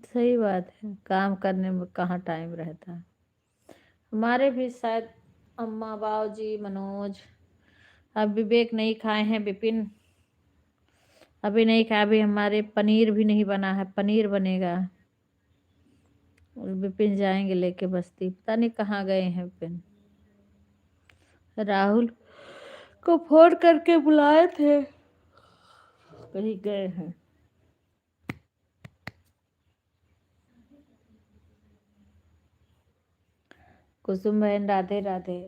सही बात है, काम करने में कहाँ टाइम रहता है। हमारे भी शायद अम्मा बाबूजी मनोज, अब विवेक नहीं खाए हैं, विपिन अभी नहीं खाया, अभी हमारे पनीर भी नहीं बना है, पनीर बनेगा। और विपिन जाएंगे लेके बस्ती, पता नहीं कहाँ गए हैं विपिन। राहुल को फोन करके बुलाए थे, कहीं गए हैं। कुसुम बहन राधे राधे।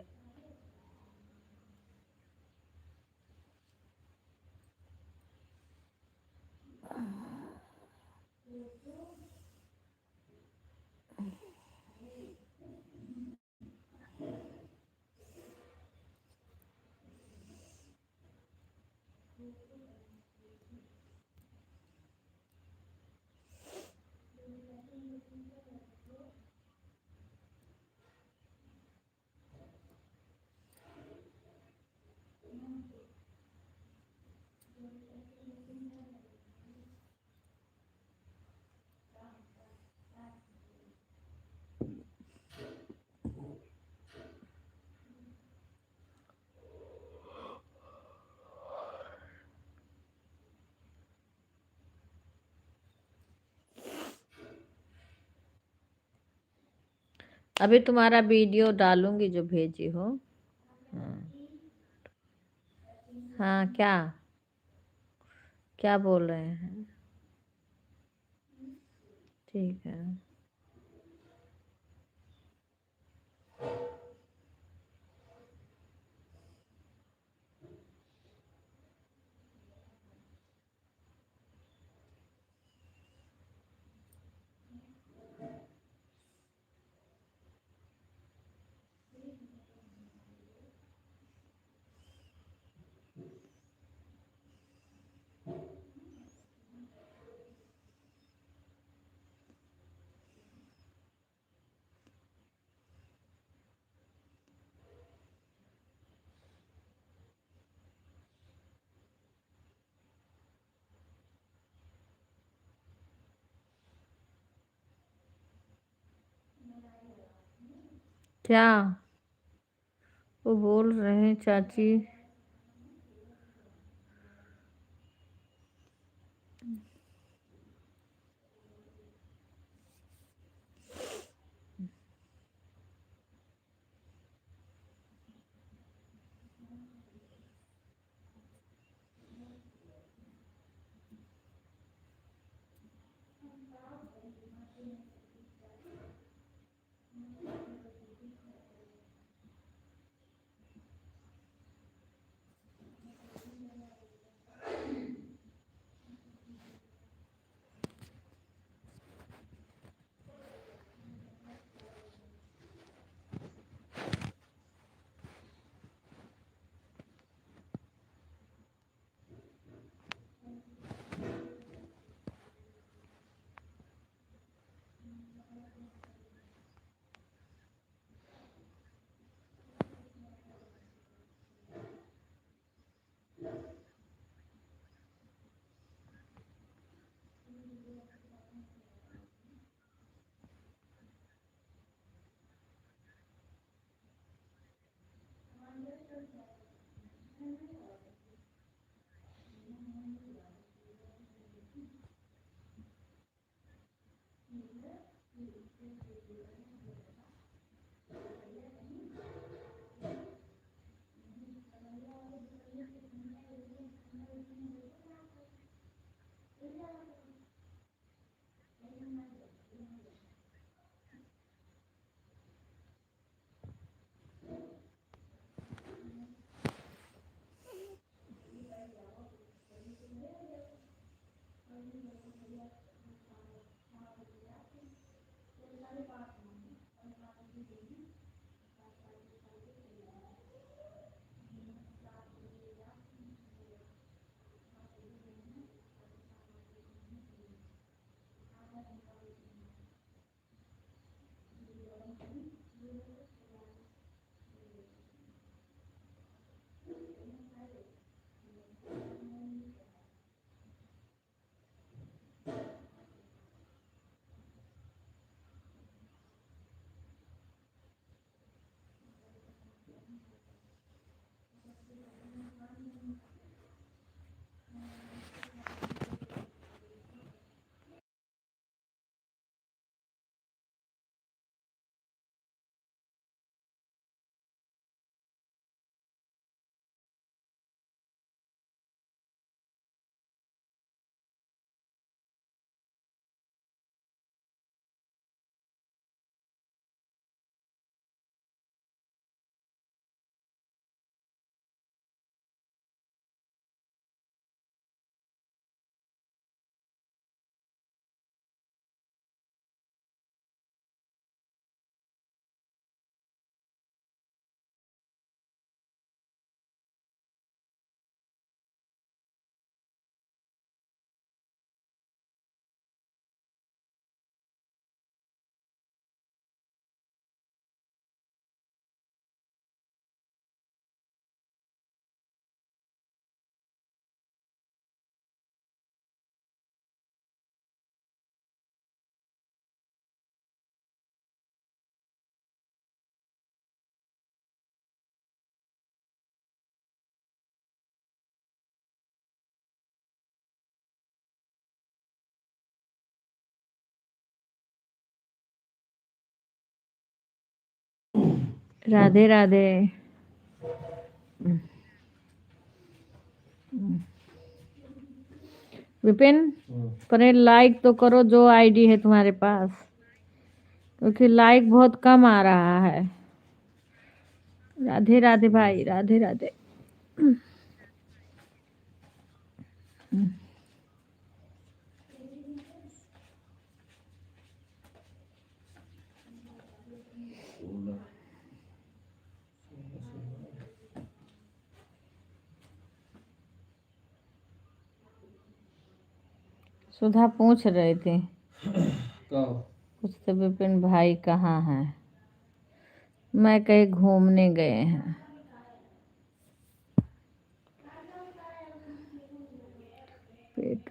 अभी तुम्हारा वीडियो डालूंगी जो भेजी हो। हाँ, हाँ, क्या क्या बोल रहे हैं? ठीक है। क्या वो बोल रहे हैं चाची? राधे राधे। विपिन, पर लाइक तो करो जो आईडी है तुम्हारे पास, क्योंकि लाइक बहुत कम आ रहा है। राधे राधे भाई, राधे राधे। सुधा पूछ रहे थे कुछ तो, विपिन भाई कहाँ हैं? मैं कहीं घूमने गए हैं। पेट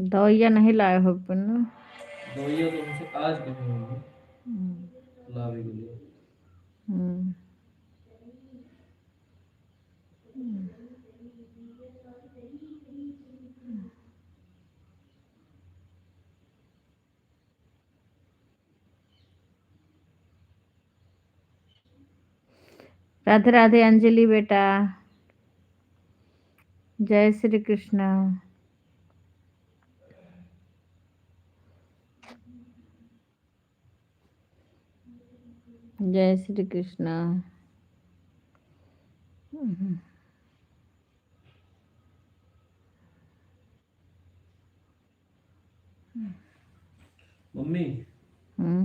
दवाइयाँ नहीं लाए हो पर ना। दवाइयाँ तो हमसे आज कहीं होंगी, हम्म। ला भी लिए। हम्म। राधे राधे अंजलि बेटा, जय श्री कृष्णा। जय श्री कृष्णा। मम्मी हम्म।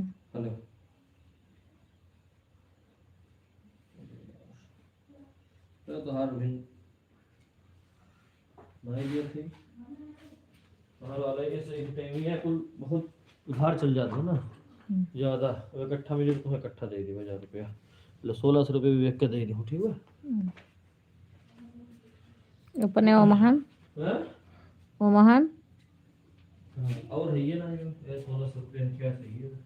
हेलो, तो हार भी नहीं दिए थे हार वाला ये सही टाइमिंग है, कुल बहुत उधार चल जाता है ना ज़्यादा, इकट्ठा मिले तो तुम्हें इकट्ठा दे दी 1000 रुपया, 1600 रुपये भी एक के दे दी हूँ, ठीक है। अपने वो महान, हाँ? वो महान। हाँ, और है ये ना, ये 1600 रुपये क्या चाहिए।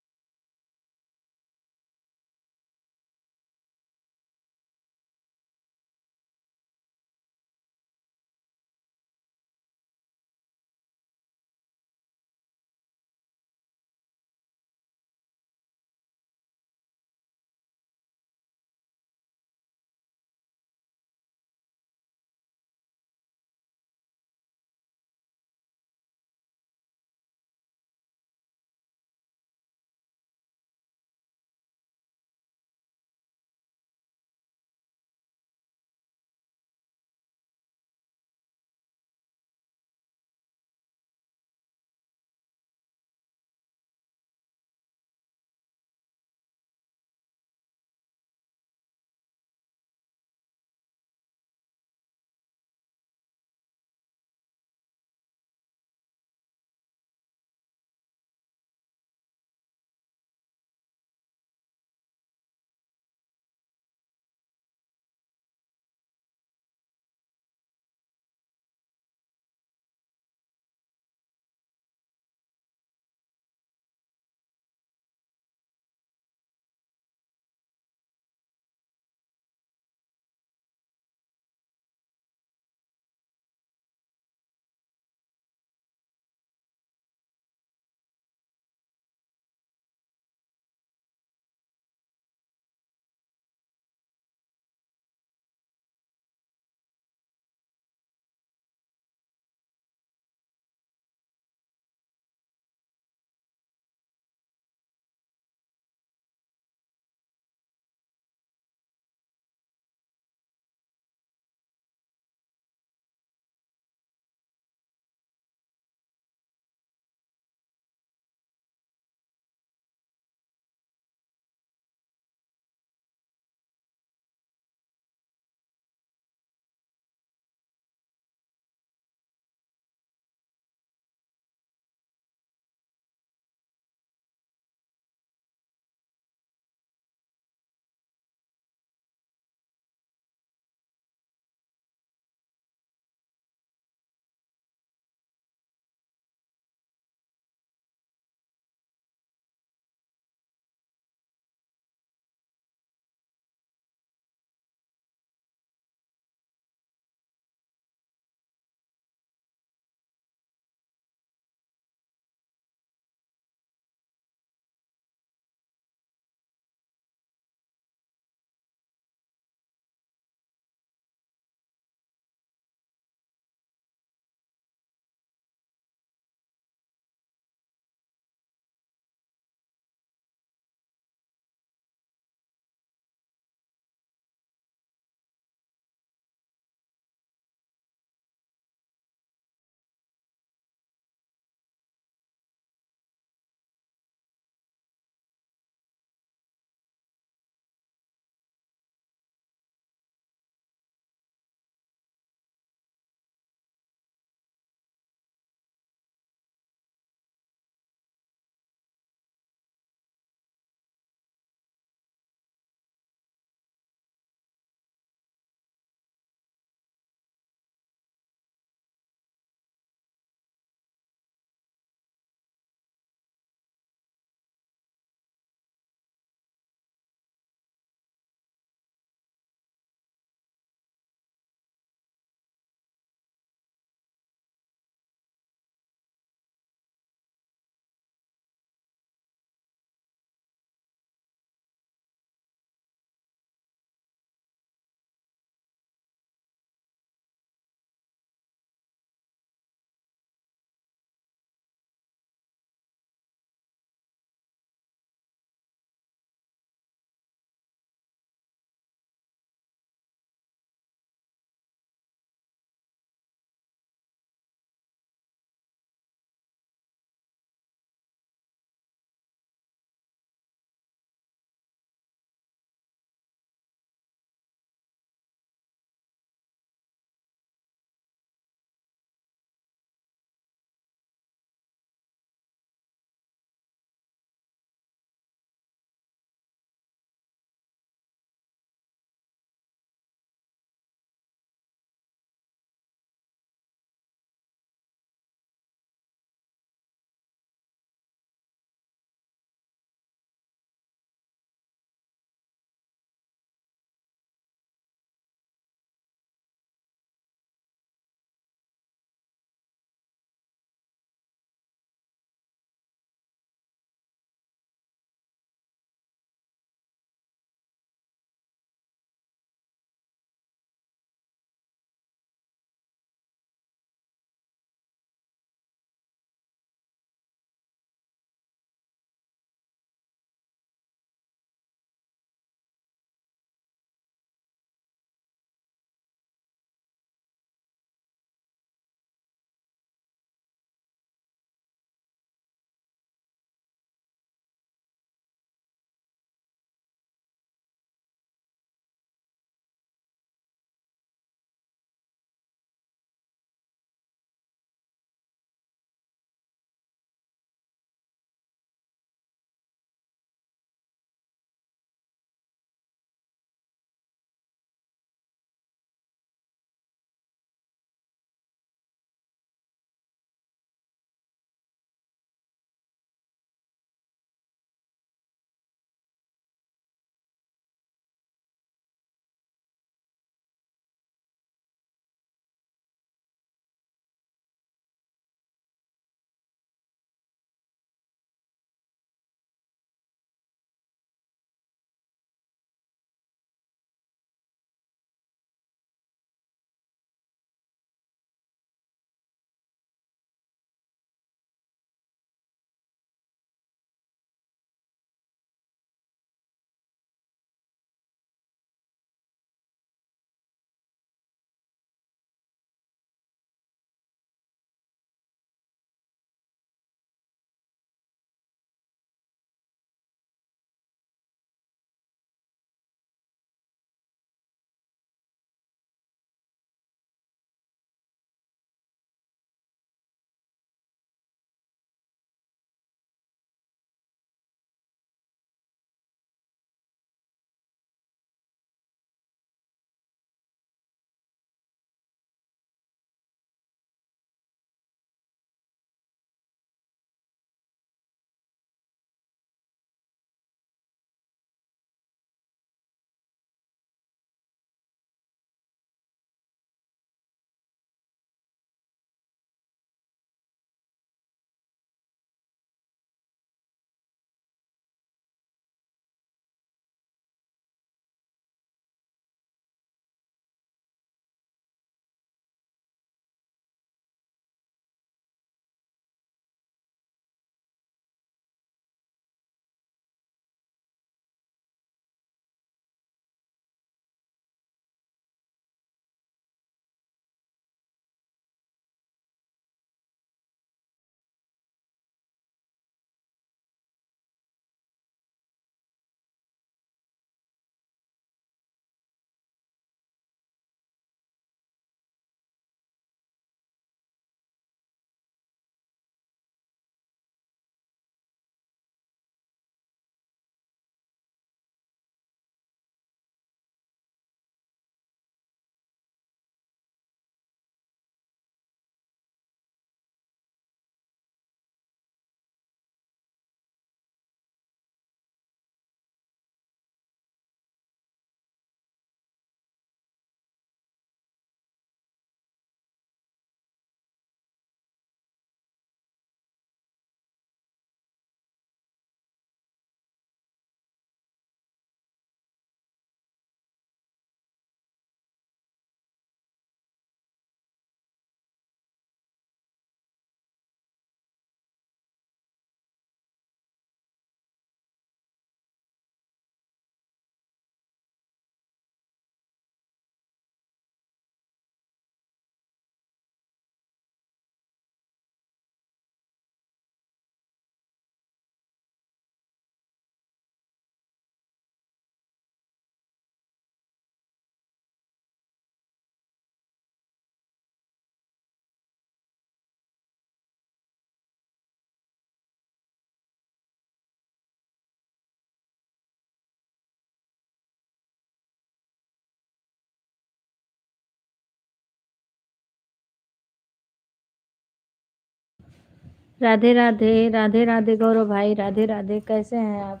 राधे राधे, राधे राधे गौरव भाई, राधे राधे। कैसे हैं आप?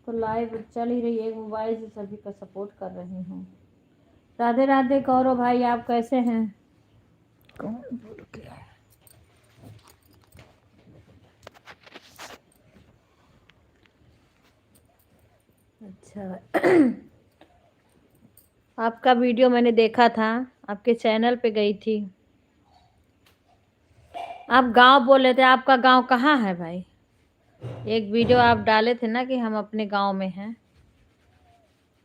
तो लाइव चल ही रही है, मोबाइल से सभी का सपोर्ट कर रही हूँ। राधे राधे गौरव भाई, आप कैसे हैं? कौन बोल गया? अच्छा आपका वीडियो मैंने देखा था, आपके चैनल पे गई थी। आप गांव बोल रहे थे, आपका गांव कहाँ है भाई? एक वीडियो आप डाले थे ना कि हम अपने गांव में हैं।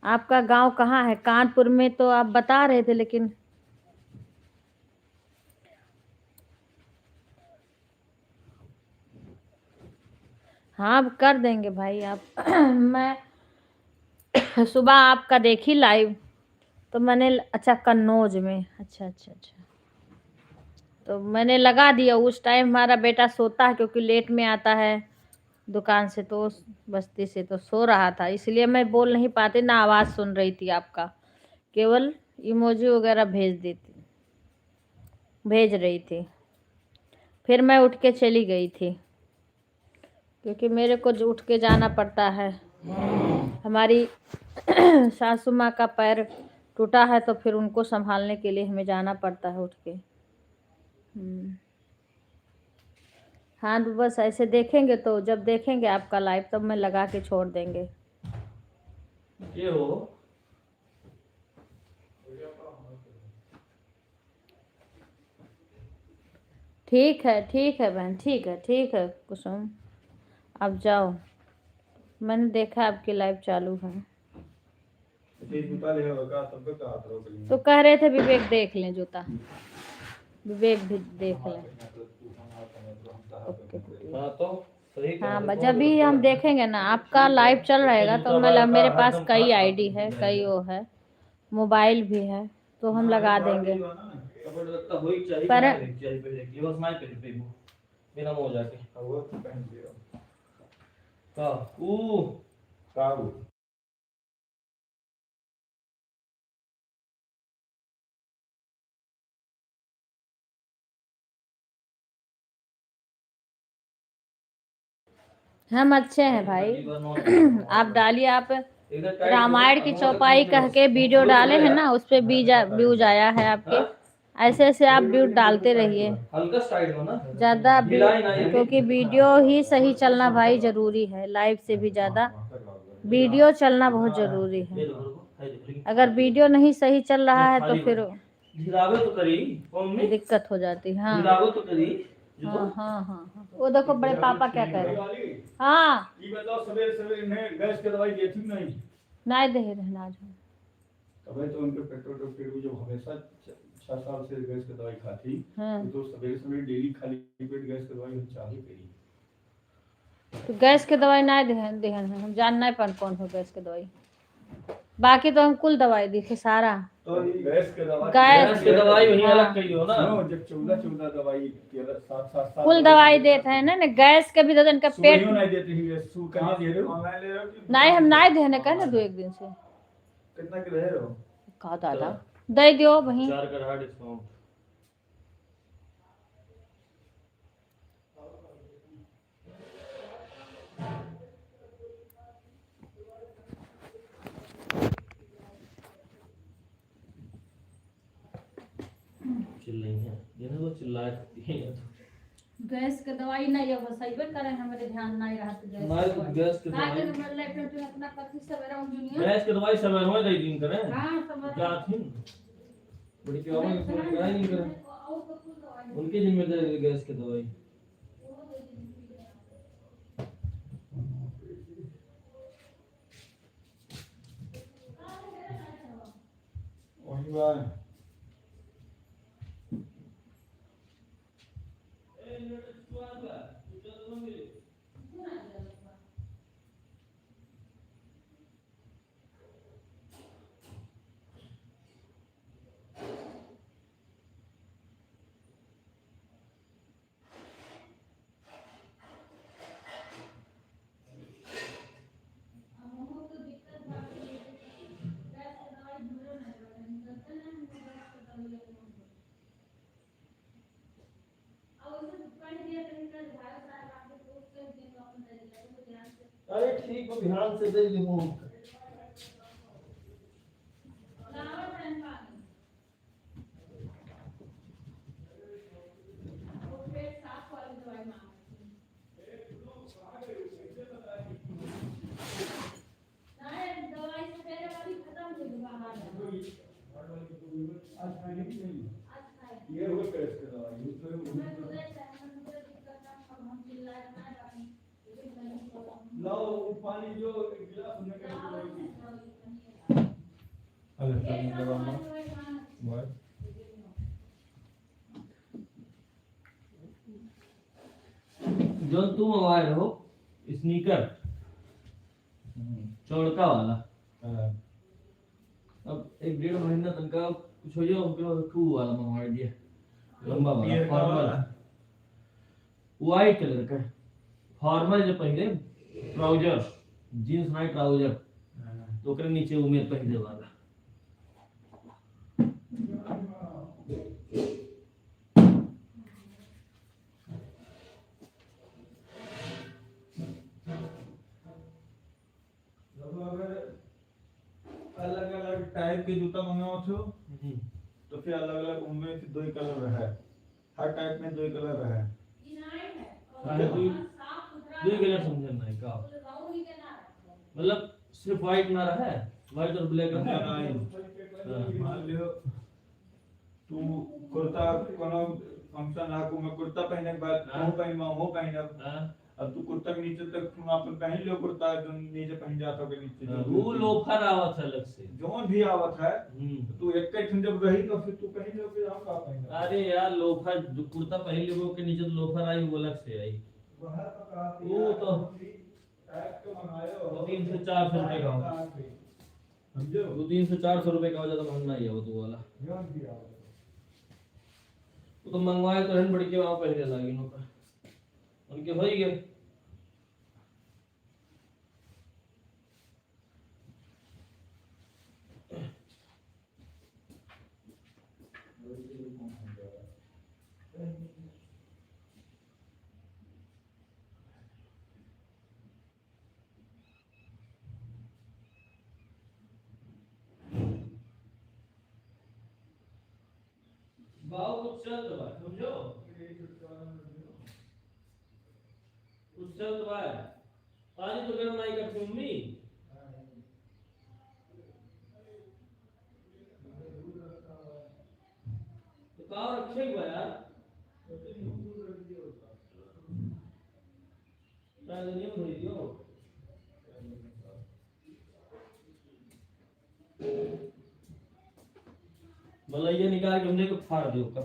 आपका गांव कहाँ है? कानपुर में तो आप बता रहे थे, लेकिन हाँ अब कर देंगे भाई आप। मैं सुबह आपका देखी लाइव, तो मैंने अच्छा कन्नौज में, अच्छा अच्छा अच्छा, तो मैंने लगा दिया। उस टाइम हमारा बेटा सोता है, क्योंकि लेट में आता है दुकान से, तो उस बस्ती से, तो सो रहा था, इसलिए मैं बोल नहीं पाती ना, आवाज़ सुन रही थी आपका, केवल इमोजी वगैरह भेज रही थी। फिर मैं उठ के चली गई थी, क्योंकि मेरे को उठ के जाना पड़ता है। हमारी सासू माँ का पैर टूटा है, तो फिर उनको संभालने के लिए हमें जाना पड़ता है उठ के। हाँ तो बस ऐसे देखेंगे, तो जब देखेंगे आपका लाइव तब मैं लगा के छोड़ देंगे। ये हो ठीक है बहन, ठीक है कुसुम, आप जाओ। मैंने देखा आपकी लाइव चालू है, तो कह रहे थे विवेक देख लें जूता, विवेक भी देख लें। ओके हाँ तो सही कह हाँ रहे हो, जब भी हम देखेंगे ना आपका लाइव चल रहेगा, तो मैं मेरे पास कई आईडी है, कई वो है, मोबाइल भी है, तो हम लगा देंगे। पर बिना हो जाके का हम अच्छे हैं भाई। आप डालिए, आप रामायण की चौपाई कह के वीडियो डाले हैं ना, उस पर व्यूज आया है आपके। ऐसे ऐसे आप व्यूज डालते रहिए, हल्का साइड में ना ज़्यादा क्योंकि वीडियो ही सही चलना भाई ज़रूरी है, लाइव से भी ज़्यादा वीडियो चलना बहुत ज़रूरी है। अगर वीडियो नहीं सही चल रहा है तो फिर तो करी मम्मी, दिक्कत हो जाती है। हाँ तो करी हाँ, वो देखो बड़े पापा क्या कह रहे हैं। हाँ ये बताओ, सवेरे सवेरे इन्हें गैस की दवाई दी थी नहीं? नहीं दे रहे आज हम। तभी तो उनके पेट्रोल डॉक्टर जो हमेशा 6 साल से गैस की दवाई खाती, हाँ तो सवेरे सवेरे डेली खाली पेट गैस की दवाई हम चालू करी। तो गैस के दवाई नहीं देहन है, हम जान नहीं पान कौन हो गैस के दवाई। बाकी तो हम कुल दवाई दी थी सारा। तो गैस की दवाई, गैस की दवाई वही हाँ। अलग कही हो ना, जब 14 दवाई 7 कुल दवाई देते हैं ना, गैस के भी दे इनका पेट नहीं देती है, सू कहाँ दे रहे हो? नहीं, हम नहीं देने कहने दो एक दिन से। कितना के रहे हो? कहा दादा दे दियो वहीं। 4 का रहा डिस्काउंट। चिल्लाई है ये ना, वो चिल्लाए करती है या तो गैस के दवाई नहीं है, बस सही करे हमारे ध्यान नहीं रहा तो गैस की दवाई अपना कथी सवेरा उठनी गैस की दवाई समय में दे दिन करे हां सब क्या थी बड़ी क्या हुआ, इसमें ट्राई नहीं करे, उनकी जिम्मेदारी गैस की दवाई। वही बात अरे ठीक है, ध्यान से दे दी हूँ। ये हुए पेट के दवाई लो, पानी जो गिलास में अरे जो तुम मंगवाए रहो स्नीकर चौड़का वाला, अब 1-1.5 महीना तक का कुछ हो जाओ, टू वाला मंगवा दिया, लंबा वाला फॉर्मल, व्हाइट कलर का फॉर्मल जो पहले ट्राउजर, जींस नहीं ट्राउजर, तो ओकरे नीचे उमेर पहले वाला। अलग अलग टाइप के जूता मंगाओ छो तो फिर अलग अलग उनमें से 2 ही कलर है, हर टाइप में 2 ही कलर है। अरे दो कलर समझ नहीं का, मतलब सिर्फ व्हाइट ना रहा है, व्हाइट और ब्लैक रहा है। मान लियो तू कुर्ता कोनो फंक्शन आकू में कुर्ता पहने के बाद वो पहनब, अब तू कुर्ता के नीचे तक तुम अपन पहन लियो कुर्ता जो नीचे पहन जाता के नीचे वो लोफर आवत है अलग से, जोन भी आवत है तो तू एक ठन जब रही तो फिर तू पहन लो, फिर हम का पहन। अरे यार लोफर जो कुर्ता पहन ले वो के नीचे तो लोफर आई वो अलग से आई, वो तो टाइप के मंगायो 300 400 रुपए का होगा, समझो वो 300 400 रुपए का हो ज्यादा महंगा ही है वो तो वाला। जोन भी आवत वो तो मंगवाए तो हन बड़ी के वहां पहले लागी नो का उनके हो ही गए। बाव कुछ चल रहा है समझो, कुछ चल रहा है, पानी तो गर्म नहीं करती मम्मी, तो कहाँ रखे हुआ यार, शायद नहीं भरी दियो, मलैया निकाल के हमने को फाड़ दियो का।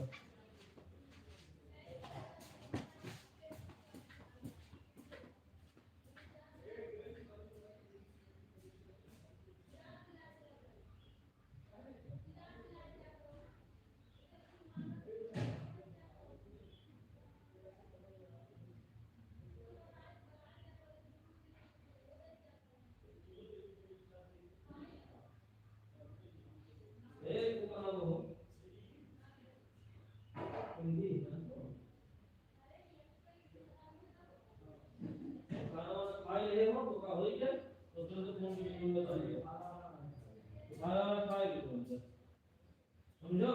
समझो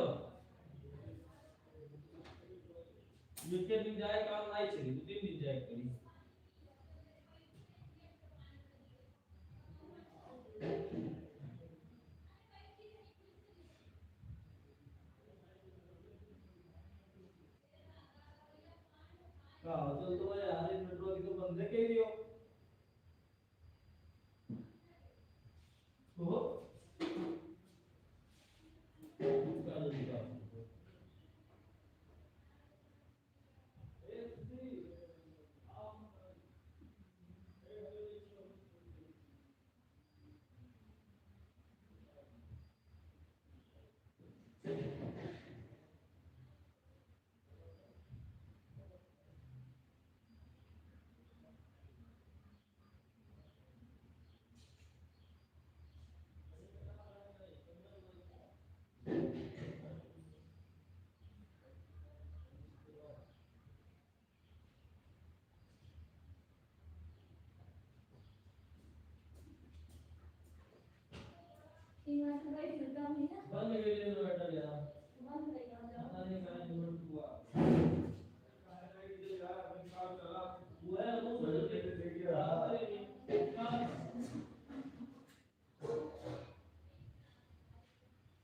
जिसके दिन जाए काम नहीं चली 2-3 दिन जाए करी। चल तो यार मेट्रो की तो बंद के दियो हो बंद गई इन्वर्टर यार पता नहीं कहां इन्वर्टर हुआ वो है वो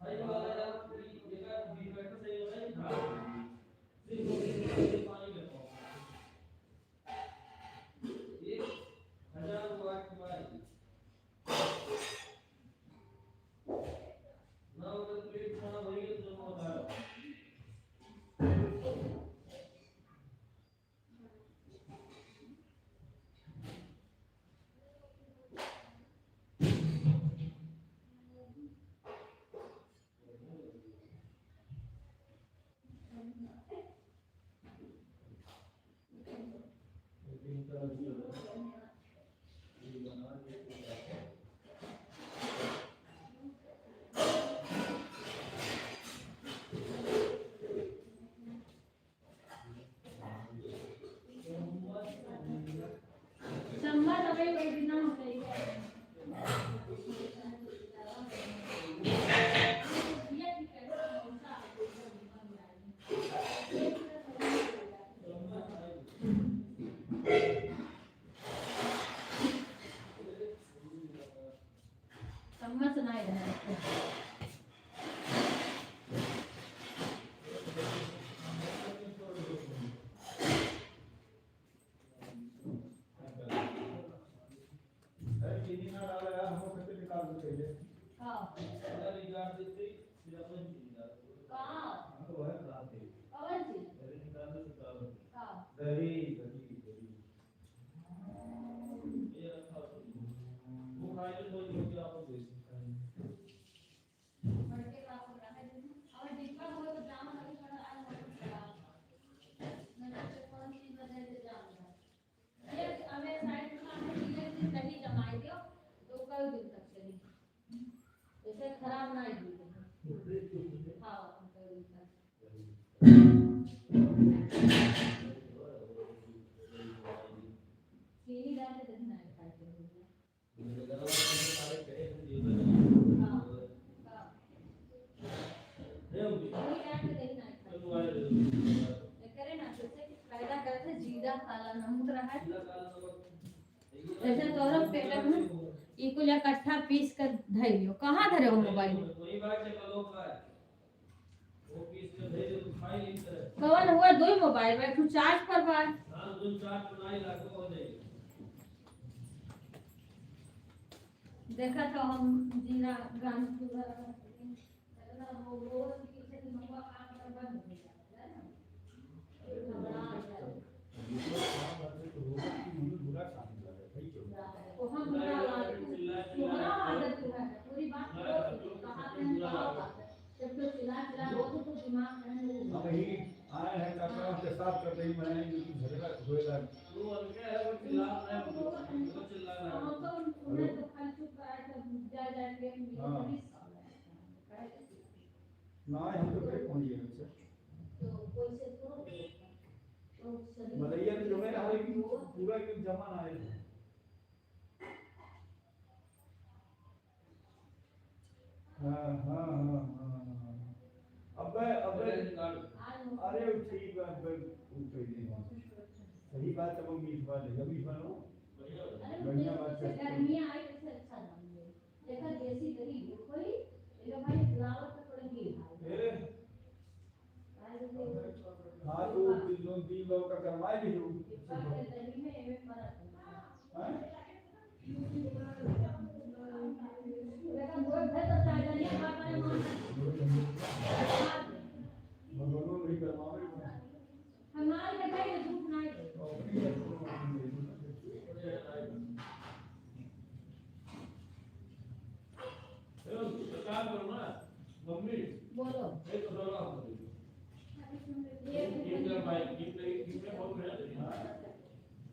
हाई वाला यार ये का इन्वर्टर सही हो रहा है सिर्फ पानी में 1000 वाट मोबाइल ना वो प्लेट खाना भरी है तो बता चम्मच नहीं है खराब ना चीनी डाल के देखना है जीरा काला नमक रहा ऐसे तोरा पेटक में इको या इकट्ठा पीस कर धइ लियो कहां धरे हो मोबाइल वही बात है कलो का वो पीस के दे दे तो खाई नहीं तरह कवन हुआ दो ही मोबाइल में तू चार्ज पर बा हां दो चार बनाई लागो हो जाएगी देखा तो हम जीरा गान पूरा वो किसी से मंगवा काम कर बंद हो गया हम पूरा आदत है पूरी बात कहां पे जब तो चिल्ला तो दिमाग में वही आए हैं काका के साथ कर रही मैं झगड़ा होएगा तू अलगे है वो चिल्ला रहा है वो चिल्ला रहा है हम तो उन्हें तो खाली चुप कराए तो जा के ना हम तो ब्रेक पहुंच गए से तो कोई से तो मलैया जो है ना पूरा एकदम जमा ना है हाँ अबे अरे ठीक है सही बात है वो मीठ बात है कभी बनो बढ़िया बात है गर्मियां आई तो अच्छा नाम है देखा देसी दही कोई ये भाई फ्लावर का थोड़ा घी हाँ तो तीन लोग का करवाए भी हो दही में ये फर्क है लेकिन वो है तो चाय नहीं खाता है दोनों नहीं करवाए हमारे के भाई धूप नहीं काम करो ना मम्मी बोलो एक तो डोला हो ये भाई कितने बहुत बड़ा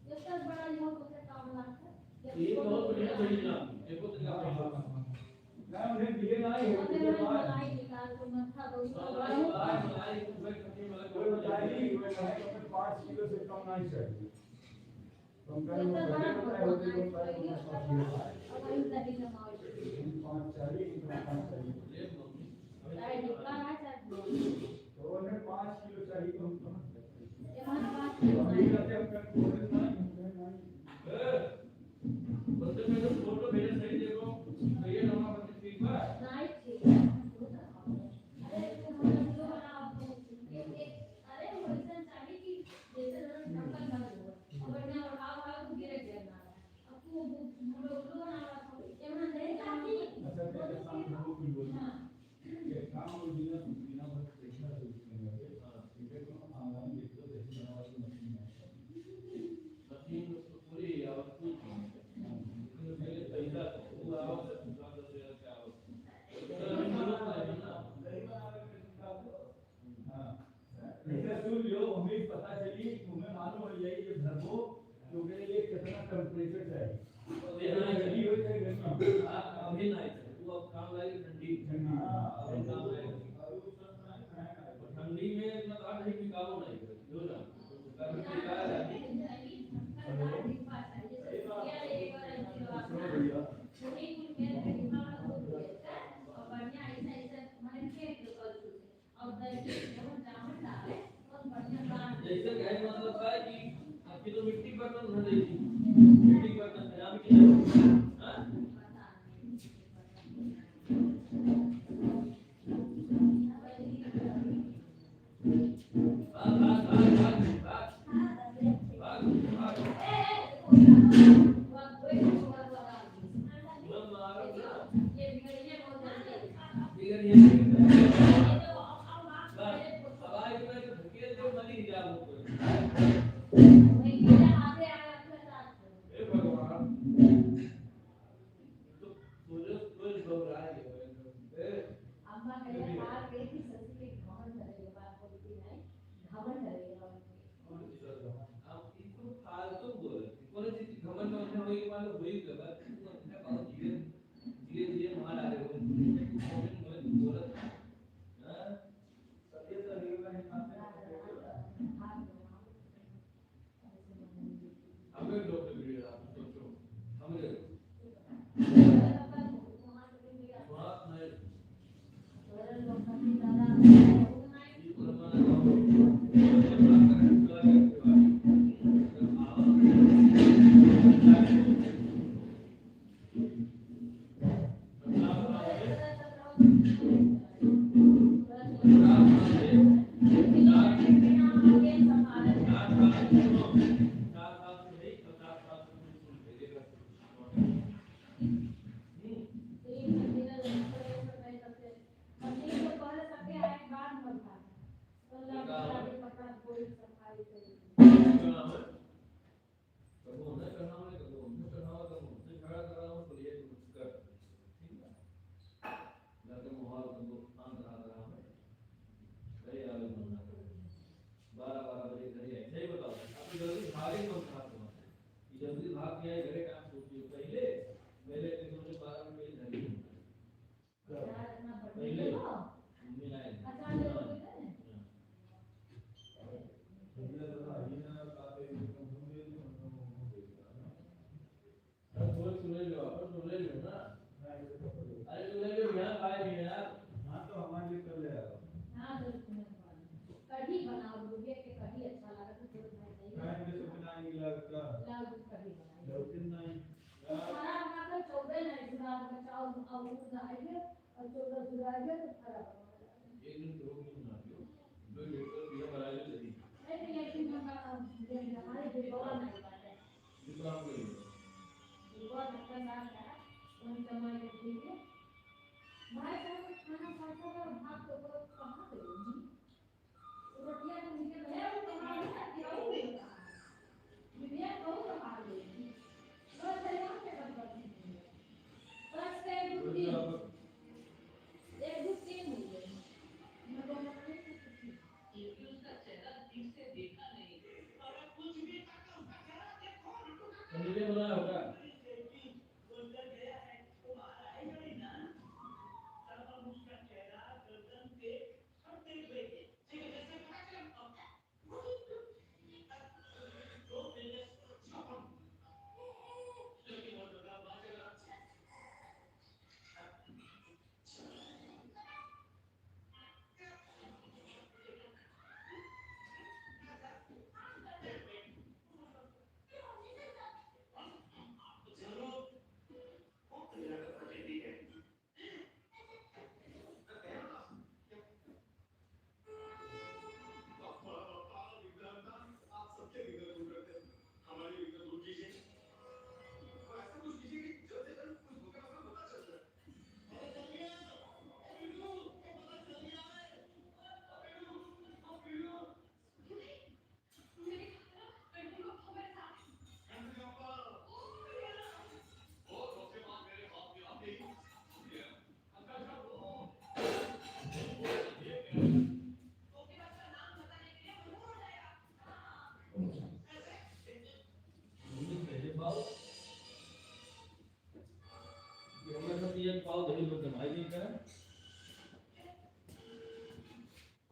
ये सब बड़ा युवा को काम लगता है ये बहुत बढ़िया चीज ना देखो तो ना उन्हें दिए ना है मलाई निकाल के मथा दो मलाई वेट करके मतलब कोई बताइए वो है 5 किलो से कम नहीं चाहिए कम कर लो पहले बताए होते तो 5 चाहिए तो उन्हें 5 किलो चाहिए तो अभी जाके अपना कोल्ड बंदे में तो फोटो भेजा सही देखो ये नवा बंदे ठीक बा पता चली तुम्हें मालूम हो जाए ये धर्मो क्योंकि ये कितना टेम्परेचर चाहिए ठंडी हो जाए गर्मी अभी नहीं वो अब काम लाएगी ठंडी ठंडी में इतना काम नहीं कि काम नहीं जो ना गर्मी का जैसे गए मतलब का कि आपकी तो मिट्टी बर्तन न देती मिट्टी बर्तन खराब की हां जल्दी भाग गया घरे काम सोचिए पहले मेरे के सोचे 12 मिनट में घर पहले मम्मी आए सुन लो ना अरे सुन लो यहाँ आए भी यार हाँ तो हमारे लिए कर ले हाँ कढ़ी बनाओ लोगे के कढ़ी अच्छा लगा तो खाने में सब बनाएंगे लगता लौकिन नहीं सारा हमारा 14 नहीं जुड़ा बचाओ और आएंगे और 14 जुड़ाएंगे तो खराब एक दिन 2 दिन बना दियो 2 लीटर बिया भरा ले जल्दी नहीं एक दिन हमारे दीवार नहीं बात है दीवार में दीवार का नाम है कौन कमाई करती है भाई साहब खाना खाता है भात तो कहां करेंगी रोटियां तो निकल है वो तुम्हारे साथ क्यों बिया बहुत खा लेगी रोज चला के करती है बस के गुड्डी एक गुड्डी मिल गई मैं बोल रही थी ये उसका चेहरा ठीक से देखा नहीं और कुछ भी करके उसका चेहरा देखो मुझे बना होगा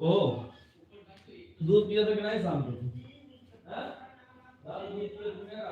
ओ दूध पिया तो नहीं शाम को हां रात दूध पिया तो क्या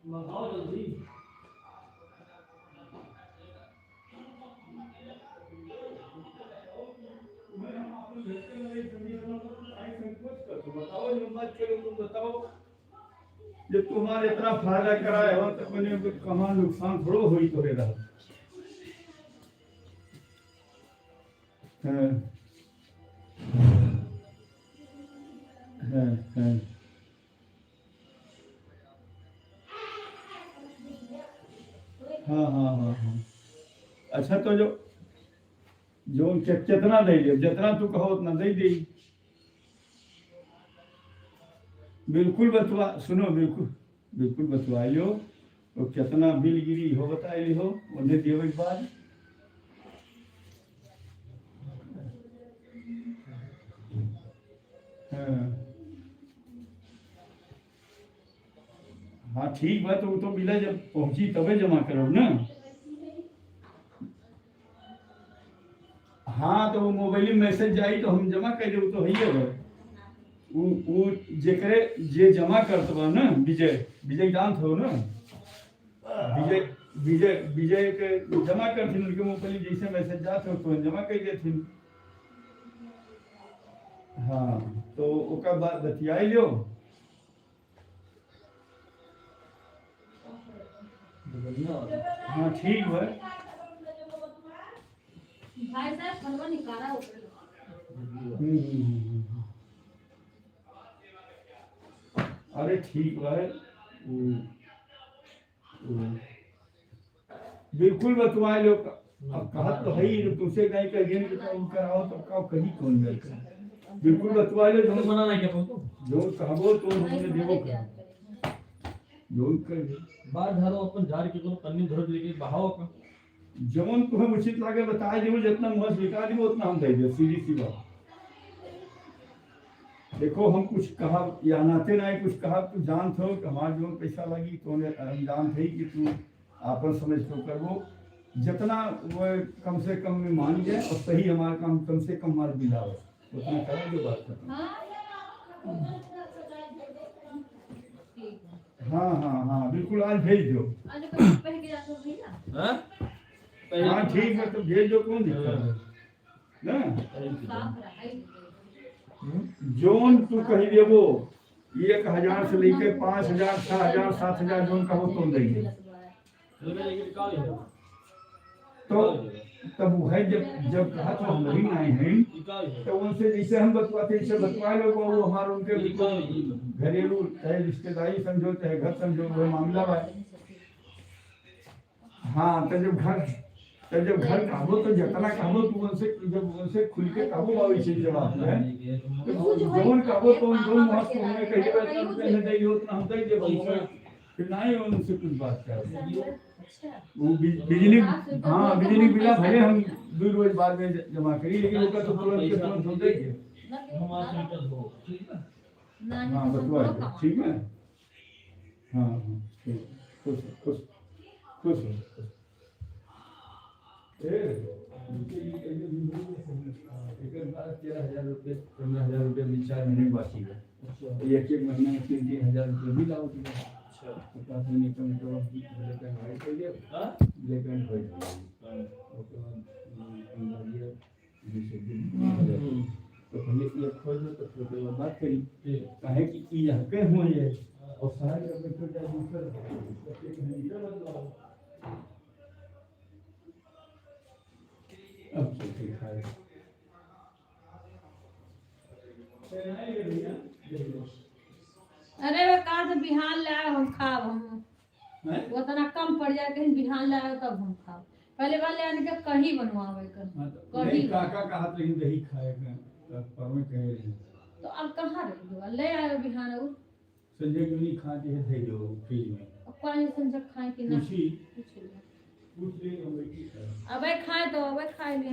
मंगाओ जल्दी बताओ जो तुम्हारे इतना फायदा कराए हो तो मैंने कमा नुकसान थोड़ो हुई तो रहा हाँ हाँ हाँ हाँ हाँ हाँ हाँ अच्छा तो जो जो कितना दे दियो जितना तू कहो उतना दे दी बिल्कुल बतवा सुनो बिल्कुल बिल्कुल बतवाइयो तो कितना बिल गिरी हो बताइए हो उन्हें दियो एक बार हाँ ठीक बात तो बिला जब पहुंची तबे जमा करो ना हाँ तो वो मोबाइल में मैसेज जाई तो हम जमा कर दे तो है वो जेकरे जे जमा करतबा ना विजय विजय जानत हो ना विजय विजय विजय के जमा करथिन उनके मोबाइल जैसे मैसेज जात हो तो जमा कर देथिन हाँ तो ओका बात बतियाई लियो हाँ ठीक है भाई साहब फलवा निकाला ऊपर अरे ठीक है बिल्कुल बतवा लो अब कहा तो है ही तुमसे कहीं का गेम कराओ तो का कहीं कौन मिलता बिल्कुल बतवा लो जो मना नहीं कर तो जो कहबो तो हमने देबो जो कर बाहर झाड़ो अपन झाड़ के कोनो पन्नी धर लेके बहाओ का जवन तुम्हें उचित लागे बताए देबो जितना मस्त बिका देबो उतना हम दे दे सीधी सी बात देखो हम कुछ कहा या नाते ना कुछ कहा तू जानत हो कि हमार जो पैसा लगी तो हम जानते ही कि तू आपन समझ तो करबो जितना वो कम से कम में मान जाए और सही हमारा काम कम से कम हमारा बिलावे उतना करा जो बात खत्म हाँ हाँ हाँ बिल्कुल आज भेज दो हाँ ठीक है तो भेज दो कौन दिक्कत है ना जोन तू कही देबो 1000 से लेके 5000 6000 7000 जोन कहो तो देंगे तो तब वो है जब कहा तो हम नहीं आए हैं तो उनसे जैसे हम बतवाते ऐसे बतवा लो वो हमारे उनके घरेलू चाहे रिश्तेदारी समझो चाहे घर समझो वो मामला है हाँ जब घर कहबो तो जितना कहबो तू उनसे जब उनसे खुल के कहबो बाबू इसे जवाब है जवन कहबो तो उन दोनों हाथ को हमने कह देबे तो रुपए नहीं देगी उतना हम दे देबो फिर नहीं उनसे कुछ बात कर वो बिजली हाँ बिजली बिला भले हम 2 रोज बाद में जमा करी लेकिन ओका तो तुरंत के तुरंत हम देंगे हमारा सेंटर हो ठीक है हाँ बतवा ठीक है हाँ हाँ ठीक खुश खुश खुश एक बार 13,000 रुपये 15,000 रुपये में 4 महीने बाकी है एक महीना में 3-3 हजार रुपये भी लाओ तुम अच्छा 50 महीने कम तो ब्लैक एंड व्हाइट हो गया ब्लैक एंड व्हाइट ओके तो पहले ये खोल दो तो फिर बात करी काहे कि ई यहाँ पे हो जाए और सारे अपने छोटा दूसरा एक महीना बदलाओ अब तो ठीक है अरे वो कहा तो बिहान लाए हम खाब हम वो तना कम पड़ जाए कहीं बिहान लाए तब हम खाब पहले वाले आने के कहीं बनवावे कर नहीं काका कहा लेकिन दही खाएगा पर में कह रही तो अब कहाँ रख दो ले आए बिहान और संजय क्यों नहीं खाते हैं दही दो फ्रिज में अब कौन संजय खाए कि ना पूछ ले हम बैठी अब खाए तो अब खाए ले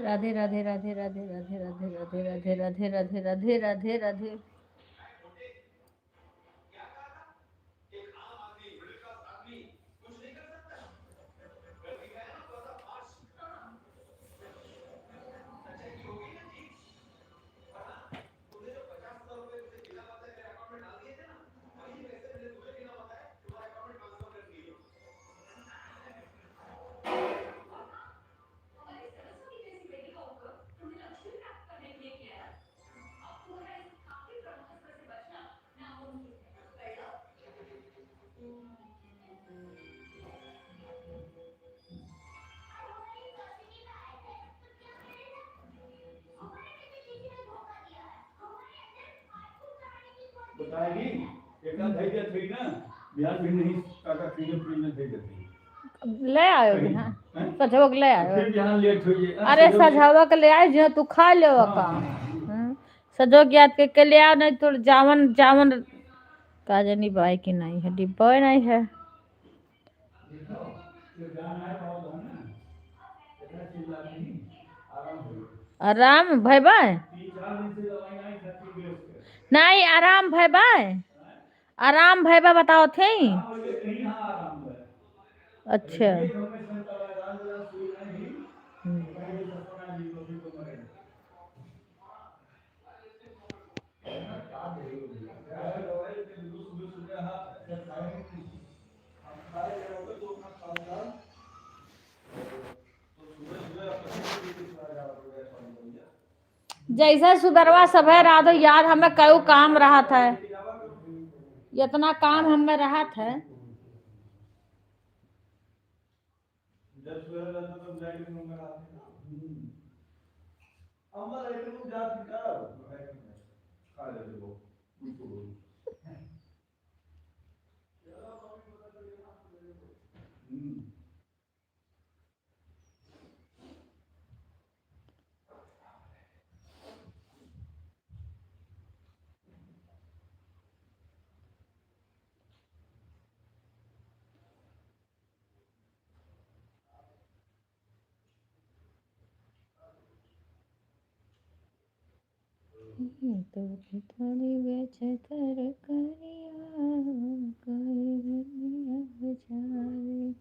राधे राधे राधे राधे राधे राधे राधे राधे राधे राधे राधे राधे राधे बताएगी एकदम धैर्य थी ना बिहार भी नहीं काका फिंगरप्रिंट में धैर्य थी ले आयो बिहान हैं? सजवक ले तो आयो फिर बिहान लेट हुई अरे सजवक ले आए जो तू खा ले का सजवक याद के ले आओ नहीं तो जावन जावन का जानी बाई की नहीं है डिब्बा नहीं है आराम भाई बाय नहीं आराम भाई बाय आराम भाई बा बताओ थे अच्छा जैसे सुधरवा सब है राधो याद हमें कई काम रहा था इतना काम हमें रहा था तो थोड़ी बेच कर करिया कोई दुनिया बेचारी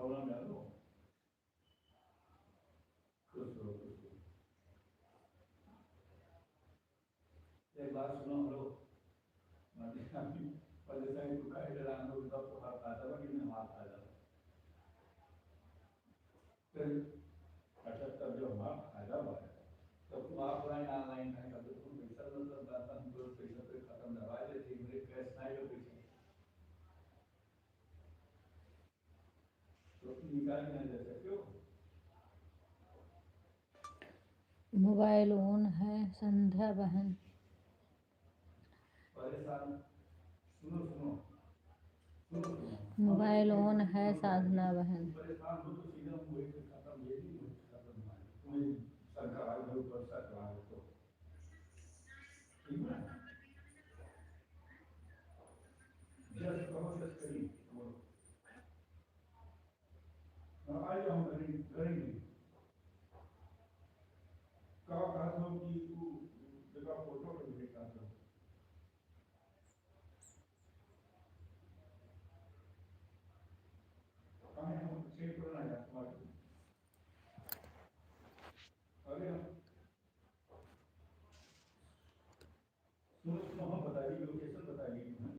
प्रॉब्लम है तो खुश रहो खुश रहो। एक बात सुनो हेलो परेशानी को काहे डराना होता तो हाथ आता है कि नहीं हाथ आ जाता फिर अच्छा तब जो हमारा फायदा हुआ है तब तुम ऑफलाइन ऑनलाइन है तब तुम पैसा मतलब दाता हम तो पैसा पे खत्म दबा देते मेरे कैश नहीं हो पैसा तो तुम निकाल नहीं दे सकते हो मोबाइल ऑन है संध्या बहन। परेशान सुनो सुनो सुनो सुनो मोबाइल ऑन है साधना बहन। परेशान हो तो सीधा मुझे खत्म ये नहीं हो खत्म तुम्हें सरकार ऊपर सरकार तो ठीक है